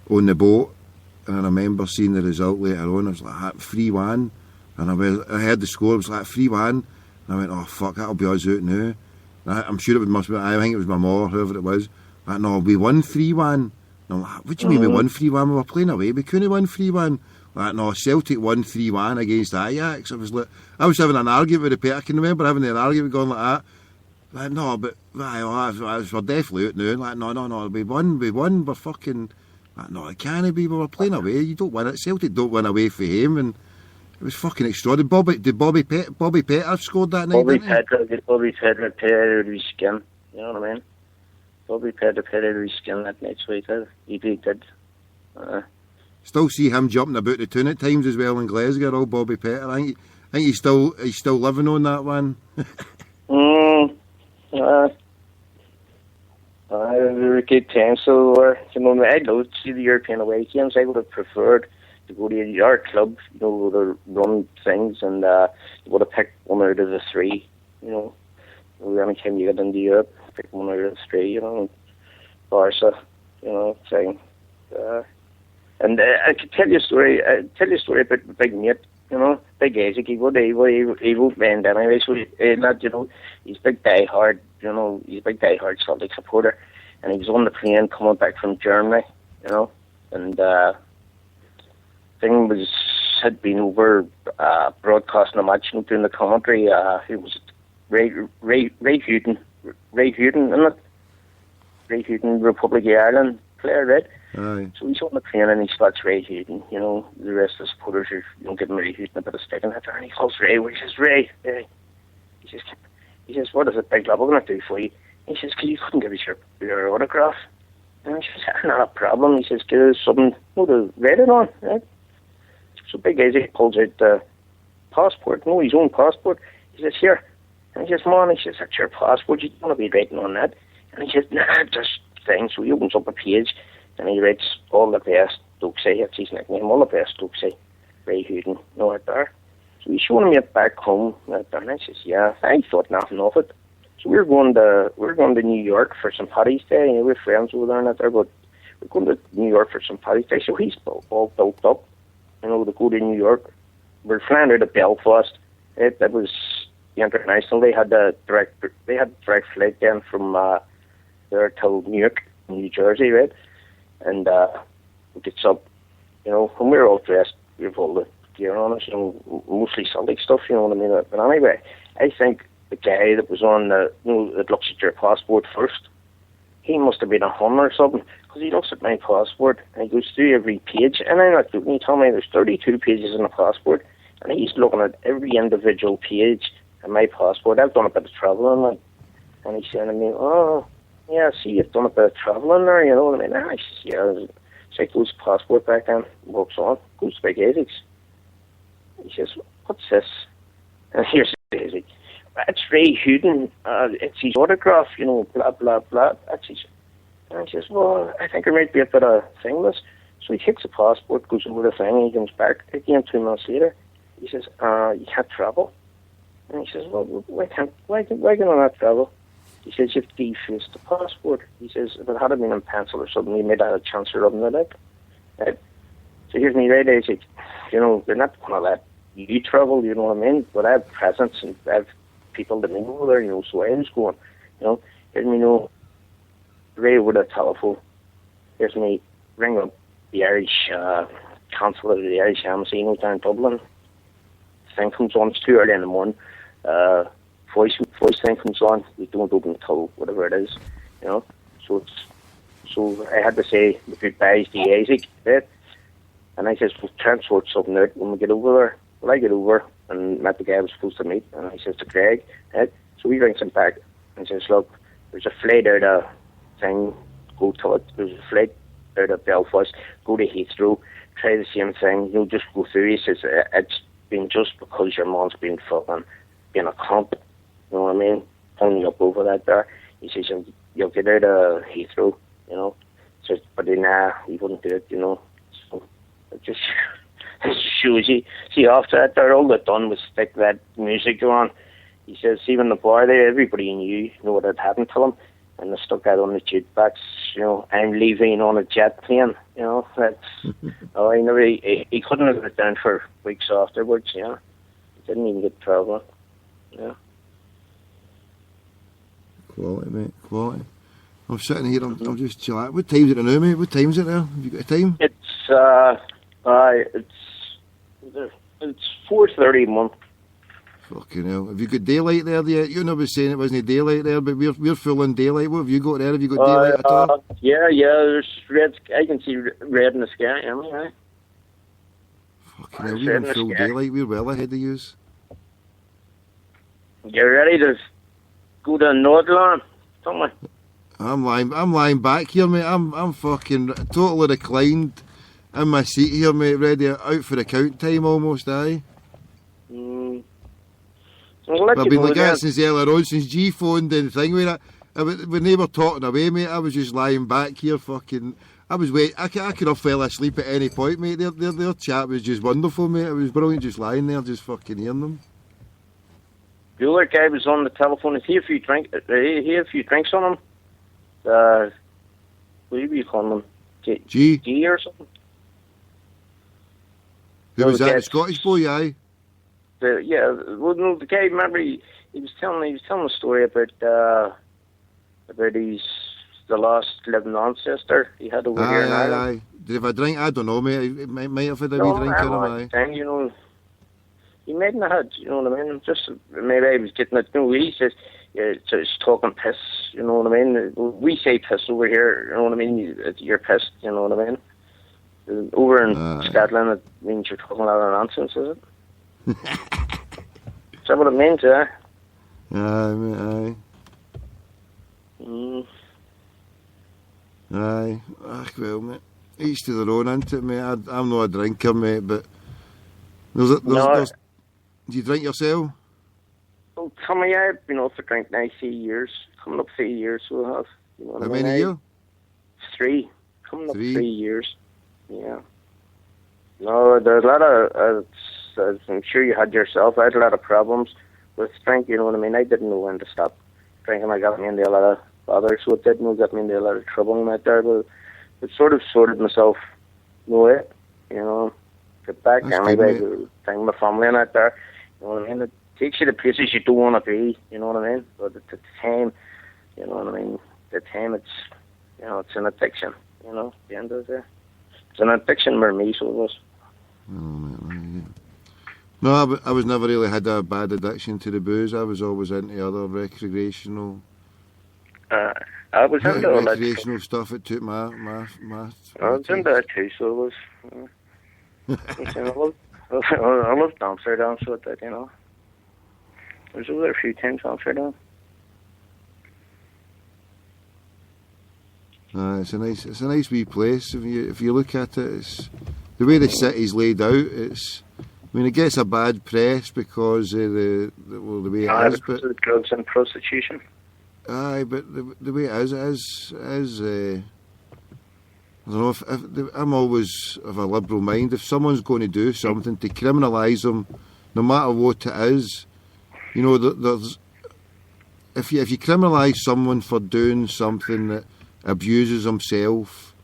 on the boat, and I remember seeing the result later on. I was like 3-1, and I heard the score. It was like 3-1, and I went, oh fuck, that'll be us out now. I'm sure it must be. I think it was my mom, whoever it was. Like, no, we won 3-1. I'm like, what do you mean we won 3-1? We were playing away. We couldn't win 3-1. Like, no, Celtic won 3-1 against Ajax. I was having an argument with the pair. I can remember having an argument going like that. Like, no, but we're definitely out now. Like, no, we won. We're fucking. Like, no, it can't be. We were playing away. You don't win it. Celtic don't win away for him, and it was fucking extraordinary. Did Bobby Petr scored that night? Bobby Petr paid out of his skin. You know what I mean? Bobby Petr paid out of his skin that night, so he did. Still see him jumping about the tune at times as well in Glasgow. Old Bobby Petr. I think he's still living on that one. Very good times. So, you know, I'd love to see the European away games. I would have preferred to go to our club, you know, to run things, and would have picked one out of the three, you know. Every time you get into Europe, pick one out of the three, you know, Barca, you know, thing. And I could tell you a story about the big mate, you know, Big Isaac. He won't bend anyway, so lad, you know, he's big diehard, you know, he's a big diehard Celtic supporter, and he was on the plane coming back from Germany, you know, and thing had been over broadcasting a match and doing the commentary. It was Ray Houghton, isn't it? Ray Houghton, Republic of Ireland player, right? Aye. So he's on the plane and he spots Ray Houghton. You know, the rest of the supporters are, you know, giving Ray Houghton a bit of stick in that, and he calls Ray. He says, Ray, he says, what is it, big love, we're going to do for you? He says, you couldn't give us your autograph. And he says, not a problem. He says, give us something, to write it on, right? So Big Isaac pulls out the passport, his own passport. He says, here. And he says, man, he says, that's your passport, you don't want to be writing on that. And he says, nah, just thing. So he opens up a page and he writes, all the best, Doxy, that's his nickname, all the best, Doxy, Ray Houghton, no it there. So he's showing me it back home, and I says, yeah, I thought nothing of it. So we're going to New York for St. Paddy's Day, you know, we're friends over there and that there, but we're going to New York for St. Paddy's Day, so he's all built up, you know, to go to New York. We're flying out of Belfast. That was the international. They had direct flight then from there till Newark, New Jersey, right? And we gets up, you know, when we were all dressed, we have all the gear on us, you know, mostly Celtic stuff, you know what I mean? But anyway, I think the guy that was on that looks at your passport first, he must have been a Hummer or something, because he looks at my passport and he goes through every page, and I'm not joking, he told me there's 32 pages in the passport, and he's looking at every individual page in my passport. I've done a bit of travelling, like, and he's saying to me, oh, yeah, see, you've done a bit of travelling there, you know what I mean? And I says, yeah, so he goes passport back then, walks on, goes to Big Isaac's. He says, what's this? And here's Isaac. That's Ray Houghton, it's his autograph, you know, blah, blah, blah. That's his. And he says, well, I think there might be a bit of thing with this. So he takes the passport, goes over the thing, and he comes back again 2 months later. He says, you can't travel. And he says, well, why can I not travel? He says, you've defaced the passport. He says, if it had been in pencil or something, you might have had a chance of rubbing it out. Right? So here's me, right, Isaac. You know, they're not going to let you travel, you know what I mean? But I have presents and I have people that know over there, you know, so I was going, you know, here's me, know, Ray with a telephone. Here's me, ring up the Irish consulate of the Irish Embassy, you know, down in Dublin. Thing comes on, it's too early in the morning. Voice thing comes on, we don't open until whatever it is, you know. So I had to say the goodbyes to Isaac, right? And I says, we'll try and sort something out when we get over there. Well, I get over and met the guy I was supposed to meet, and I says to Craig, right? So he rings him back and says, look, there's a flight out of thing, go to it. There's a flight out of Belfast, go to Heathrow, try the same thing, you know, just go through. He says, it's been just because your mom's been fucking being a cunt, you know what I mean? Pulling you up over that there. He says, you'll get out of Heathrow, you know. So, but he wouldn't do it, you know. So it just shows you. See, after that, there, all they'd done was stick that music on, he says, see, when the bar there, everybody knew what had happened to him, and they stuck that on the jukebox, I'm leaving on a jet plane, that's, he couldn't have got down for weeks afterwards, He didn't even get trouble, Quality, mate, quality. I'm sitting here, I'm just chilling. What time is it now, mate? What time is it there? Have you got a time? It's 4:30 a month. Fucking hell. Have you got daylight there yet? You never saying it wasn't daylight there, but we're full in daylight. What have you got there? Have you got daylight at all? Yeah, there's red. I can see red in the sky, right? Fucking hell, we're in full daylight. We're well ahead of yous. You ready to go to Northern? Somewhere. I'm lying back here, mate. I'm fucking totally reclined in my seat here, mate, ready out for the count time almost, aye. I've been like that since earlier on, since G phoned and thing with it. When they were talking away, mate, I was just lying back here, fucking. I was waiting. I could have fell asleep at any point, mate. Their chat was just wonderful, mate. It was brilliant, just lying there, just fucking hearing them. The other guy was on the telephone. He had a few drinks on him. What do you call him? G or something. Who was that? The Scottish boy, aye. The guy. Remember, he was telling a story about the last living ancestor he had over here in Ireland. Aye. Did he have a drink? I don't know, mate. He might have had a wee drink in him, aye. He mightn't have had, you know what I mean? Just maybe I was getting it. He says, it's talking piss, you know what I mean? We say piss over here, you know what I mean? You're pissed, you know what I mean? Over in Scotland, it means you're talking a lot of nonsense, is it? Is that what it means, yeah? Aye, mate, aye. Aye. Well, mate. Each to their own, isn't it, mate? I'm not a drinker, mate, but there's do you drink yourself? Well, Tommy, I've been off the drink now 3 years. Coming up 3 years, so I have. You know what How I mean? many years? 3. Coming up 3 years. Yeah. No, there's a lot of, as I'm sure you had yourself, I had a lot of problems with drink, you know what I mean? I didn't know when to stop drinking. I got me into a lot of bother, so it did got me into a lot of trouble and that there, but it sort of sorted myself away, you know. Get back anyway, thing with my family and that there. You know what I mean? It takes you to places you don't want to be, you know what I mean? But at the time, you know what I mean? At the time, it's, you know, it's an addiction, you know, at the end of the day. It's an addiction for me, so it was. Oh, mate, no, I was never really had a bad addiction to the booze. I was always into other recreational. I was into recreational stuff. It took my I was into that too, so it was. I love Amsterdam, so that, you know. I was over there a few times, Amsterdam. It's a nice wee place. If you look at it, it's the way the city's laid out. It gets a bad press because of the way it is. Because of drugs and prostitution. Aye, but the way it is I don't know, if I'm always of a liberal mind. If someone's going to do something, to criminalise them, no matter what it is, you know, there's if you criminalise someone for doing something that abuses himself,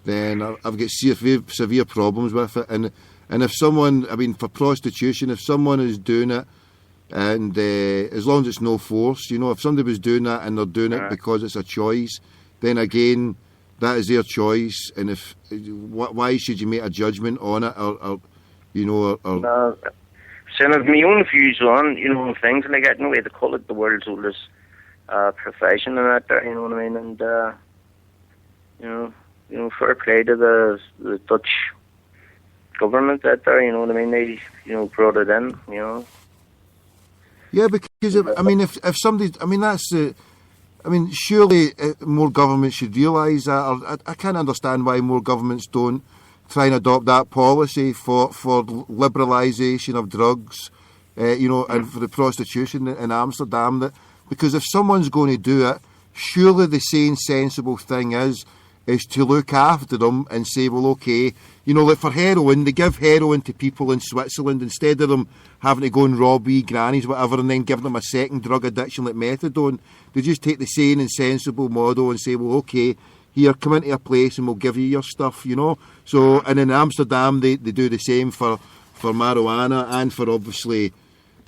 then I've got severe problems with it. And if someone, for prostitution, if someone is doing it, and as long as it's no force, you know, if somebody was doing that and they're doing it because it's a choice, then again, that is their choice. And why should you make a judgment on it, or you know, or I've my own views on, you know, things, and I get no way to call it the world's oldest profession and that there, you know what I mean, and you know, fair play to the Dutch government that there, you know what I mean, they, you know, brought it in, you know. Yeah, because if somebody, that's the. Surely more governments should realise that. Or I can't understand why more governments don't try and adopt that policy for liberalisation of drugs, and for the prostitution in Amsterdam. Because if someone's going to do it, surely the sane, sensible thing is is to look after them and say, well, okay, you know, like for heroin, they give heroin to people in Switzerland instead of them having to go and rob wee grannies, whatever, and then give them a second drug addiction like methadone. They just take the sane and sensible model and say, well, okay, here, come into a place and we'll give you your stuff, you know. So, and in Amsterdam, they do the same for marijuana and for obviously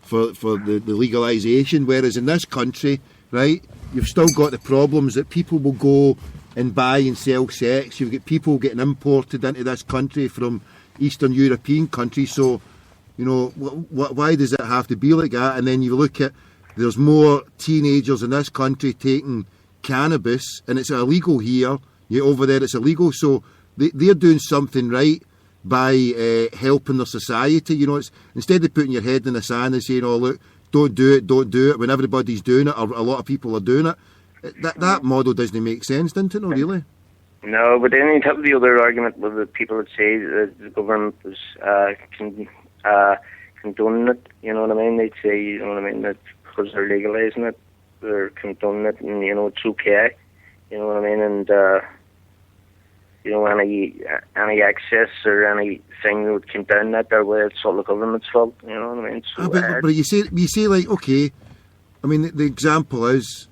for the legalisation, whereas in this country, right, you've still got the problems that people will go and buy and sell sex. You've got people getting imported into this country from Eastern European countries. So, you know, why does it have to be like that? And then you look at, there's more teenagers in this country taking cannabis, and it's illegal here. Over there it's illegal. So they're doing something right by helping their society. You know, it's instead of putting your head in the sand and saying, oh, look, don't do it, when everybody's doing it, or a lot of people are doing it. That model doesn't make sense, doesn't it? No, really? No, but then you have the other argument with the people that say that the government was condoning it. You know what I mean? They'd say, you know what I mean, that because they're legalising it, they're condoning it, and you know it's okay. You know what I mean? And you know, any excess or anything that would come down that their way, it's all the government's fault. You know what I mean? So, but you say like, okay, I mean the example is,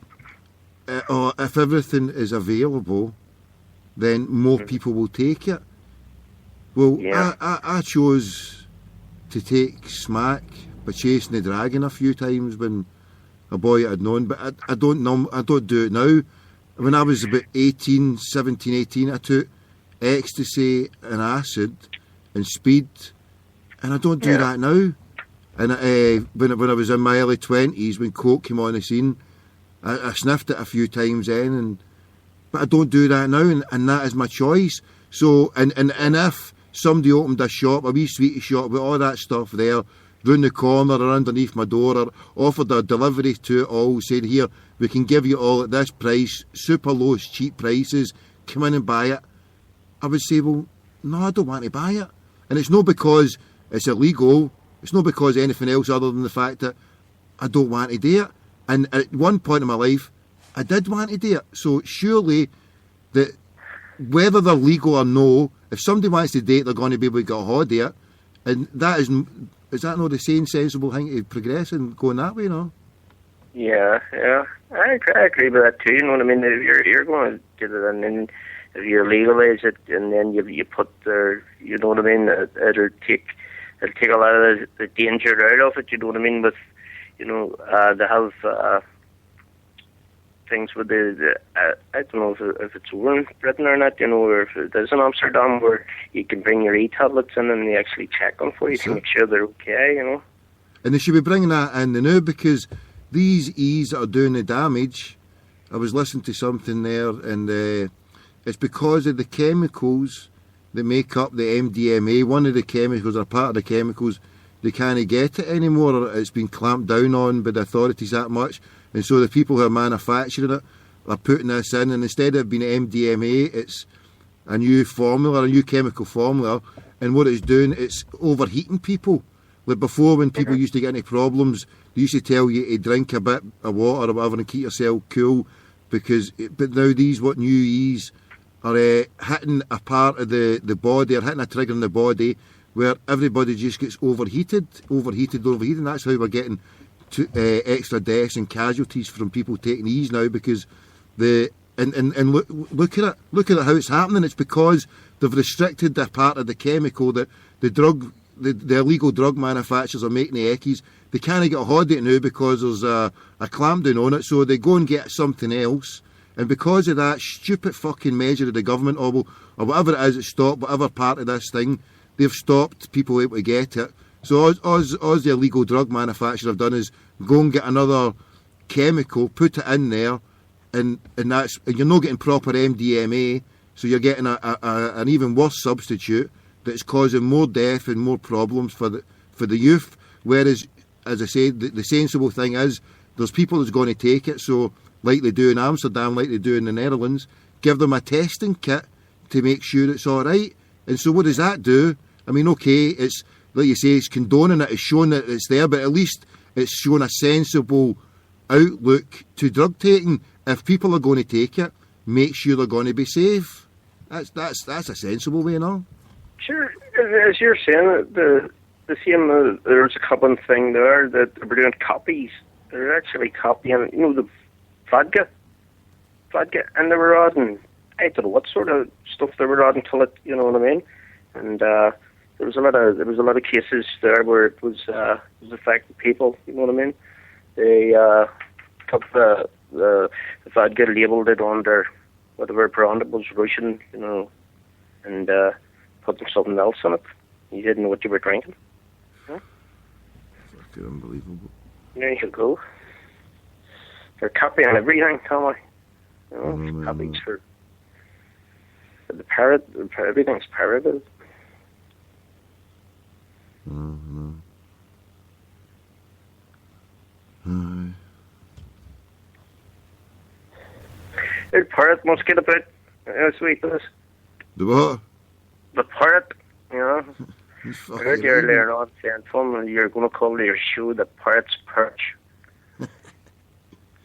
if everything is available, then more people will take it. Well, yeah. I chose to take smack by chasing the dragon a few times when a boy I'd known, but I don't do it now. When I was about 17, 18, I took ecstasy and acid and speed, and I don't do that now. And when I was in my early 20s, when coke came on the scene, I sniffed it a few times then, but I don't do that now, and that is my choice. So, and if somebody opened a shop, a wee sweetie shop with all that stuff there, round the corner or underneath my door, or offered a delivery to it all, said, here, we can give you all at this price, super low, cheap prices, come in and buy it, I would say, well, no, I don't want to buy it. And it's not because it's illegal, it's not because anything else other than the fact that I don't want to do it. And at one point in my life, I did want to do it. So surely, that whether they're legal or no, if somebody wants to date, they're going to be able to get a hold of it. And that is that not the same sensible thing to progress and going that way, no? Yeah. I agree with that too. You know what I mean? If you're going to do it, and then if you legalise it, and then you put there, you know what I mean? It'll take a lot of the danger out of it. You know what I mean? With, you know, they have things with the I don't know if it's over in Britain or not, you know, or if it is in Amsterdam, where you can bring your e-tablets in and they actually check them for you to make sure they're okay, you know. And they should be bringing that in now, because these E's that are doing the damage, I was listening to something there, and it's because of the chemicals that make up the MDMA. One of the chemicals, or part of the chemicals, they can't get it anymore, or it's been clamped down on by the authorities that much. And so the people who are manufacturing it are putting this in, and instead of being MDMA, it's a new formula, a new chemical formula, and what it's doing, it's overheating people. Like before, when people used to get any problems, they used to tell you to drink a bit of water or whatever and keep yourself cool, but now these what new E's are hitting a part of the body, or hitting a trigger in the body where everybody just gets overheated, and that's how we're getting extra deaths and casualties from people taking E's now, because look at it how it's happening. It's because they've restricted the part of the chemical that the illegal drug manufacturers are making the eckies. They can't get a hold of it now because there's a clamp down on it, so they go and get something else. And because of that stupid fucking measure of the government, or whatever it is that stopped whatever part of this thing, they've stopped people able to get it. So all the illegal drug manufacturers have done is go and get another chemical, put it in there, and you're not getting proper MDMA, so you're getting an even worse substitute that's causing more death and more problems for the youth. Whereas, as I said, the sensible thing is there's people that's going to take it, so like they do in Amsterdam, like they do in the Netherlands, give them a testing kit to make sure it's all right. And so what does that do? I mean, okay, it's like you say, it's condoning it, it's showing that it's there, but at least it's showing a sensible outlook to drug taking. If people are going to take it, make sure they're going to be safe. That's a sensible way, no? Sure, as you're saying, the same, there's a common thing there that we're doing copies. They're actually copying, the vodka, and they were adding, I don't know what sort of stuff they were adding to it, you know what I mean? And there was a lot of cases there where it was affecting people, you know what I mean? They took the vodka, labelled it under whatever brand it was, Russian, and put something else in it. You didn't know what you were drinking. Huh? Fucking unbelievable. There you go. They're copying everything, Tommy. Copies for the parrot. Everything's parroted. The parrot must get a bit sweet this. The what? The parrot, I heard you earlier on saying something, you're going to call your show the Parrot's Perch.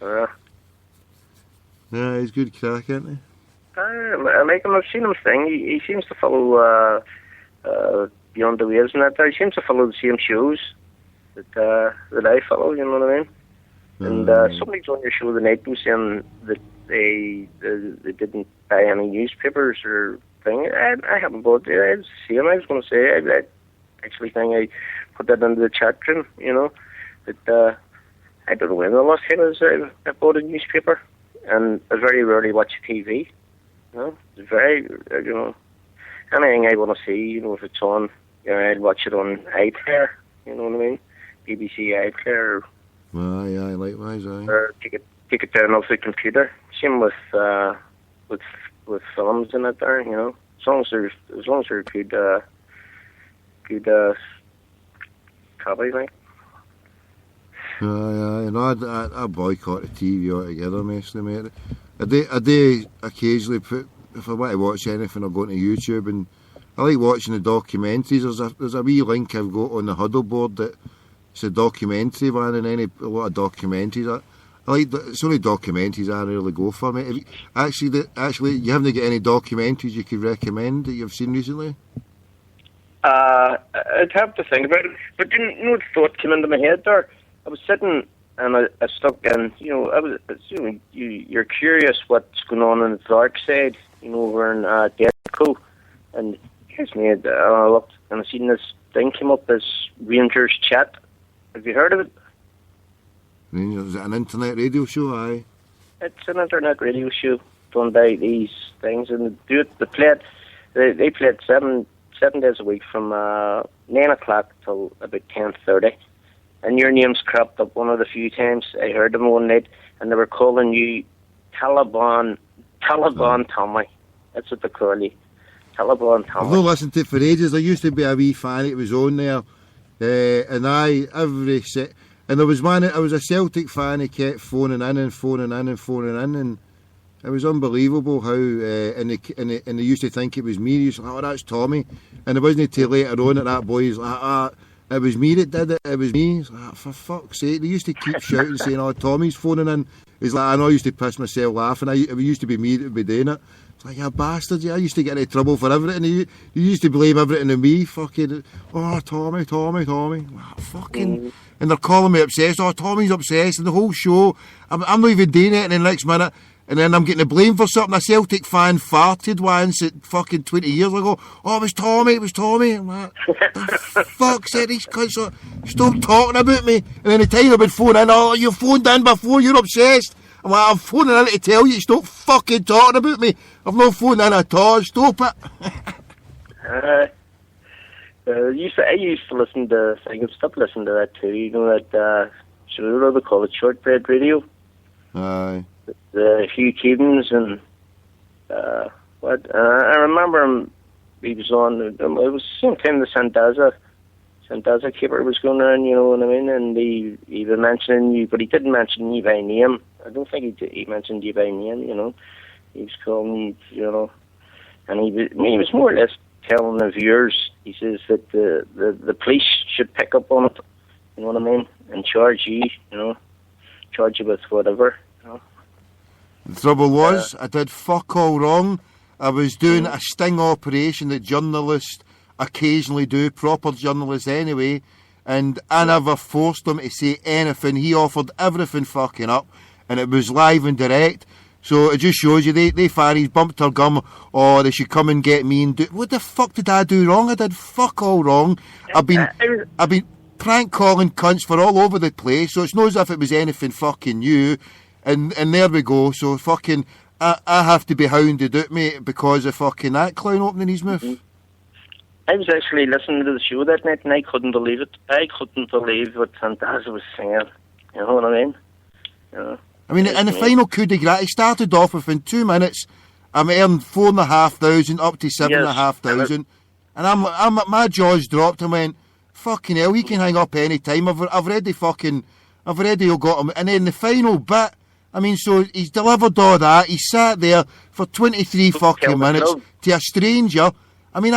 Yeah, he's good crack, isn't he? I like him. I've seen him sing. He seems to follow Beyond the Waves and that. He seems to follow the same shows that I follow, you know what I mean? And somebody's on your show the night was saying that they didn't buy any newspapers or thing. I haven't bought it. It's the same. I was going to say, I actually think I put that into the chat room, but I don't know when the last time I bought a newspaper, and I very rarely watch TV. It's very, anything I want to see, if it's on, I'd watch it on iPlayer, you know what I mean? BBC iPlayer. Aye, likewise, aye. Or take it down off the computer. Same with films and that there, as long as they're good copy, like. I boycott the TV altogether, mostly, mate. I do occasionally put, if I want to watch anything, I'll go to YouTube, and I like watching the documentaries. There's a wee link I've got on the huddle board that it's a documentary one, and a lot of documentaries. I like it's only documentaries I really go for, mate. Actually, you haven't got any documentaries you could recommend that you've seen recently? I'd have to think about it, but the thought came into my head there. I was sitting and I stuck in, I was assuming you're curious what's going on in the dark side, over in Deco, and here's me, I looked and I seen this thing came up, this Rangers Chat. Have you heard of it? Rangers, is it an internet radio show? Aye. It's an internet radio show done by these things, and they play it. They play it seven days a week from 9 o'clock till about 10:30. And your name's cropped up one of the few times. I heard them one night, and they were calling you Taliban Tommy. That's what they call you, Taliban Tommy. I've not listened to it for ages. I used to be a wee fan. It was on there, and there was one. I was a Celtic fan. He kept phoning in, and it was unbelievable how. And they used to think it was me. He was like, "Oh, that's Tommy," and it wasn't until later on that boy's like, it was me that did it, it was me. It's like, for fuck's sake, they used to keep shouting, saying, "Oh, Tommy's phoning in." He's like, I know, I used to piss myself laughing. It used to be me that would be doing it. It's like, you bastards, I used to get into trouble for everything. You used to blame everything on me, fucking, "Oh, Tommy. Fucking, and they're calling me obsessed. "Oh, Tommy's obsessed," and the whole show, I'm not even doing it, and then next minute, and then I'm getting the blame for something. A Celtic fan farted once at fucking 20 years ago. "Oh, it was Tommy. I'm like, fuck's sake, these cunts stop talking about me. And then the time I would phone in, "Oh, you phoned in before, you're obsessed." I'm like, "I'm phoning in to tell you, stop fucking talking about me. I've not phoned in at all, stop it." I used to listen to, I can stop listening to that too, that show, they call it shortbread radio. Aye. The Hugh Keevins and I remember him. He was on. It was the same time the Sandaza keeper was going around. You know what I mean? And he was mentioning you, but he didn't mention you by name. I don't think he mentioned you by name. He was calling you. And he was more or less telling the viewers. He says that the police should pick up on it. You know what I mean? And charge you. Charge you with whatever. The trouble was, I did fuck all wrong. I was doing a sting operation that journalists occasionally do, proper journalists anyway, and I never forced him to say anything. He offered everything fucking up, and it was live and direct. So it just shows you, they fire, he's bumped her gum, or they should come and get me and do... What the fuck did I do wrong? I did fuck all wrong. I've been prank calling cunts for all over the place, so it's not as if it was anything fucking new. And there we go. So fucking, I have to be hounded out, mate, because of fucking that clown opening his mouth. Mm-hmm. I was actually listening to the show that night, and I couldn't believe it. I couldn't believe what Fantasia was saying. You know what I mean? You know, I mean, in the final coup de grace, he started off within 2 minutes. I'm earned 4,500 up to 7,500, and I'm my jaws dropped. I went, fucking hell, he can hang up any time. I've already got him. And then the final bit, I mean, so he's delivered all that. He sat there for 23 fucking minutes to a stranger. I mean,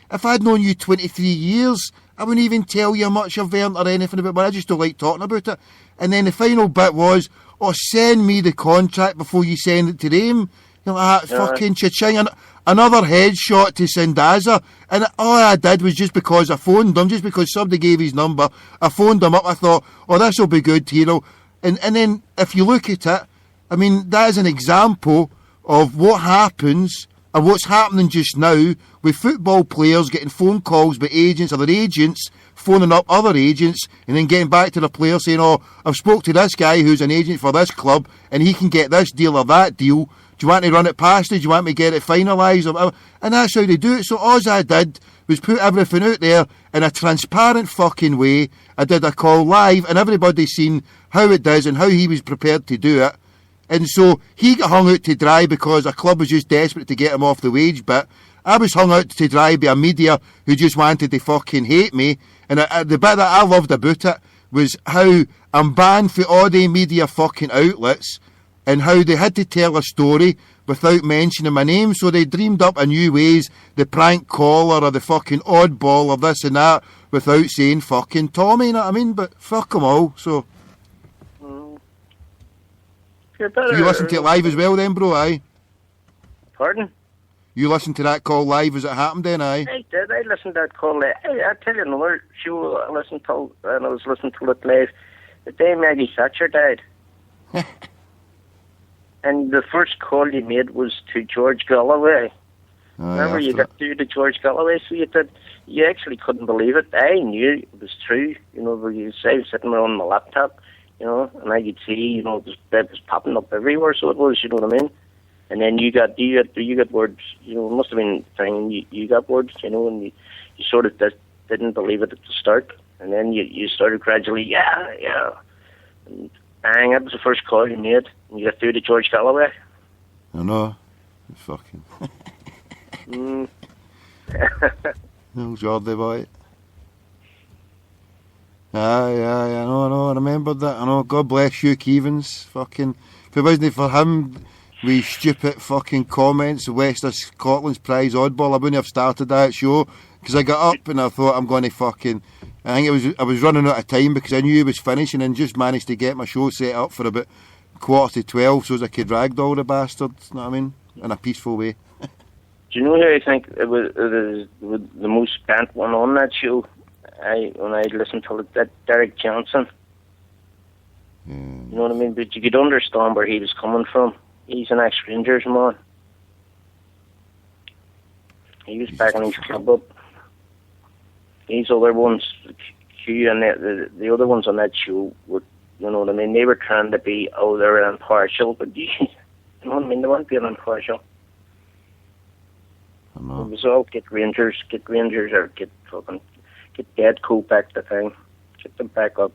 if I'd known you 23 years, I wouldn't even tell you how much I've earned or anything about it, but I just don't like talking about it. And then the final bit was, send me the contract before you send it to them. You know, fucking cha-ching. And another headshot to Sandaza. And all I did was just because I phoned him, just because somebody gave his number, I phoned him up. I thought, this will be good, Hero. And then if you look at it, I mean, that is an example of what happens and what's happening just now with football players getting phone calls by agents, other agents phoning up other agents and then getting back to the player saying, I've spoke to this guy who's an agent for this club and he can get this deal or that deal. Do you want to run it past it? Do you want me to get it finalised? And that's how they do it. So all I did was put everything out there in a transparent fucking way. I did a call live and everybody's seen how it does and how he was prepared to do it. And so he got hung out to dry because a club was just desperate to get him off the wage bit. I was hung out to dry by a media who just wanted to fucking hate me. And the bit that I loved about it was how I'm banned for all the media fucking outlets and how they had to tell a story without mentioning my name. So they dreamed up a new ways, the prank caller or the fucking oddball or this and that, without saying fucking Tommy, you know what I mean? But fuck them all, so... You listened to it live as well then, bro, aye? Pardon? You listened to that call live as it happened then, aye? I did. I listened to that call live. I tell you another show I listened to, and I was listening to it live. The day Maggie Thatcher died. And the first call you made was to George Galloway. Remember, you got through to George Galloway, so you actually couldn't believe it. I knew it was true. You know, I was sitting there on my laptop, you know, and I could see, you know, it was popping up everywhere, so it was, you know what I mean? And then you got words, you know, it must have been thing, you got words, you know, and you sort of didn't believe it at the start. And then you started gradually, yeah. And bang, that was the first call you made. And you got through to George Galloway. I know. Fucking. No, Jordy boy. Aye, I know, I remembered that. I know, God bless Hugh Keevans. Fucking, if it wasn't for him, with stupid fucking comments, West of Scotland's prize oddball, I wouldn't have started that show, because I got up and I thought I'm going to fucking, I was running out of time because I knew it was finishing and just managed to get my show set up for about 11:45 so as I could ragdoll the bastards, you know what I mean, in a peaceful way. Do you know who I think it was the most spent one on that show? When I listened to it, that Derek Johnson. You know what I mean? But you could understand where he was coming from. He's an ex-Rangers man. He was backing his club up. These other ones, Q and the other ones on that show, were, you know what I mean? They were trying to be, they're impartial, but you know what I mean? They weren't being impartial. It was all get Rangers, or get Dead Cool back the thing. Get them back up.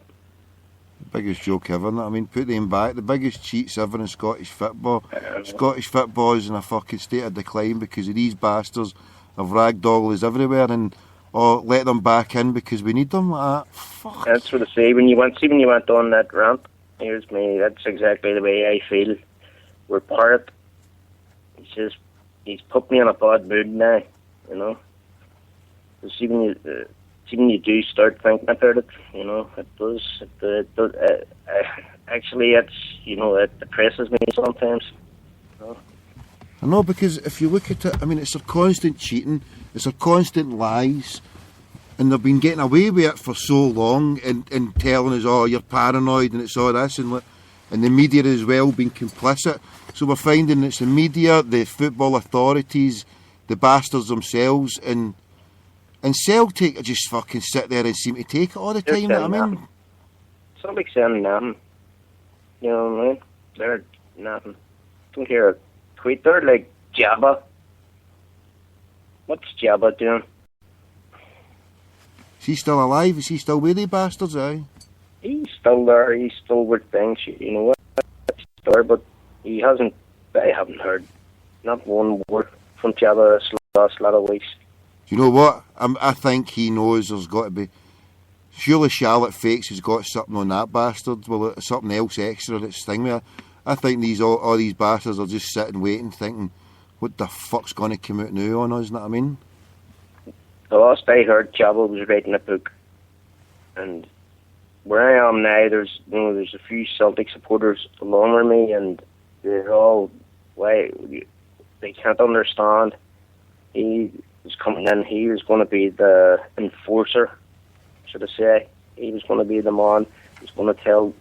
The biggest joke ever, I mean, put them back. The biggest cheats ever in Scottish football. Scottish football is in a fucking state of decline because of these bastards of ragdollers everywhere, and let them back in because we need them. Fuck. That's what I say. When you went on that ramp, here's me. That's exactly the way I feel. We're part. He's put me in a bad mood now, you know. Because even you do start thinking about it, you know, it does. Actually, it's, you know, it depresses me sometimes. You know? I know, because if you look at it, I mean, it's a constant cheating, it's a constant lies, and they've been getting away with it for so long, and telling us, oh, you're paranoid, and it's all this, and the media as well being complicit. So we're finding it's the media, the football authorities, the bastards themselves, and Celtic just fucking sit there and seem to take it all the time. I mean, somebody's saying nothing. You know what I mean? They're nothing. Don't hear a tweet. They're like Jabba. What's Jabba doing? Is he still alive? Is he still with the bastards, aye? He's still there. He's still with things. You know what? But he hasn't. I haven't heard not one word from Jabba this last lot of weeks. Do you know what? I think he knows there's got to be. Surely Charlotte Fakes has got something on that bastard. Well, something else extra that's sting me. I think all these bastards are just sitting waiting, thinking, what the fuck's going to come out now on us? Know what I mean? The last I heard, Jabba was writing a book, and where I am now, there's a few Celtic supporters along with me, and they're all they can't understand. He was coming in. He was going to be the enforcer, should I say? He was going to be the man. He was going to tell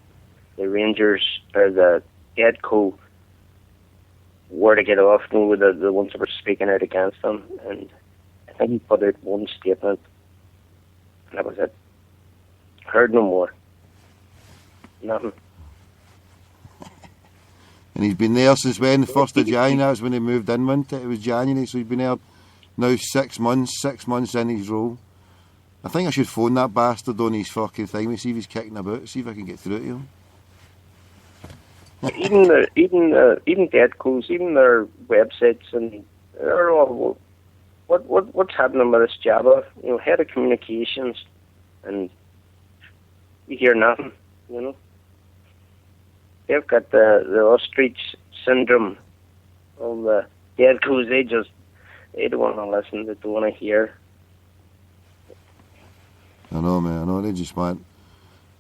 the Rangers or the Edco where to get off. The ones that were speaking out against them, and I think he put out one statement, and that was it. Heard no more. Nothing. And he's been there since when? The 1st of January, that's when he moved in, wasn't it? It was January, so he's been there now 6 months in his role. I think I should phone that bastard on his fucking thing and see if he's kicking about, see if I can get through to him. even Deadcos, even their websites, and they're all, what's happening with this Jabba? You know, head of communications, and you hear nothing. You know, they've got the ostrich syndrome. All the Deadcos, they don't want to listen. They don't want to hear. I know, man. I know. They just want.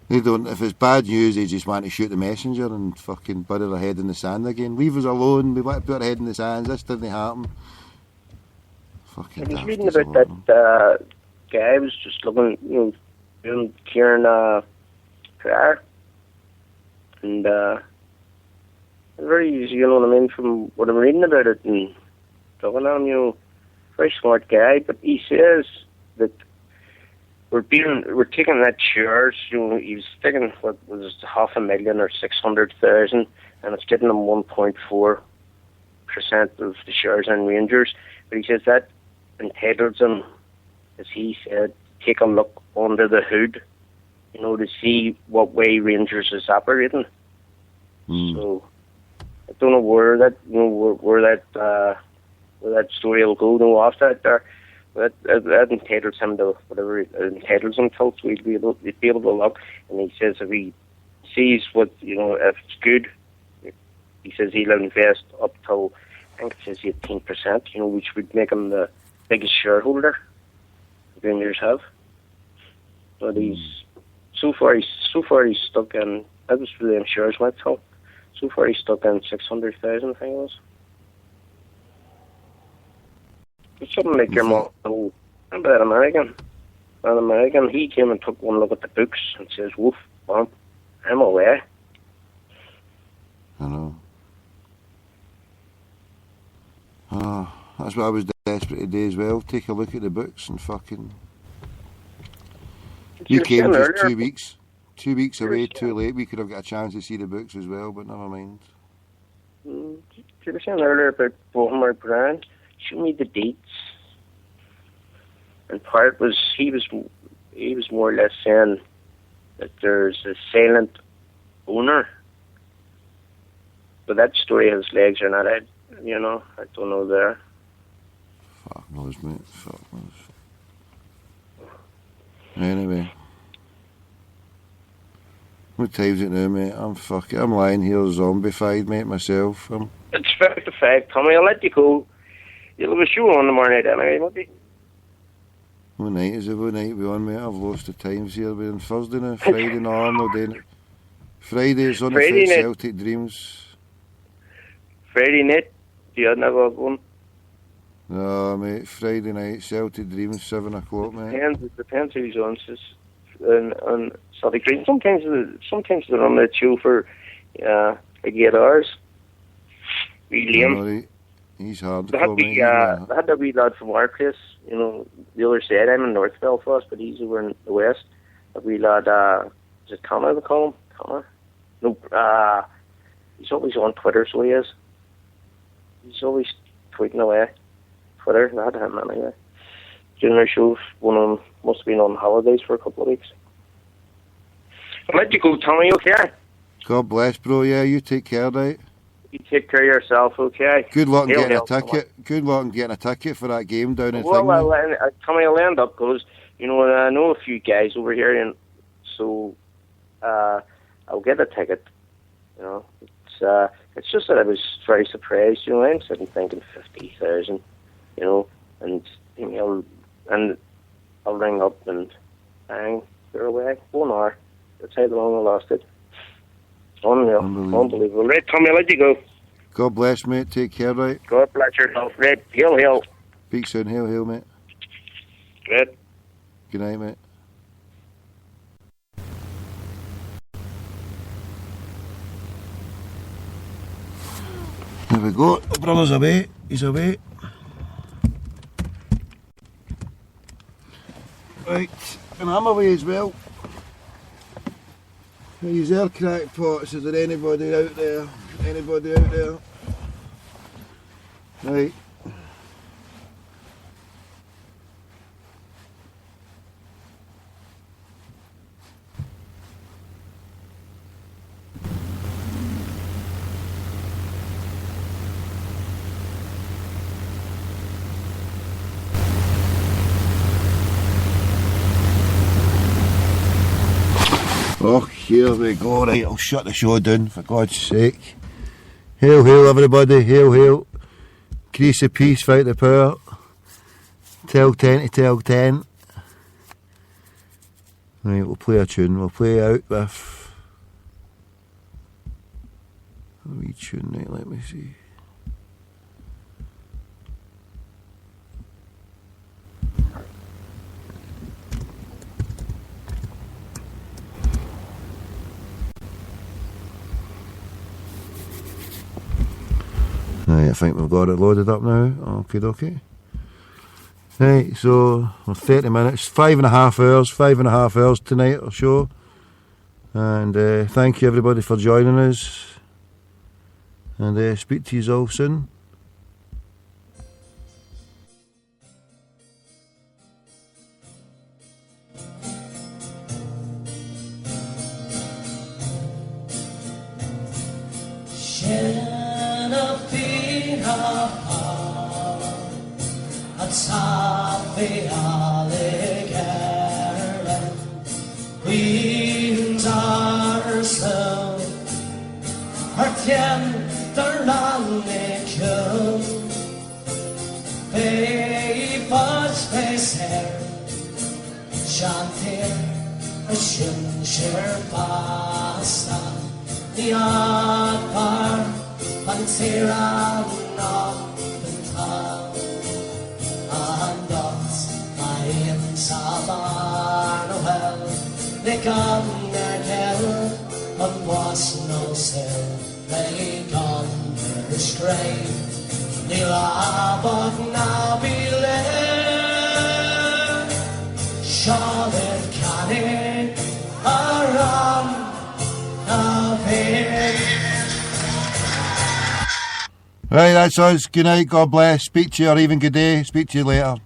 They don't. If it's bad news, they just want to shoot the messenger and fucking bury their head in the sand again. Leave us alone. We want to put our head in the sand. This didn't happen. Fucking. I was reading about that guy. I was just looking, doing Kieran prayer, and very easy. You know what I mean? From what I'm reading about it and talking to him, very smart guy. But he says that we're taking that shares. He was taking what was 500,000 or 600,000, and it's getting them 1.4% of the shares in Rangers. But he says that entitles him, as he said, take a look under the hood, to see what way Rangers is operating. So I don't know where that where that story will go. No, off that there. That entitles him to whatever it entitles him to, so he'd be able to look. And he says if he sees what, if it's good, he says he'll invest up till, I think it says 18%, which would make him the biggest shareholder the Rangers have. But so far he's stuck in, that was for the insurance went so far he's stuck in 600,000, I think it was. It's something like your mom. Remember that American? That American, he came and took one look at the books and says, woof, bump, I'm away. I know. That's what I was desperate to do as well. Take a look at the books and fucking... You came just 2 weeks. 2 weeks away, too late. We could have got a chance to see the books as well, but never mind. You were saying earlier about Bohemar Brown. Show me the dates. And part was he was more or less saying that there's a silent owner, but that story has legs or not. I don't know there. Fuck knows, mate. Fuck knows. Anyway, what time's it now, mate? I'm lying here zombified, mate, myself. It's 5:55, Tommy. I'll let you go. You'll have a show on tomorrow night anyway, won't you? What night is it? What night we on, mate? I've lost the times here. We're on Thursday now. Friday, no, I'm not doing it. Friday is on Friday the Celtic Dreams. Friday night, you never have one? No, mate, Friday night, Celtic Dreams, 7 o'clock, mate. It depends who's on. On Saturday Green. Sometimes they run the show for like 8 hours. Liam. He's hard. They had the wee lad from our place, you know, the other side. I'm in North Belfast, but he's over in the west. A wee lad, is it Connor they call him? Connor? No, he's always on Twitter, so he is. He's always tweeting away. Twitter, they had him anyway. During their show, one of them must have been on holidays for a couple of weeks. I'll let you go, Tommy, okay? God bless, bro. Yeah, you take care, right? You take care of yourself, okay? Good luck in getting a ticket. Good luck in getting a ticket for that game down in Tommy, I'll end up because, you know, I know a few guys over here, and so I'll get a ticket. You know, it's just that I was very surprised. You know, I'm sitting thinking 50,000. You know, and you know, and I'll ring up and bang, they're away. 1 hour. That's how long I lost it. Unbelievable. Right, Tommy, I'll let you go. God bless, mate. Take care, right? God bless yourself. Right, hail. Speak soon. Hail, mate. Right. Good night, mate. There we go. The brother's away. He's away. Right, and I'm away as well. He's there, crackpots. Is there anybody out there? Anybody out there? Right. Oh, here we go. Right, I'll shut the show down, for God's sake. Hail, everybody. Hail. Crease the peace, fight the power. Tell 10 to tell 10. Right, we'll play a tune. We'll play out with a wee tune. Right, let me see. Right, I think we've got it loaded up now. Okay. Right, so 30 minutes, 5.5 hours tonight or show. And thank you everybody for joining us. And speak to you all soon. Safi Allegaren, Queens ourselves, our tender Lannikun, Babas Beser, Shantir, Shinshir Basta, Niakar, Pantira, Noppental. Sabar Noel, they come their hell, and was no sell, they gone their stray, they labot now be led, Charlotte canning around a pig. Right, that's us. Good night, God bless. Speak to you, or even good day. Speak to you later.